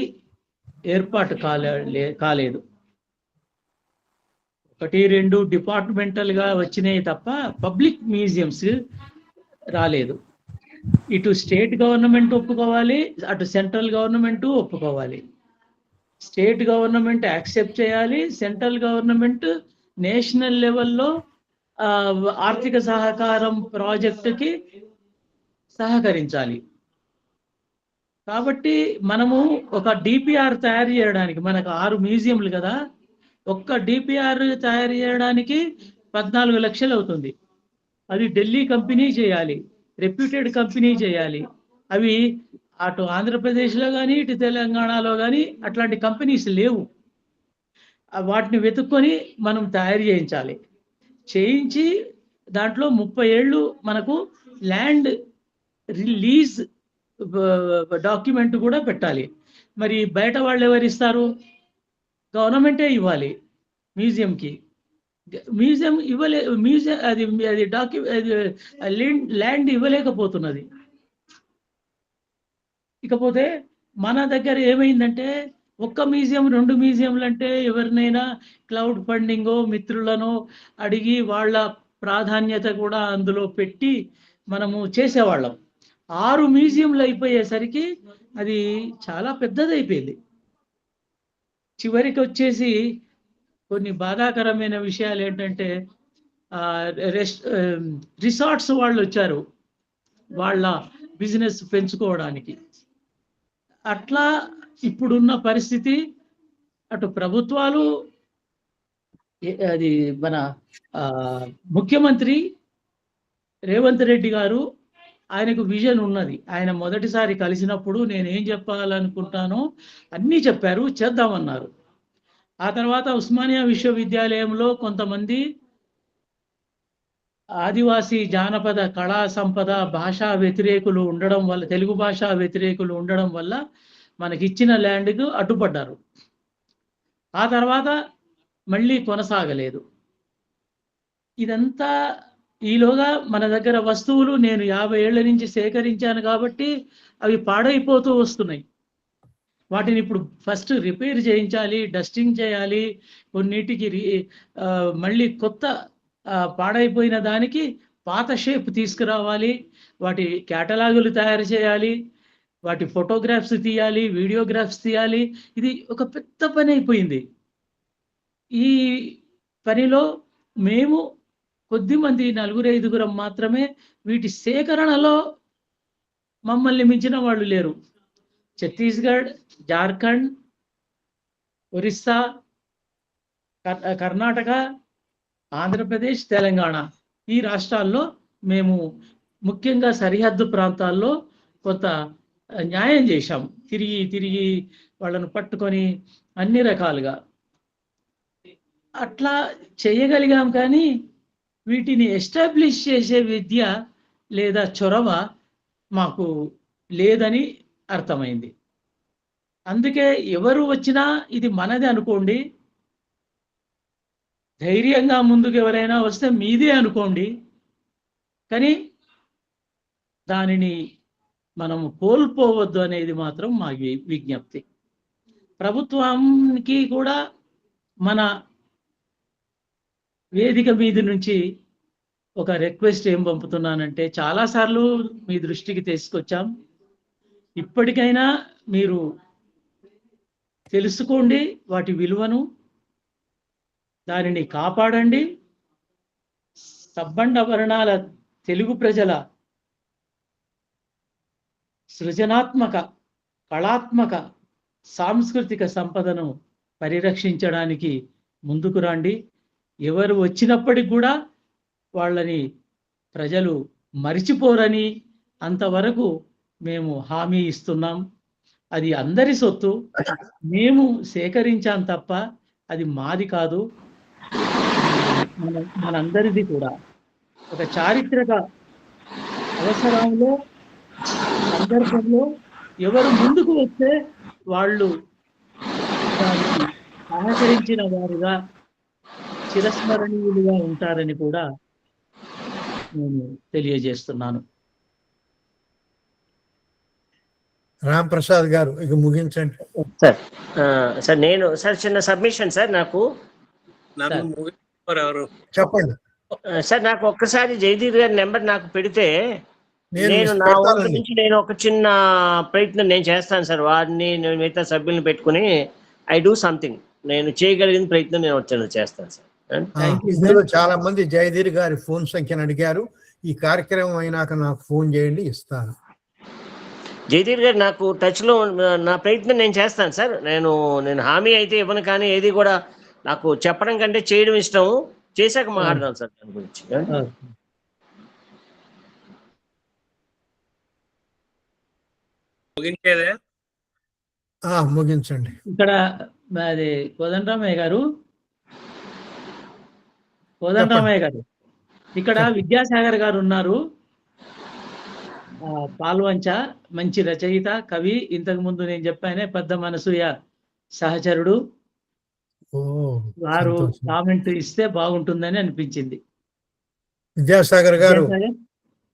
ఏర్పాటు కాలేదు. 1-2 డిపార్ట్మెంటల్గా వచ్చినాయి తప్ప పబ్లిక్ మ్యూజియంస్ రాలేదు. ఇటు స్టేట్ గవర్నమెంట్ ఒప్పుకోవాలి, అటు సెంట్రల్ గవర్నమెంట్ ఒప్పుకోవాలి. స్టేట్ గవర్నమెంట్ యాక్సెప్ట్ చేయాలి, సెంట్రల్ గవర్నమెంట్ నేషనల్ లెవెల్లో ఆర్థిక సహకారం ప్రాజెక్టుకి సహకరించాలి. కాబట్టి మనము ఒక డిపిఆర్ తయారు చేయడానికి, మనకు 6 మ్యూజియంలు కదా, ఒక్క డిపిఆర్ తయారు చేయడానికి 14 లక్షలు అవుతుంది. అది ఢిల్లీ కంపెనీ చేయాలి, రెప్యూటెడ్ కంపెనీ చేయాలి. అవి అటు ఆంధ్రప్రదేశ్లో కానీ ఇటు తెలంగాణలో కానీ అట్లాంటి కంపెనీస్ లేవు. వాటిని వెతుక్కొని మనం తయారు చేయించి దాంట్లో 30 ఏళ్ళు మనకు ల్యాండ్ రిలీజ్ డాక్యుమెంట్ కూడా పెట్టాలి. మరి బయట వాళ్ళు ఎవరు ఇస్తారు? గవర్నమెంటే ఇవ్వాలి మ్యూజియంకి. Museum land ఇవ్వలేకపోతున్నది. ఇకపోతే మన దగ్గర ఏమైందంటే ఒక్క మ్యూజియం 2 మ్యూజియంలు అంటే ఎవరినైనా క్లౌడ్ ఫండింగో మిత్రులను అడిగి వాళ్ళ ప్రాధాన్యత కూడా అందులో పెట్టి మనము చేసేవాళ్ళం. 6 మ్యూజియంలు అయిపోయేసరికి అది చాలా పెద్దదైపోయింది. చివరికి వచ్చేసి కొన్ని బాధాకరమైన విషయాలు ఏంటంటే రిసార్ట్స్ వాళ్ళు వచ్చారు వాళ్ళ బిజినెస్ పెంచుకోవడానికి. అట్లా ఇప్పుడున్న పరిస్థితి, అటు ప్రభుత్వాలు, అది మన ముఖ్యమంత్రి రేవంత్ రెడ్డి గారు, ఆయనకు విజన్ ఉన్నది. ఆయన మొదటిసారి కలిసినప్పుడు నేనేం చెప్పాలనుకుంటానో అన్నీ చెప్పారు, చేద్దామన్నారు. ఆ తర్వాత ఉస్మానియా విశ్వవిద్యాలయంలో కొంతమంది ఆదివాసీ జానపద కళా సంపద భాషా వ్యతిరేకులు ఉండడం వల్ల, తెలుగు భాషా వ్యతిరేకులు ఉండడం వల్ల మనకిచ్చిన ల్యాండ్కు అడ్డుపడ్డారు. ఆ తర్వాత మళ్ళీ కొనసాగలేదు. ఇదంతా ఈలోగా మన దగ్గర వస్తువులు నేను 50 ఏళ్ల నుంచి సేకరించాను కాబట్టి అవి పాడైపోతూ వస్తున్నాయి. వాటిని ఇప్పుడు ఫస్ట్ రిపేర్ చేయించాలి, డస్టింగ్ చేయాలి, కొన్నిటికి మళ్ళీ కొత్త పాడైపోయిన దానికి పాత షేప్ తీసుకురావాలి, వాటి క్యాటలాగులు తయారు చేయాలి, వాటి ఫోటోగ్రాఫ్స్ తీయాలి, వీడియోగ్రాఫ్స్ తీయాలి. ఇది ఒక పెద్ద పని అయిపోయింది. ఈ పనిలో మేము కొద్దిమంది 4-5 మాత్రమే వీటి సేకరణలో మమ్మల్ని మించిన వాళ్ళు లేరు. ఛత్తీస్గఢ్, జార్ఖండ్, ఒరిస్సా, కర్ణాటక, ఆంధ్రప్రదేశ్, తెలంగాణ ఈ రాష్ట్రాల్లో మేము ముఖ్యంగా సరిహద్దు ప్రాంతాల్లో కొంత న్యాయం చేశాం. తిరిగి వాళ్ళను పట్టుకొని అన్ని రకాలుగా అట్లా చేయగలిగాం. కానీ వీటిని ఎస్టాబ్లిష్ చేసే విద్య లేదా చొరవ మాకు లేదని అర్థమైంది. అందుకే ఎవరు వచ్చినా ఇది మనది అనుకోండి, ధైర్యంగా ముందుకు ఎవరైనా వస్తే మీదే అనుకోండి, కానీ దానిని మనము కోల్పోవద్దు అనేది మాత్రం మా విజ్ఞప్తి. ప్రభుత్వానికి కూడా మన వేదిక మీద నుంచి ఒక రిక్వెస్ట్ ఏం పంపుతున్నానంటే, చాలాసార్లు మీ దృష్టికి తీసుకొచ్చాం, ఇప్పటికైనా మీరు తెలుసుకోండి వాటి విలువను, దానిని కాపాడండి. సబ్బండ వర్ణాల తెలుగు ప్రజల సృజనాత్మక, కళాత్మక, సాంస్కృతిక సంపదను పరిరక్షించడానికి ముందుకు రండి. ఎవరు వచ్చినప్పటికి కూడా వాళ్ళని ప్రజలు మరిచిపోరని అంతవరకు మేము హామీ ఇస్తున్నాం. అది అందరి సొత్తు. మేము సేకరించాం తప్ప అది మాది కాదు, మనందరిది కూడా. ఒక చారిత్రక అవసరంలో, సందర్భంలో ఎవరు ముందుకు వస్తే వాళ్ళు దానికి సహకరించిన వారుగా, చిరస్మరణీయులుగా ఉంటారని కూడా నేను తెలియజేస్తున్నాను. రామ్ ప్రసాద్ గారు ఇక ముగించండి సార్. సార్ నేను సార్ చిన్న సబ్మిషన్ సార్. నాకు చెప్పండి సార్, నాకు ఒక్కసారి జయదీర్ గారి నెంబర్ నాకు పెడితే నేను నా వంతు నుంచి నేను ఒక చిన్న ప్రయత్నం నేను చేస్తాను సార్. వారిని నేను మిగతా సభ్యులను పెట్టుకుని ఐ డూ సంథింగ్, నేను చేయగలిగిన ప్రయత్నం నేను వచ్చేది చేస్తాను సార్. ఇందులో చాలా మంది జయధీర్ గారి ఫోన్ సంఖ్యను అడిగారు. ఈ కార్యక్రమం అయినాక నాకు ఫోన్ చేయండి, ఇస్తాను. జయదీర్ గారు నాకు టచ్ లో నా ప్రయత్నం నేను చేస్తాను సార్. నేను హామీ అయితే ఇవ్వను, కానీ ఏది కూడా నాకు చెప్పడం కంటే చేయడం ఇష్టం. చేశాక మాట్లాడదాం సార్ దాని గురించి. ముగించండి. ఇక్కడ అది కోదండరామయ్య గారు, ఇక్కడ విద్యాసాగర్ గారు ఉన్నారు. పాల్వంచ, మంచి రచయిత, కవి. ఇంతకు ముందు నేను చెప్పానే పెద్ద మనసూయ సహచరుడు. వారు కామెంట్ ఇస్తే బాగుంటుందని అనిపించింది. విద్యాసాగర్ గారు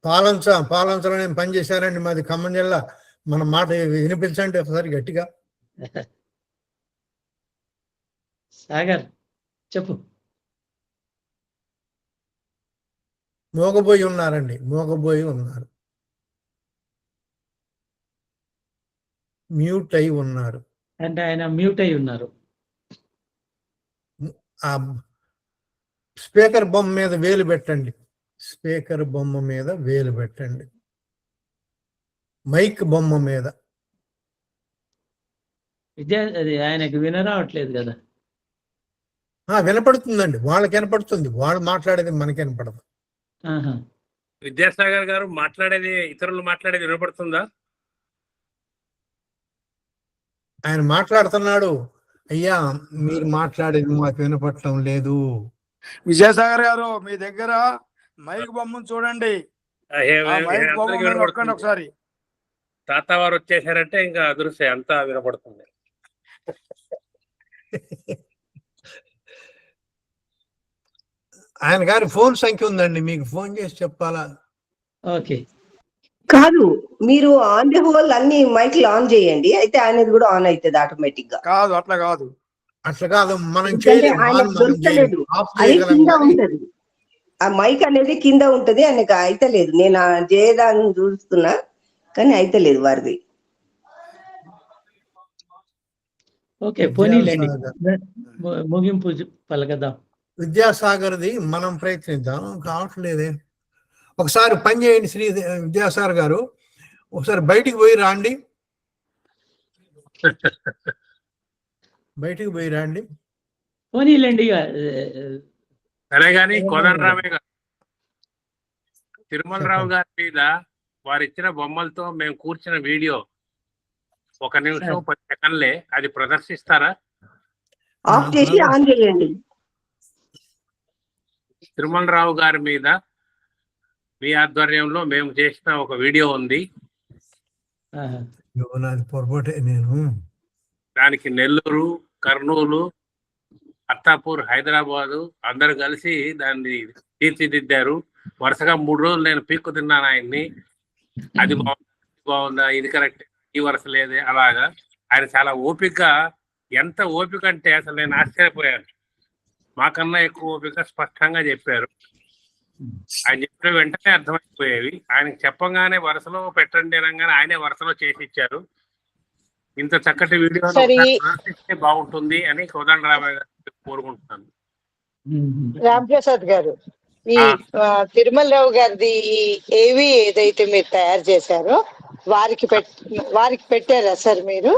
పాలంచలో నేను పనిచేశారండి. మాది ఖమ్మం జిల్లా. మన మాట వినిపించండి ఒకసారి గట్టిగా. సాగర్ చెప్పు. మోగబోయి ఉన్నారండి, మోగబోయి ఉన్నారు, మ్యూట్ అయి ఉన్నారు. అంటే ఆయన మ్యూట్ అయి ఉన్నారు. ఆ స్పీకర్ బొమ్మ మీద వేలు పెట్టండి, స్పీకర్ బొమ్మ మీద వేలు పెట్టండి, మైక్ బొమ్మ మీద. అది ఆయనకు వినరావట్లేదు కదా. వినపడుతుందండి, వాళ్ళకి వినపడుతుంది. వాళ్ళు మాట్లాడేది మనకి వినపడదు. విద్యాసాగర్ గారు మాట్లాడేది, ఇతరులు మాట్లాడేది వినపడుతుందా? ఆయన మాట్లాడుతున్నాడు. అయ్యా మీరు మాట్లాడేది మాకు వినపడటం లేదు. విజయసాగర్ గారు, మీ దగ్గర మైక్ బొమ్మను చూడండి. మైక్ బొమ్మ నొక్కండి ఒకసారి. తాత వారు వచ్చేసారంటే ఇంకా అదృశ్యం అంతా వినపడుతుంది. ఆయన గారి ఫోన్ సంఖ్య ఉందండి, మీకు ఫోన్ చేసి చెప్పాలా? ఓకే, కాదు, మీరు ఆన్ ది హోల్ అన్ని మైక్లు ఆన్ చేయండి, అయితే ఆయనది కూడా ఆన్ అవుతుంది ఆటోమేటిక్ గా. కాదు, అట్లా కాదు, మనం దొరకలేదు. అది కింద ఉంటది, ఆ మైక్ అనేది కింద ఉంటది. ఆయనకు అయితలేదు. నేను చేయదాన్ని చూస్తున్నా కానీ అయితలేదు వారిది. ఓకే, పోనీలేండి, ముగింపు పలకదాం. విద్యాసాగర్ది మనం ప్రయత్నిద్దాం. కావట్లేదే. ఒకసారి పని చేయండి శ్రీ విద్యాసాగర్ గారు, ఒకసారి బయటికి పోయి రాండి, బయటికి పోయి రండి. పోనీలేండి. సరే గాని కోదండరామయ్య గారు, తిరుమలరావు గారి మీద వారు ఇచ్చిన బొమ్మలతో మేము కూర్చున్న వీడియో 1 నిమిషం 10 సెకండ్లే, అది ప్రదర్శిస్తారా? ఆఫ్ చేసి ఆన్ చేయండి. తిరుమలరావు గారి మీద మీ ఆధ్వర్యంలో మేము చేసిన ఒక వీడియో ఉంది. పొరపాటే. నేను దానికి నెల్లూరు, కర్నూలు, అత్తాపూర్, హైదరాబాదు అందరు కలిసి దాన్ని తీర్చిదిద్దారు. వరుసగా 3 రోజులు నేను పీక్కు తిన్నాను ఆయన్ని. అది బాగుందా, ఇది కరెక్ట్, ఈ వరుస లేదే, అలాగా. ఆయన చాలా ఓపిక, ఎంత ఓపిక అంటే అసలు నేను ఆశ్చర్యపోయాను. మాకన్నా ఎక్కువ ఓపిక స్పష్టంగా చెప్పారు. ఆయన చెప్పిన వెంటనే అర్థమైపోయేవి. ఆయనకు చెప్పగానే వరుసలో పెట్టండి అనగానే ఆయనే వరుసలో చేసి ఇచ్చారు. ఇంత చక్కటి వీడియో ప్రదర్శిస్తే బాగుంటుంది అని కోదండరామయ్య గారు కోరుకుంటున్నాను. రాంప్రసాద్ గారు, ఈ తిరుమలరావు గారిది ఏవి ఏదైతే మీరు తయారు చేశారో వారికి పెట్టారా సార్ మీరు?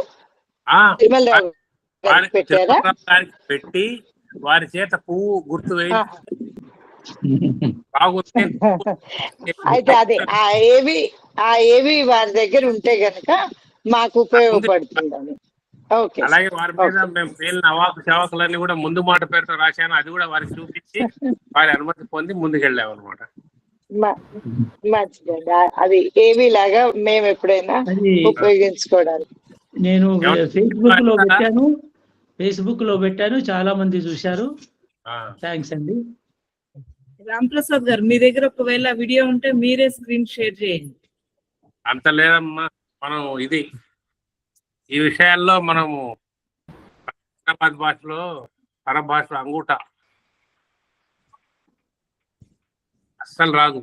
తిరుమలరావు గారికి పెట్టారా? పెట్టి వారి చేత పువ్వు గుర్తు వేయించి బాగుంది. అయితే అదే ఆ ఏవి వారి దగ్గర ఉంటే గనక మాకు ఉపయోగపడుతుందని. ఓకే అలాగే వారి మీద ఓకే. మేము పేలిన అవాకు చవాకులన్నీ కూడా ముందు మాట పేరుతో రాశాను, అది కూడా వారికి చూపించి వారి అనుమతి పొంది ముందుకెళ్ళాము అనమాట. మంచిదండి. అది ఏవి లాగా మేము ఎప్పుడైనా అది ఉపయోగించుకోవడానికి. నేను ఫేస్బుక్ లో పెట్టాను, చాలా మంది చూశారు. థ్యాంక్స్ అండి. రాంప్రసాద్ గారు, మీ దగ్గర ఒకవేళ వీడియో ఉంటే మీరే స్క్రీన్ షేర్ చేయండి. అంత లేదమ్మా, మనం ఈ విషయాల్లో మనము హైదరాబాద్ భాషలో పరభాషలో అంగూట అస్సలు రాదు.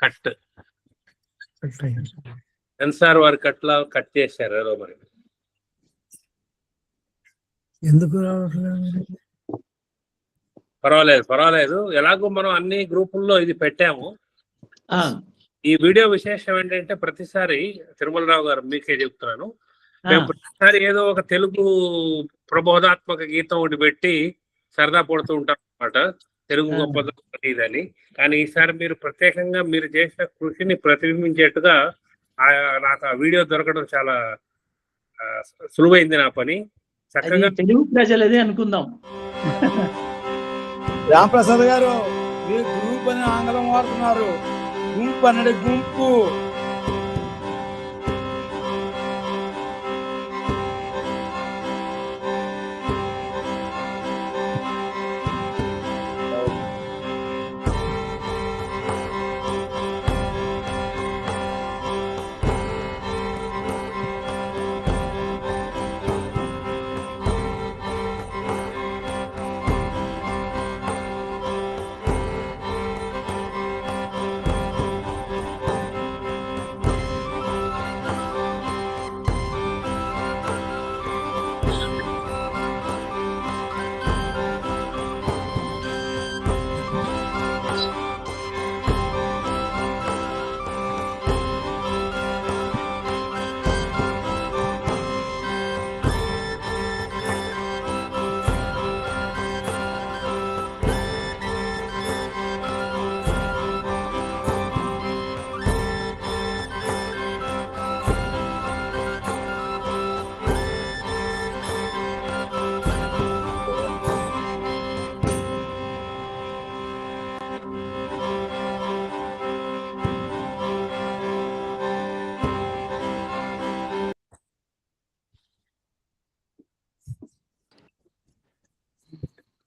కట్ సెన్సార్ వారి కట్ చేశారు ఏదో మరి. ఎందుకు పర్వాలేదు. ఎలాగో మనం అన్ని గ్రూపుల్లో ఇది పెట్టాము. ఈ వీడియో విశేషం ఏంటంటే, ప్రతిసారి తిరుమలరావు గారు మీకే చెప్తున్నాను, మేము ప్రతిసారి ఏదో ఒక తెలుగు ప్రబోధాత్మక గీతం ఒకటి పెట్టి సరదా పడుతూ ఉంటాం అనమాట, తెలుగు గొప్పదని ఇదని. కానీ ఈసారి మీరు ప్రత్యేకంగా మీరు చేసిన కృషిని ప్రతిబింబించేట్టుగా నాకు ఆ వీడియో దొరకడం చాలా సులువైంది నా పని. చక్కగా తెలుగు ప్రజలదే అనుకుందాం. రాంప్రసాద్ గారు, మీరు గ్రూప్ అని ఆంగ్లం వాడుతున్నారు. గుంపు అన్నది గుంపు.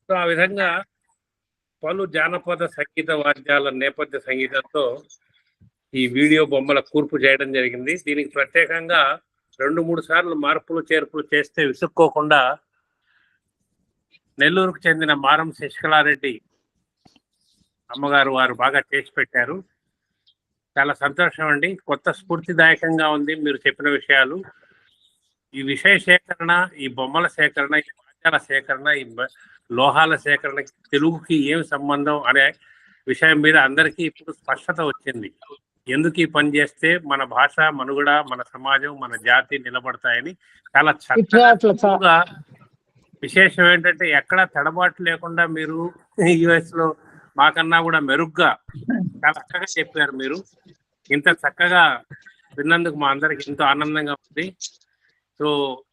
ఆ విధంగా పలు జానపద సంగీత వాద్యాల నేపథ్య సంగీతంతో ఈ వీడియో బొమ్మల కూర్పు చేయడం జరిగింది. దీనికి ప్రత్యేకంగా 2-3 సార్లు మార్పులు చేర్పులు చేస్తే విసుక్కోకుండా నెల్లూరుకు చెందిన మారం శశికళారెడ్డి అమ్మగారు వారు బాగా చేసి పెట్టారు. చాలా సంతోషం అండి. కొత్త స్ఫూర్తిదాయకంగా ఉంది మీరు చెప్పిన విషయాలు. ఈ విషయ సేకరణ, ఈ బొమ్మల సేకరణ, ఈ వాద్యాల సేకరణ, ఈ లోహాల సేకరణకి తెలుగుకి ఏమి సంబంధం అనే విషయం మీద అందరికీ ఇప్పుడు స్పష్టత వచ్చింది. ఎందుకు ఈ పని చేస్తే మన భాష, మనుగడ, మన సమాజం, మన జాతి నిలబడతాయని చాలా చక్కగా. విశేషం ఏంటంటే, ఎక్కడ తడబాటు లేకుండా మీరు US లో మాకన్నా కూడా మెరుగ్గా చాలా చక్కగా చెప్పారు. మీరు ఇంత చక్కగా విన్నందుకు మా అందరికి ఎంతో ఆనందంగా ఉంది. సో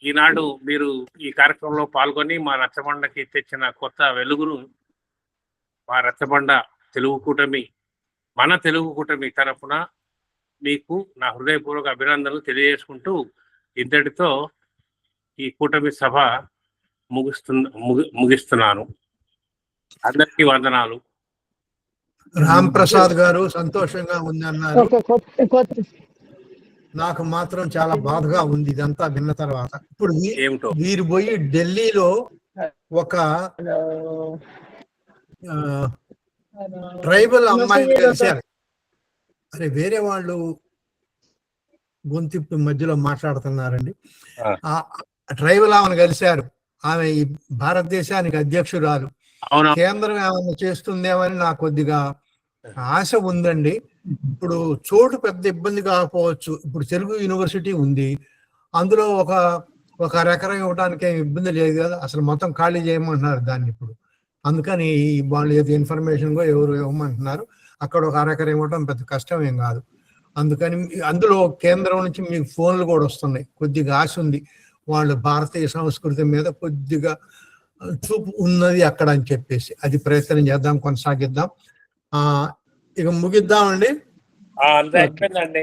ఈనాడు మీరు ఈ కార్యక్రమంలో పాల్గొని మా రచ్చబండకి తెచ్చిన కొత్త వెలుగును మా రచ్చబండ తెలుగు కూటమి, మన తెలుగు కూటమి తరఫున మీకు నా హృదయపూర్వక అభినందనలు తెలియజేసుకుంటూ ఇంతటితో ఈ కూటమి సభ ముగిస్తున్నాను. అందరికీ వందనాలు. రాంప్రసాద్ గారు సంతోషంగా ఉంది అన్నారు. నాకు మాత్రం చాలా బాధగా ఉంది ఇదంతా విన్న తర్వాత. ఇప్పుడు వీరు పోయి ఢిల్లీలో ఒక ట్రైబల్ అమ్మాయిని కలిశారు. అరే వేరే వాళ్ళు గొంతిప్పి మధ్యలో మాట్లాడుతున్నారండి. ట్రైబల్ ఆమెను కలిశారు. ఆమె ఈ భారతదేశానికి అధ్యక్షురాలు. కేంద్రం ఏమైనా చేస్తుందేమని నాకు కొద్దిగా ఆశ ఉందండి. ఇప్పుడు చోటు పెద్ద ఇబ్బంది కాకపోవచ్చు. ఇప్పుడు తెలుగు యూనివర్సిటీ ఉంది, అందులో ఒక ఎకరం ఇవ్వడానికి ఇబ్బంది లేదు కదా. అసలు మొత్తం ఖాళీ చేయమంటున్నారు దాన్ని ఇప్పుడు. అందుకని వాళ్ళు ఏదో ఇన్ఫర్మేషన్ ఎవరు ఇవ్వమంటున్నారు. అక్కడ ఒక ఎకరం ఇవ్వడం పెద్ద కష్టం ఏం కాదు. అందుకని అందులో కేంద్రం నుంచి మీకు ఫోన్లు కూడా వస్తున్నాయి. కొద్దిగా ఆశ ఉంది, వాళ్ళు భారతీయ సంస్కృతి మీద కొద్దిగా చూపు ఉన్నది అక్కడ అని చెప్పేసి అది ప్రయత్నం చేద్దాం, కొనసాగిద్దాం. ఇక ముగిద్దామండి. అంతే అయిపోయిందండి.